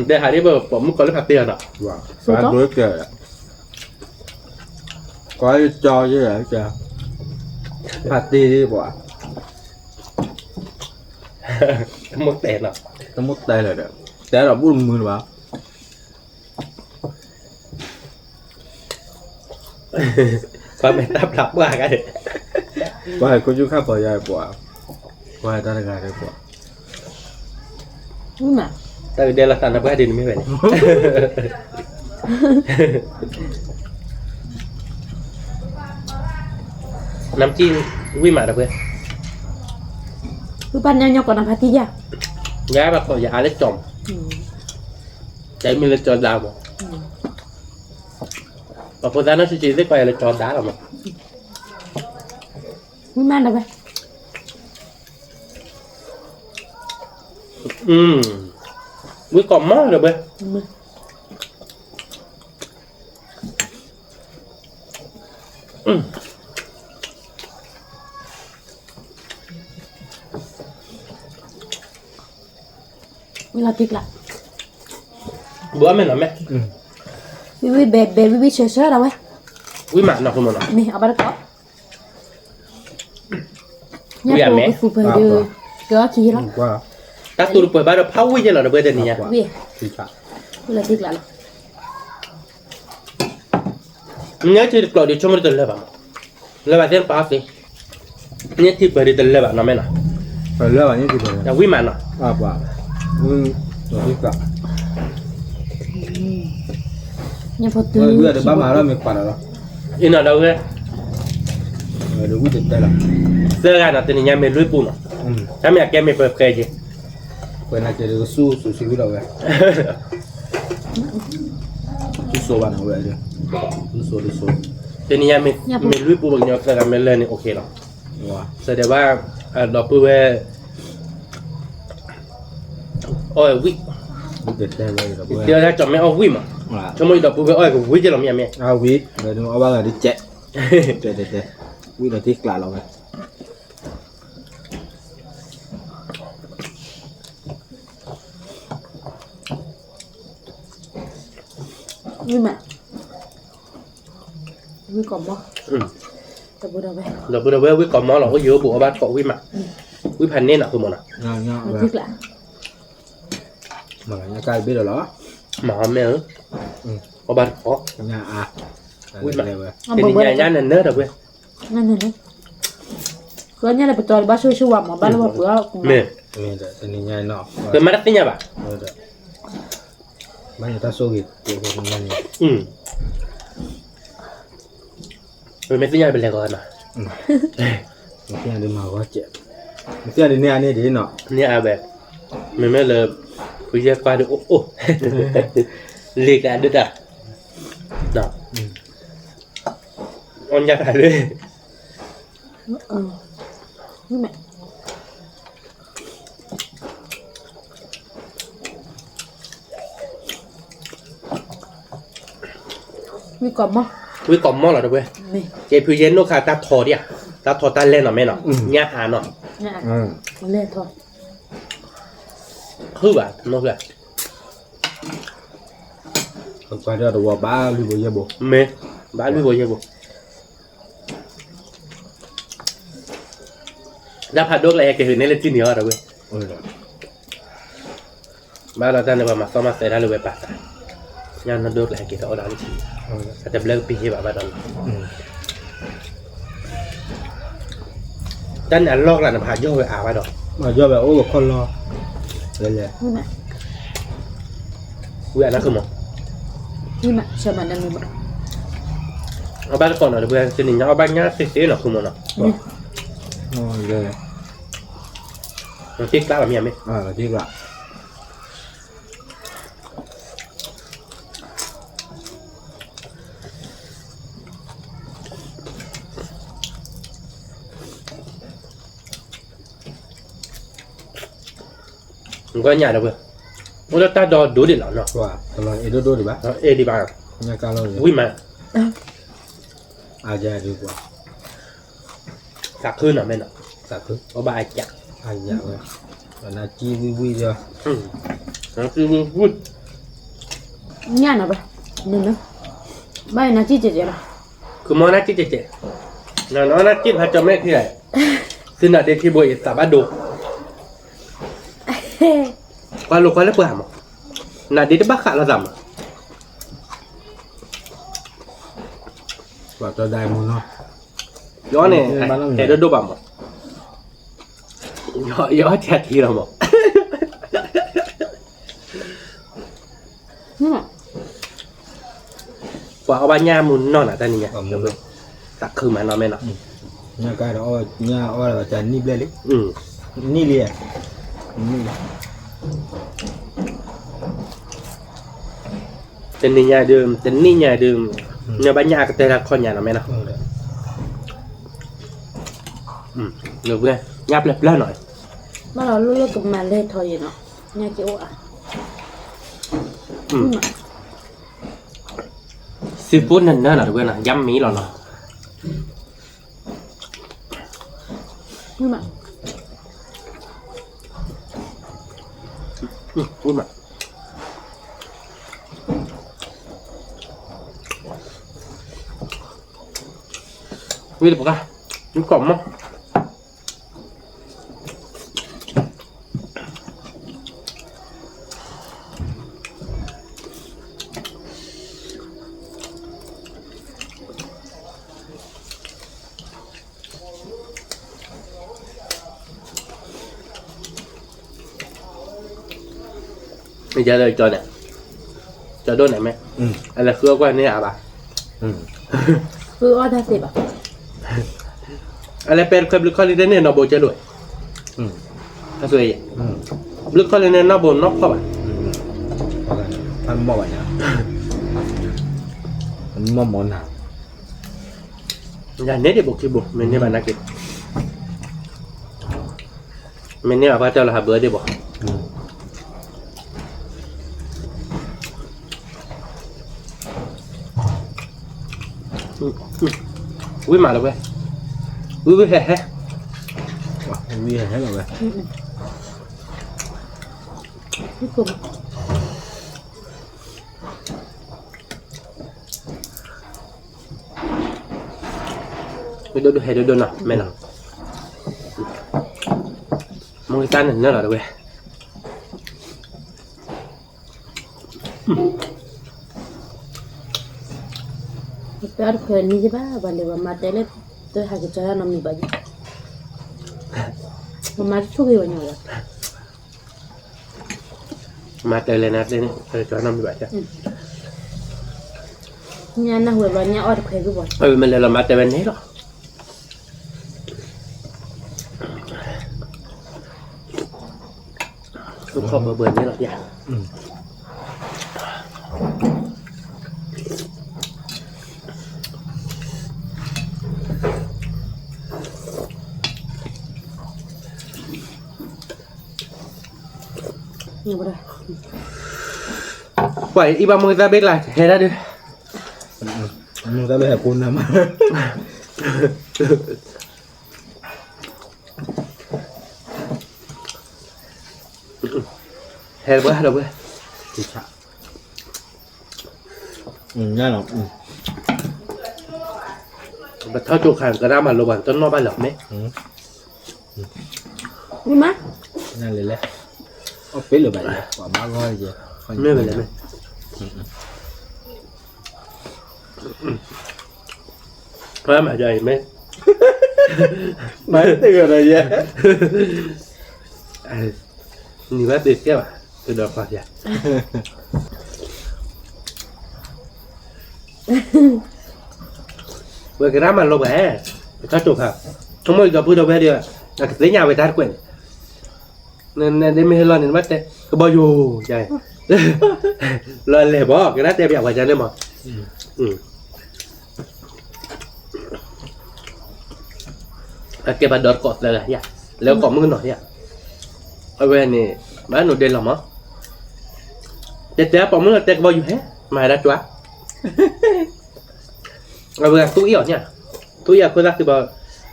เดี๋ยวหาที่บอกผมมึงก่อนแล้วผักเตี้ยเนาะ wow phá đối kìa có cho chứ hả kìa phạt đi bỏ มึงเตะเนาะ nó mất tay là được té là bút mưa vào ความเป็นตับหลับว่ากัน có hai cô chú khác bỏ dài bỏ có hai ta là gà đây bỏ นี่มา แต่เดี๋ยวเราตัดน้ำก็ดินไม่เป็นน้ำจิ้มวิ่งมาเพื่อน คือปันยังก่อนน้ำพัดที่ยา ย้ายมาขอยาเล็กจอมใจมีเล็กจอดดาวมั้งพอพูดได้นั่นจริงๆได้ไปเล็กจอดดาวมั้ง นี่มาได้ไหม วิ่งกล่อมมากเลยเบ้ นี่เราติ๊กละ bữa mẹ nói mẹ วิวิเบเบวิวิเชื่อเชื่อเราเว้ย quý mặn nào không mà nó นี่เอาไปแล้วก็ Ui, à, mẹ. ฟูเปอร์ดูเกลือขี้แล้ว qua ta tụi bữa bao giờ phao quý cho là bữa tên này nha วิ thì cả นี่เราติ๊กละ nhớ thì được gọi đi cho mình từ lên bảo lên bảo thêm bao gì nhớ thì bữa đi từ lên bảo nó mẹ nào phải lừa vào những cái này là quý mặn nào à quả rồi thì cả ยังพอตื้อ bây giờ được ba má rồi mình quản rồi in ở đâu thế rồi được quyết định đây là giờ ra là tên nhà mình lưới bùn à cha mẹ kem mình bật kề gì quên là chỉ được su su xíu đâu vậy su số bạn nào vậy chứ su số tên nhà mình lưới bùn bằng nhau giờ là mình lên thì ok rồi wow giờ để ba đọc bữa về ôi quý quyết định đây vậy là bữa giờ ra chọn mẹ ôi quý mà cho mình đọc bữa về ôi của quý chứ làm nhà mẹ à quyết rồi nó bao giờ đi chạy đây quyết là tiếc lại rồi วิแม่วิกลมบ่ ừ แต่บุดเอาไป đọc bữa về quý còn món là có giữa bộ ba cọ quý mà quý phần nên là không mà nào nhau nhau เรา vậy ติ๊กละ mà nhà cai biết rồi đó mà mẹ ơi có ba có nhà à Ui, đây vậy เอา tên บ่เบิ่ nhà nhà này nỡ đâu quên นั่นนี่เพื่อนเนี่ยไปจอยบ้านช่วยช่วยหมอบ้านแล้วบอกเพื่อ mẹ mình để tên nhà nọ cái mắt cái nhà bà rồi đấy bao nhiêu ta số gì của nhà này ừ rồi mấy cái nhà bên này còn à một cái đi mà quá chuyện một cái đi nhà này để nọ nhà à bè mình mới là bây giờ qua được ô liệt lại được à nào con nhà phải đi เออวิแม่วิกลมบ่ quý còn món là đâu quên นี่ chị bây giờ nó khá ta thò đi à ta thò ta lên nó mẹ nó nhà hà nó เนี่ย ừ มันเล่ทอด hư à nó hư à không phải ra đồ ba lưu bây giờ bộ mẹ bán với bồi giờ bộ đã phạt đốt lại cái hình này lên tin nhiều rồi quên ừ rồi ba là ta này mà có mà xảy ra lưu bạc nhà nó đốt lại cái đó đó thìจะเลิกปีที่แบบว่าตอนด้านนั้นลอกหลานผ่าโยกไปอาว่าดอก mà do vậy ô con lo đây là วิแม่ อุ้ยอันนั้นคือหมอ วิแม่เชื่อมันนั่นมีบ่ เอาบ้านก่อนหน่อยเพื่อนจะหนีเอาบ้านง่ายสิหน่อยคือหมอเนาะ rồi đây มันติ๊กตาแบบนี้ไหม à là tiếc lại มันก็ง่ายนะเพื่อนมันจะตาดอดูดิหรอเนาะ wow kalau itu dulu di bawah เอดีบ้าง nhà kalau อุ้ยมา aja di bawah สักคืนหน่อยไหมเนาะ satu เอาบ้าจัก aja ya karena ciwi wi dia นั่นคือพูด เนี่ยนะบ่นี่เนาะบ้านน่ะจิเจๆล่ะ คือมอนัดจิตเจนั่นนัดจิตพัดจะไม่ที่ไหนซึ่งน่ะเด็กที่บวยสาบานดูกว่าลูกกว่าแล้วเปล่ามั้งน่ะเด็กที่บ้าขาดละดำ quả cho đài môn nó ย้อนเนี่ยแต่โดนดูบ้างมั้งย้อนแท้ทีเรามั้ง นี่ กว่าเอาบ้านย่ามุนนอนอ่ะแต่นี่ไง còn một bên สักคืนมานอนไม่นอน nhà cái đó nhà ở là chả ni lên อืม ni liền ni เป็นนี่ยาดื่มเป็นนี่ยาดื่มเนี่ยบ้านย่าก็แต่ละคนยาเนาะแม่เนาะ เดี๋ยวเพื่อนยับเล็บแล้วหน่อย บ้านเราลูกกับมาเล่ทอยเนาะเนี่ยเกี่ยวอ่ะ ซีฟู้ดนั่นน่ะเพื่อนนะยำหมีหรอเนาะ นี่มา พูดมาวิ่งไปกันยุ่งกล่อมมั้งไม่ใช่เลยจอเนี่ยจอโดนไหนไหมอะไรเครื่องกว่านี่อ่ะป่ะ คืออ้อได้สิบอ่ะ อะไรเป็นเคยบลึกข้อนี้ได้เนี่ยนอโบจะรวยถ้าสวยบลึกข้อนี้เนี่ยนอโบนอกเข้าไป มันบ่อยนะมันมอนหนา อย่างนี้เดี๋ยวบอกที่บอกมันนี่บ้านนักเก็ตมันนี่ว่าเจ้าละหาเบอร์เดี๋ยวบอกวิ่งมาแล้วเว้ยวิ่งแห่ มีให้เราเลย พี่กลุ่ม ดูให้ดูหน่อยแม่หน่อยมองกันเนี่ยเหรอเว้ย Pero que ni lleva, vale, va a matarle, entonces a que ya no me vaya. Mamá, ¿tú qué vas a hacer? มาเจอเลยนะเดี๋ยวนี้จอน้ำดีกว่าจ้ะ Nhà nào vừa vào nhà ở được cái gì? มันเลยเรามาเจอวันนี้หรอทุกข้อเบื่อนี่หรอจ้ะNhiều rồi. ปล่อยอีบามือตาเบกlạiเห็นแล้วดิ มึงจะไปหาคุณนะมา เห็นเบื่อเราเบื่อ ติดฉะง่ายหรอ บัดเท่าจุกขันกระด้ามันโรบันต้นนอกบ้านหรอกไหม Đi má. ง่ายเลยแหละเอาเป็ดหรือแบบกว่าบ้าก็ได้เจ้ ไม่เป็นไรไหมเพราะหมายใจไหม ไม่ตื่นอะไรเงี้ย นี่ว่าติดแก้วตัวดอกฟ้าจ้ะเวลามันลงไปก็จบครับทั้งหมดก็พูดเอาไว้เดียวแต่เสียยาไปทัดกวนนั่นได้ไม่ให้รอนี่ว่าแต่ก็บ่อยู่ใช่รอเลยบอกก็น่าแต่อยากว่าจะได้หมดเก็บบัตรดอทกดเลยอย่าแล้วกดมือหน่อยอย่าเอาไว้นี่บ้านหนูเดินหรอมั้งแต่ปอมือแต่ก็บ่อยู่แฮะมาได้จ้ะเอาไว้ตู้อีอ่ะเนี่ยตู้อีอ่ะคนรักที่บอก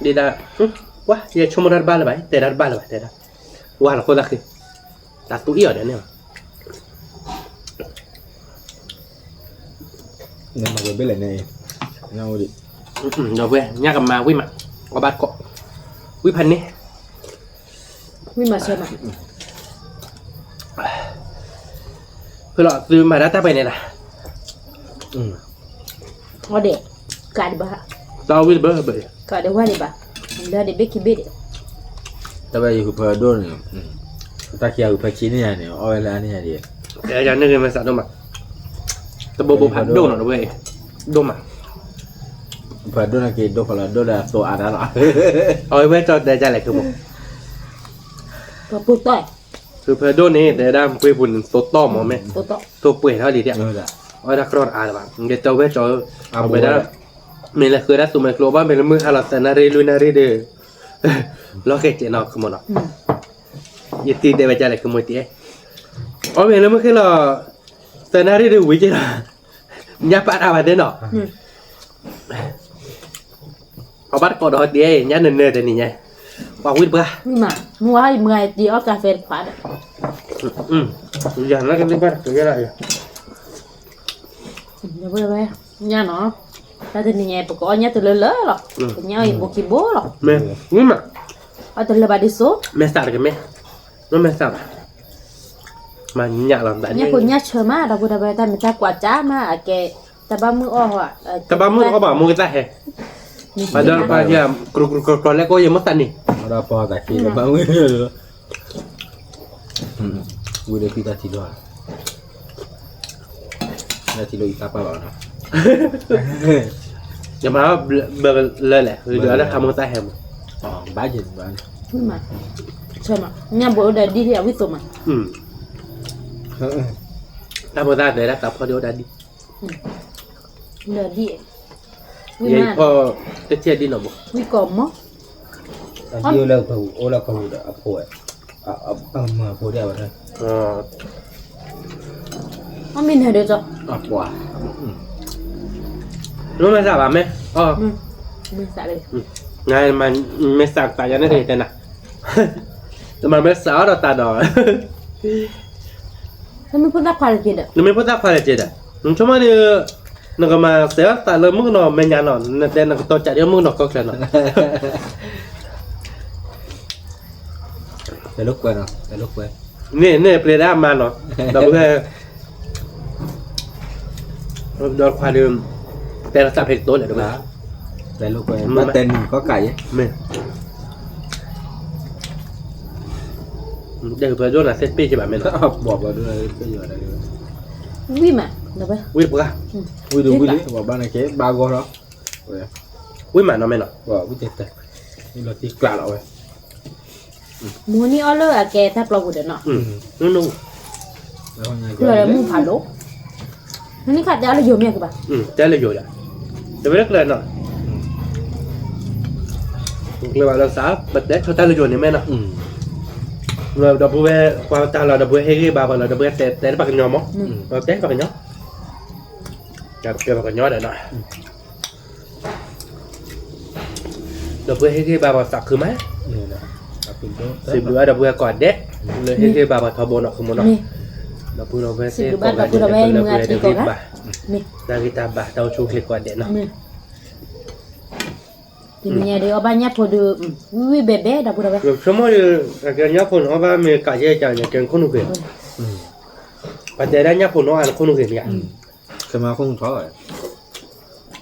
ดีดาว้าอย่าชมรัดบ้านเลยไปแต่รัดบ้านเลยไปแต่รัดว้าเราคนรักที่ตัดตู้อีอ่ะเนี่ย เนี่ยมาเป็นอะไรเนี่ยเงาดิ เราเว้ยยากกับมาวิ่งมาเอาบัตรเกาะวิ่งพันนี่ Đi mà xem ạ. เพื่อเราซื้อมาได้แต่ไปเนี่ยนะ Ở để. Cả đi bà. เราวิ่งเบอร์เบอร์ Cả đi qua đi bà. Để để biết cái biết. แต่ไปอยู่เพื่อโดนตาเขียวเพื่อชิ้นเนี่ยเอาเวลาเนี่ยดิ แต่อาจารย์นึกเงินมาสั่งด้วยมั้งตะโบโบพันโดนหน่อยเว้ยโดนมั้ง เพื่อโดนกี่โดนคนละโดนตัวอะไรหรอ เอาไว้จอดได้ใจอะไรคือผม Và bụt tỏi. คือเพื่อโดนนี่แต่ด้ามคุยปุ่นโตต้อมมั้ง Bụt tỏi. ตัวเปื่อยเท่าดีเนี่ย เออจ้ะ เอาดักรอดอะไรบ้างเดี๋ยวเจ้าเว้ยจอเอาไปได้มีอะไรคือได้ตัวไมโครบ้านเป็นมือฮาร์ลแต่นารีลุนารีเดอล็อกเก็ตเจนอกขโมยเนาะยี่ตีเดวิจอะไรขโมยตีเอาเป็นแล้วมือคือเราแต่นารีเดอวิจิระยับปะอะไรเด้เนาะเอาบัตรกดเอาเดี๋ยวยันเนินๆแต่นี่ไงบอกวิ่งเปล่า Nhưng mà mua 20 đi ở cà phê phá đấy. Jangan lah kita bar, kerja lah ya. Ya boleh boleh. Nya no. Ta tin nhẹ pokoknya tu lele lah. Nya ibu kibo lah. Me, ni mak. Atau lebar diso. Me start ke me? No me start. Banyak lah tak Nya punya cuma dah boleh boleh ta minta kuaca mah ke tabamu oh ah. Tabamu apa mu kita he? Padahal apa dia kru leko yang mesti ni. Ada apa tak kira bangun dulu. Udah kita tidur. Dah tidur apa lah? Yang mana berleleh, dia ada kamu tak he. Oh, budget bang. Cuma. Cuma. Nya boleh di dia itu mah. Tak boleh ada dah, tak boleh ada di. Udah di. Yang kau kecil di nopo. Wi komo. Tadi olah kau dah apa? Apa dia apa? Amin ada tu. Apa? Lu masak apa me? Oh, Masak lagi. ngay mà masak tak jadi ni tenah. Teman masak ada tak ada. Kami pun tak kuat kita. Lu me pun tak faham je dah. Cuma dia nak masak tak lemu no menyanon, nanti nak tocak dia mu no kau kena. Teluk kuat, teluk kuat. Ni pelada mana? Dah boleh. Dah kuat dia.แต่เราจับเห็ดตัวเลยดูไหม Teluk kuat. Baten có cày á. ไม่เดี๋ยวเพื่อนโดนอ่ะเซตปี้ใช่ป่ะไม่หรอ Bỏ vào đây cái giờ này. Wi mà, được không? วิ่งปุ๊กอะ Ui được ui đấy, bỏ ba này cái ba go đó. วิ่งหมาเนาะไม่หรอ Bỏ cái tết tết. Đây là tít cả rồi. Mua ni order à kè tháp lâu được nọ. นู่น Đó hôm nay Rồi là mua phá lỗ. Ni khát đã là nhiều miệng các bạn. เจ๊เลยอยู่อ่ะจะไปเลิกเลยเนาะเลยว่าเราสาบัดเด็กเขาตาเลยอยู่นี่แม่เนาะเราดับเบิ้ลความตาเราดับเบิ้ลเฮ้ยบาบเราดับเบิ้ลแต่ปากกันยอมมั้งเราเต้ปากกันยอมอยากเจอปากกันยอมเดี๋ยวหน่อยดับเบิ้ลเฮ้ยบาบสักคือไหม Này là pintu. สิบเดือนดับเบิ้ลก่อนเด็กเลยเฮ้ยบาบทบนออกคือมันเนาะ Ni, ดับเบิ้ลเราเบิ้ลเซ่ สิบเดือนดับเบิ้ลเราเบิ้ลมืออาชีพก่อนนะ ni. Dah kita bah tahu cuklik kuat dek noh. Ni. Ini dia banyak pada wi bebe dah pura. Semua dia akhirnya pun apa me kaje jangan yang kono ke. Padahal pun orang kono ke ya. Sama không khó rồi.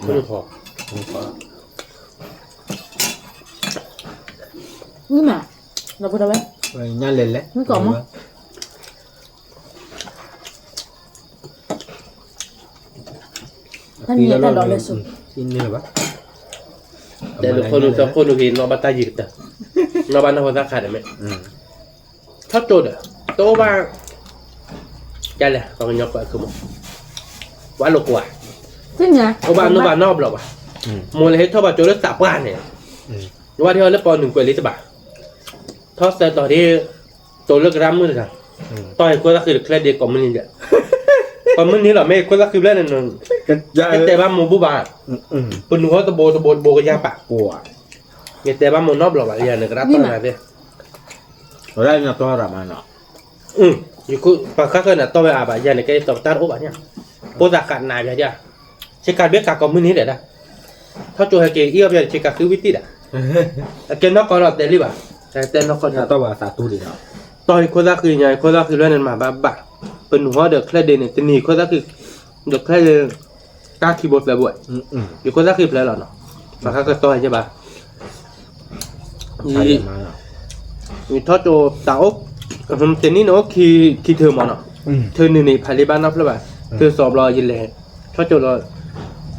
Kono kho. Không khó. Wi mà. Dah pura ba? Rồi nhanh lên lấy. Không còn không? Anh nhớ ta đỏ lên xuống. Ini là bác. Để được kono ke nó bắt tay gì ta. Nó bắt nó hoa khai đấy mẹ. Thoát trôi được. Tô ba. Chai là còn nhọc vậy không. Quá lục quả. Thế nhá. Tô ba nó bà nộp rồi bà. Mua lấy thoát bà trôi đất tạp quan này.ว่าที่เราเล่นปอนหนึ่งกว่าลิตรบาททอดแต่ต่อที่ตัวเลือกร้ำมือค่ะต่อยคนละคือแค่เด็กกว่ามันนี่เดียวกว่ามันนี่เราไม่คนละคือเล่นนั่นแต่บ้านมูบูบาทปุ่นหัวตะโบกันยาปะ Ủa. แต่บ้านมูนอบหรอกว่าอย่างหนึ่งรัตต้นอะไรเนี่ย Ở đây là to là mà nó. อยู่กูปากข้าเคยน่ะต้องไปอาบะอย่างหนึ่งแกต้องตัดโอ้บะเนี่ยโปรจากการนายแบบเนี้ยเช็คการเบี้ยกากมันนี่เด็ดอ่ะถ้าโจให้เกย์เอี้ยบอย่างเช็คการคือวิธีอ่ะเกย์นอกก็รอดแต่รีบอ่ะแต่นอกก็ Là to vào xả tu đi nào. ต่อยคนละคือไงคนละคือเรื่องนั้นมาบ้าเป็นหัวเด็กแค่เดนเนี่ยจะหนีคนละคือเด็กแค่กล้าคีย์บอร์ดแบบบ่อยอยู่คนละคือแล้วเนาะปากก็ต่อยใช่ป่ะ Phải để mà nào. มีทอดโจตาอกผมเจนนี่เนาะคีเธอมาเนาะเธอหนึ่งในพาริบ้านนับแล้วป่ะเธอสอบรอยินเลยทอดโจรอ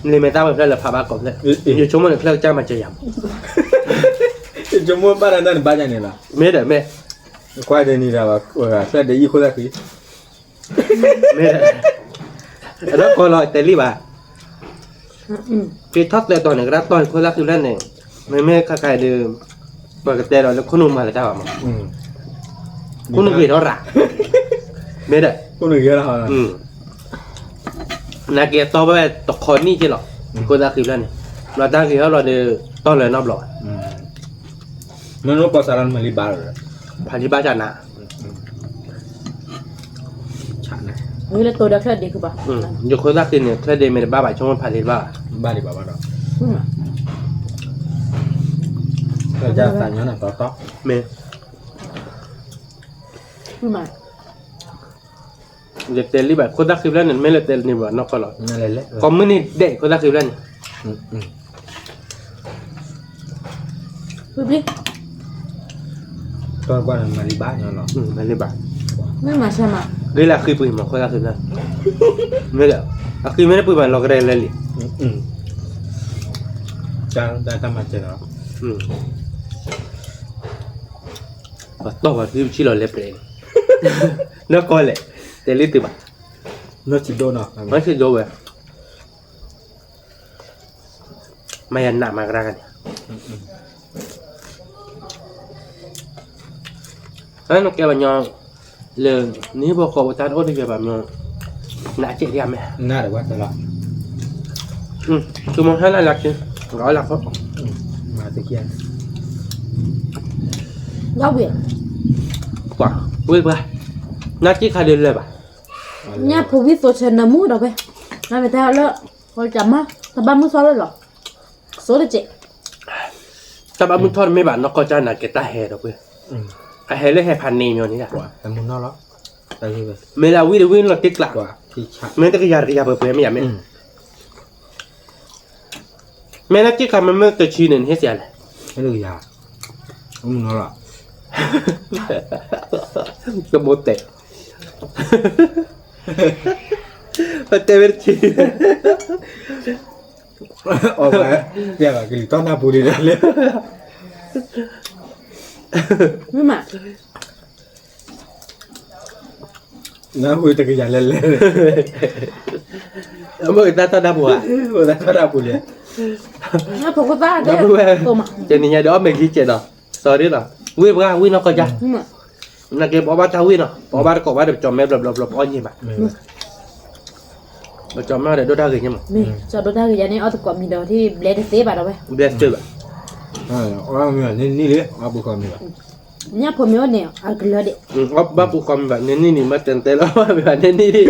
เลยไม่ตั้งแบบนั้นเลยพาบ้าก่อนเลยอยู่ช่วงมันเครื่องจ้ามันจะยำ Cho mua ba đàn ba nhà này là. ไม่ได้ไม่ Quay đây này là sẽ để ý khối ra khí. ไม่ได้แล้วก็รอแต่รีบอ่ะคือทอดแต่ตอนหนึ่งรัดตอนคนละคือเรื่องเนี่ยไม่คล้ายๆเดิมปกติเราแล้วคนนุ่มมาแล้วจ้าป่ะคนนุ่มกี่เท่าไหร่ไม่ได้ Con người kia là họ là. นักเกียร์ต่อไปตกคนนี่ใช่หรอคนละคือเรื่องเนี่ยเราตั้งคือเราเดินต้อนเลยนอบหล่อ Nó pasaran mali bar rồi. พาริบ้าจานะ นี่ละตัวเดียวแค่ดีคือป่ะ อยู่คนละคืนเนี่ยแค่เดย์ไม่ได้บ้าบ่ายช่วงผ่านเลยบ้า balik bawa dong kerja tanya nak totok เมย์ คือมา เด็กเตลี่แบบคนละคืนแล้วเนี่ยไม่เลยเตลนี่บ่นอกก็หรอก ngelelek คอมมินี่เด็กคนละคืนแล้วเนี่ย คือพี่ kau buat mari banyak loh ไม่เลยบ้า ไม่มาใช่ไหม เวลาคือปืนมาคนละคืนแล้วไม่เลยคือไม่ได้ปืนมาเราก็ได้เลย jangan macam loh ต่อว่าที่ชิลเลยเปล่านอกก็เลยเตลี่ติบ่า no cido no ไม่ใช่โดเว้ยไม่ยันหนักมากระกันแล้วนกแกบันยองเรื่องนี้บอกขอประทานโทษที่แกแบบยองหนาเจี๊ยบไหม nah ada buat salah คือมองท่านน่ารักจริงร้อยหลักเขา mati kian ยาวเวียน กว่าเว้ยป่ะนัดที่ใครเดินเลยป่ะ เนี่ยผู้วิสุทธิ์ชนะมูดเอาไปนั่นไปแท้แล้วพอจำมาตะบ้ามือซ้อนเลยหรอโซเลยเจ๊ แต่บางมุนทอดไม่บาดนกก็จะหนักแกตาแห่ดอกเว้ยแห่เลยแห่พันนีมีวันนี้จ้ะ wah temen no loh tadi bes เวลาวิ่งเราติ๊กหลัก wah cicak ไม่ต้องกระยาเปิดเผยไม่อยากไม่แม่นัดที่ใครมันไม่ตัวชีหนึ่งให้เสียเลย aduh ya temen no loh กระโบเตะเตะเป็นชี oh kayak dia gak gitu nah budi deh ไม่มา nah budi terkejar lele เมื่อตาดาบัว udah ada budi เนี่ยผมก็ตา ดา เด้ บัว ตัวมา เจนี่ยเดี๋ยวไม่คิดเจนอ่ะ sorry หรอวิ่งนกก็จะ ไม่มา นักเก็บเอาบ้าทาวิ่งเนาะเอาบ้าก็ว่าเดี๋ยวจอมแม่หลบอ้อนยี่ป่ะเราจอมแม่เดี๋ยวดูได้เลยยังมั้ง ไม่จอดรถได้ก็ยังนี่เอาตะกอบมีเดียวที่เบลด์เซฟเอาไป เบสเจอร์ orang ni dia apa kau ni เนี่ยผมมีว่าเนี่ยอันกลือเด็ก อ๋อบ้าปูคอมแบบนี่มาเต็มแล้วแบบนี้ดิ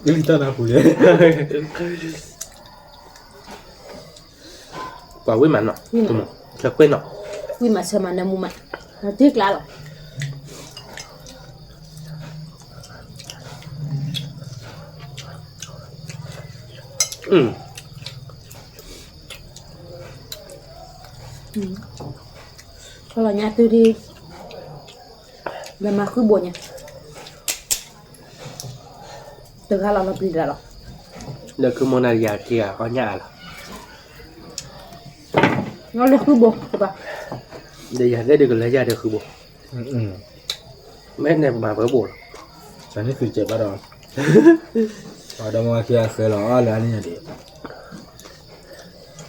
ini kita nah budi กว่าวิ่งมันเนาะถูกมั้ยจะกล้วยเนาะ วิมาเชมันในมุมมันเราที่กล้าหรอเพราะเราเนี่ยตัวที่เรามาคือบนเนี่ยตัวข้าเราเราปีแล้วหรอ เดี๋ยวคือโมนาริยาเกียก็หยาละ เราเลยคือบนใช่ปะ เดี๋ยวได้เดี๋ยวกันเลยยาเดี๋ยวคือบุไม่เนี่ยมาเพื่อบุ Sana tu cek barang. Ada mau kia selo ala ni dia.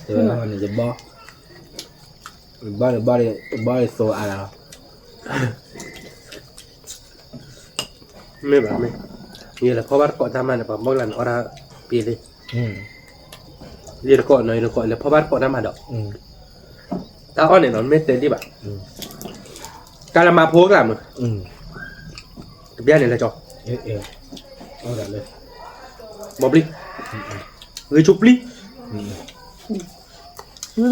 Dia ni jebak. Balik so ala. ไม่แบบไม่นี่แหละเพราะว่าเกาะทำมันแบบเมื่อหลังอราปีเลยเรียนเกาะหน่อยเกาะแล้วเพราะว่าเกาะทำมันดอกถ้าอ้อนเนี่ยนอนไม่เต็มที่แบบการมาโพกล่ะมึงเบี้ยเนี่ยละจอ Oh dah le. บอบลิหรือชุบลิ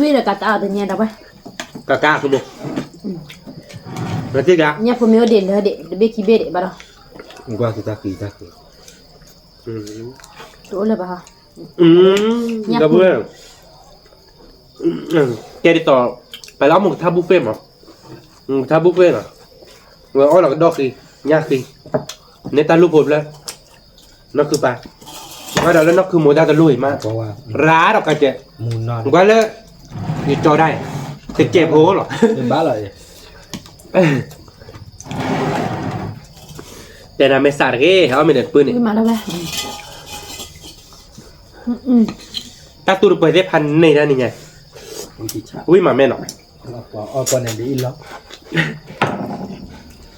วิเลยกาตาเอาแต่เนี่ยได้ปะ กะกาคือบุนั่นที่กะ เนี่ยผมมีว่าเด่นเลยเด็กเด็กขี้เบ็ดบ้าหรอ Gua kita ki. ตัวเลยปะฮะ กับเพื่อนแกติดต่อไปแล้วมึงท่าบุฟเฟ่ต์มั้งท่าบุฟเฟ่ต์เหรอเมื่ออ้อนหลักดอกสิยากสิในตาลูกผมแล้วนั่นคือปลาว่าเราแล้วนั่นคือโมดาตะลุยมาก Bawa ร้าดอกกันเจ๊ munan. ว่าแล้วอยู่จอได้แต่เจ็บโหหรอ Balak je. แต่น่ะไม่สาดเก้เขาไม่เด็ดปืนนี่ วิมาได้ไหมตาตูรไปได้พันในด้านนี้ไง Cicak. อุ้ยมาแม่หน่อย Apa ni dia ilok.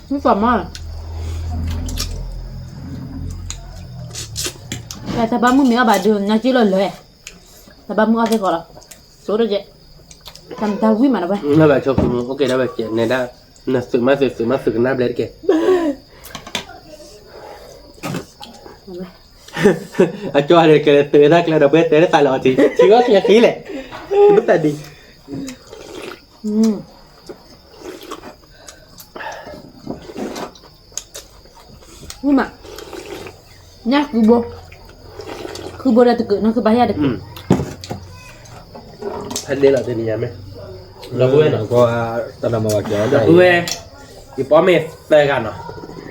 ไม่สามารถแต่ถ้าบ้านมึงมีอะไรดูน่าจะเลยถ้าบ้านมึงเอาไปก่อนละสู้ได้เจ๊ทำตาวิมาได้ไหม น่าแบบชอบคุณโอเคน่าแบบเจ็บในด้านน่ะสึกมาสึกหน้าเบลดเก๋ à cho này cái tới đó là đầu bếp tới tài lọ thì chỉ có cái khí lệ lúc tại đi nhưng mà nhá cứ bố ra tự cự nó cứ bay ra được anh đây là tên nhà mấy là vui nó có tao làm mà kiểu là vui thì bó mệt tay gan nó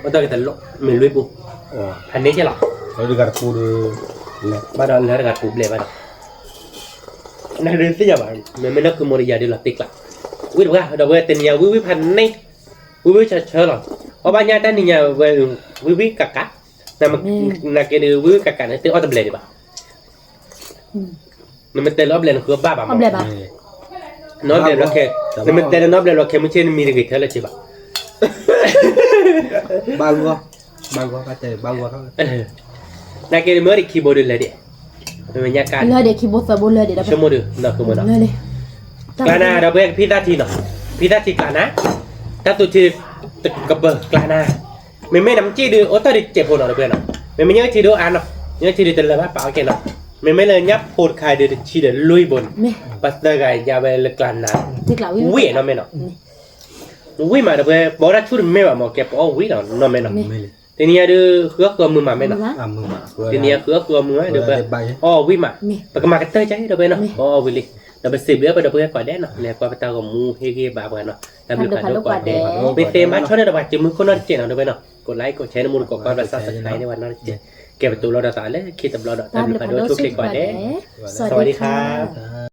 có tay cái lỗ mình lưỡi bu anh đấy chứ lọ rồi đi gặp phụ đi bắt đầu lấy gạt cụp lệ bắt đầu này đến thế giờ bạn mình nó cứ mua đi giờ đi là tích lại quý đâu ra đầu về tên nhà quýพันnày quý chờ rồi ở ba nhà tên nhà về quý cả là cái điều quý cả này tên ở tập lệ đi bà mình tên lớp lệ là cứ ba bà nói lệ là khe mình tên nó lệ là khe mình trên mình được thế là chị bà bao qua cái chơi bao qua thôi này cái mới đi keyboard lệ đi mình nhà can lời để khi bố sợ bố lời để đáp số một được nó cứ một nó lời đi Klana đầu về pizza thì Klana ta tụi thì cặp bờ Klana mình mới nắm chi được ô tô đi chẹp hồ nào được nào mình nhớ chi được ăn nào nhớ chi được tên là bác bảo cái nào mình mới lên nhấp hột khai được chi được lui bồn bắt đầu gài ra về là Klana quý nó mới nào quý mà đầu về bỏ ra chút mấy mà kẹp ô quý nào nó mới nào thì nia đưa khứa cơm mưa mà mới nào thì nia khứa cơm mưa được về ô quý mà mà cái tơi cháy được về nào ô quý điเราไป10 เดือนไปเราไปก่อนได้เนาะแล้วก็ไปตากับมูเฮเกบาบ่เนาะตามอยู่กันก่อนได้ไปเตมาชอบได้ดอกจิมือคนนั้นเจ๋งเอาไปเนาะกดไลค์กดแชร์น้ำมูลกดกดแบบซับสไครต์ในวันนั้นเจ๋งเก็บตัวเราดอกตาเลยคิดตามเราดอกตามอยู่กันด้วยช่วยคลิกก่อนได้สวัสดีครับ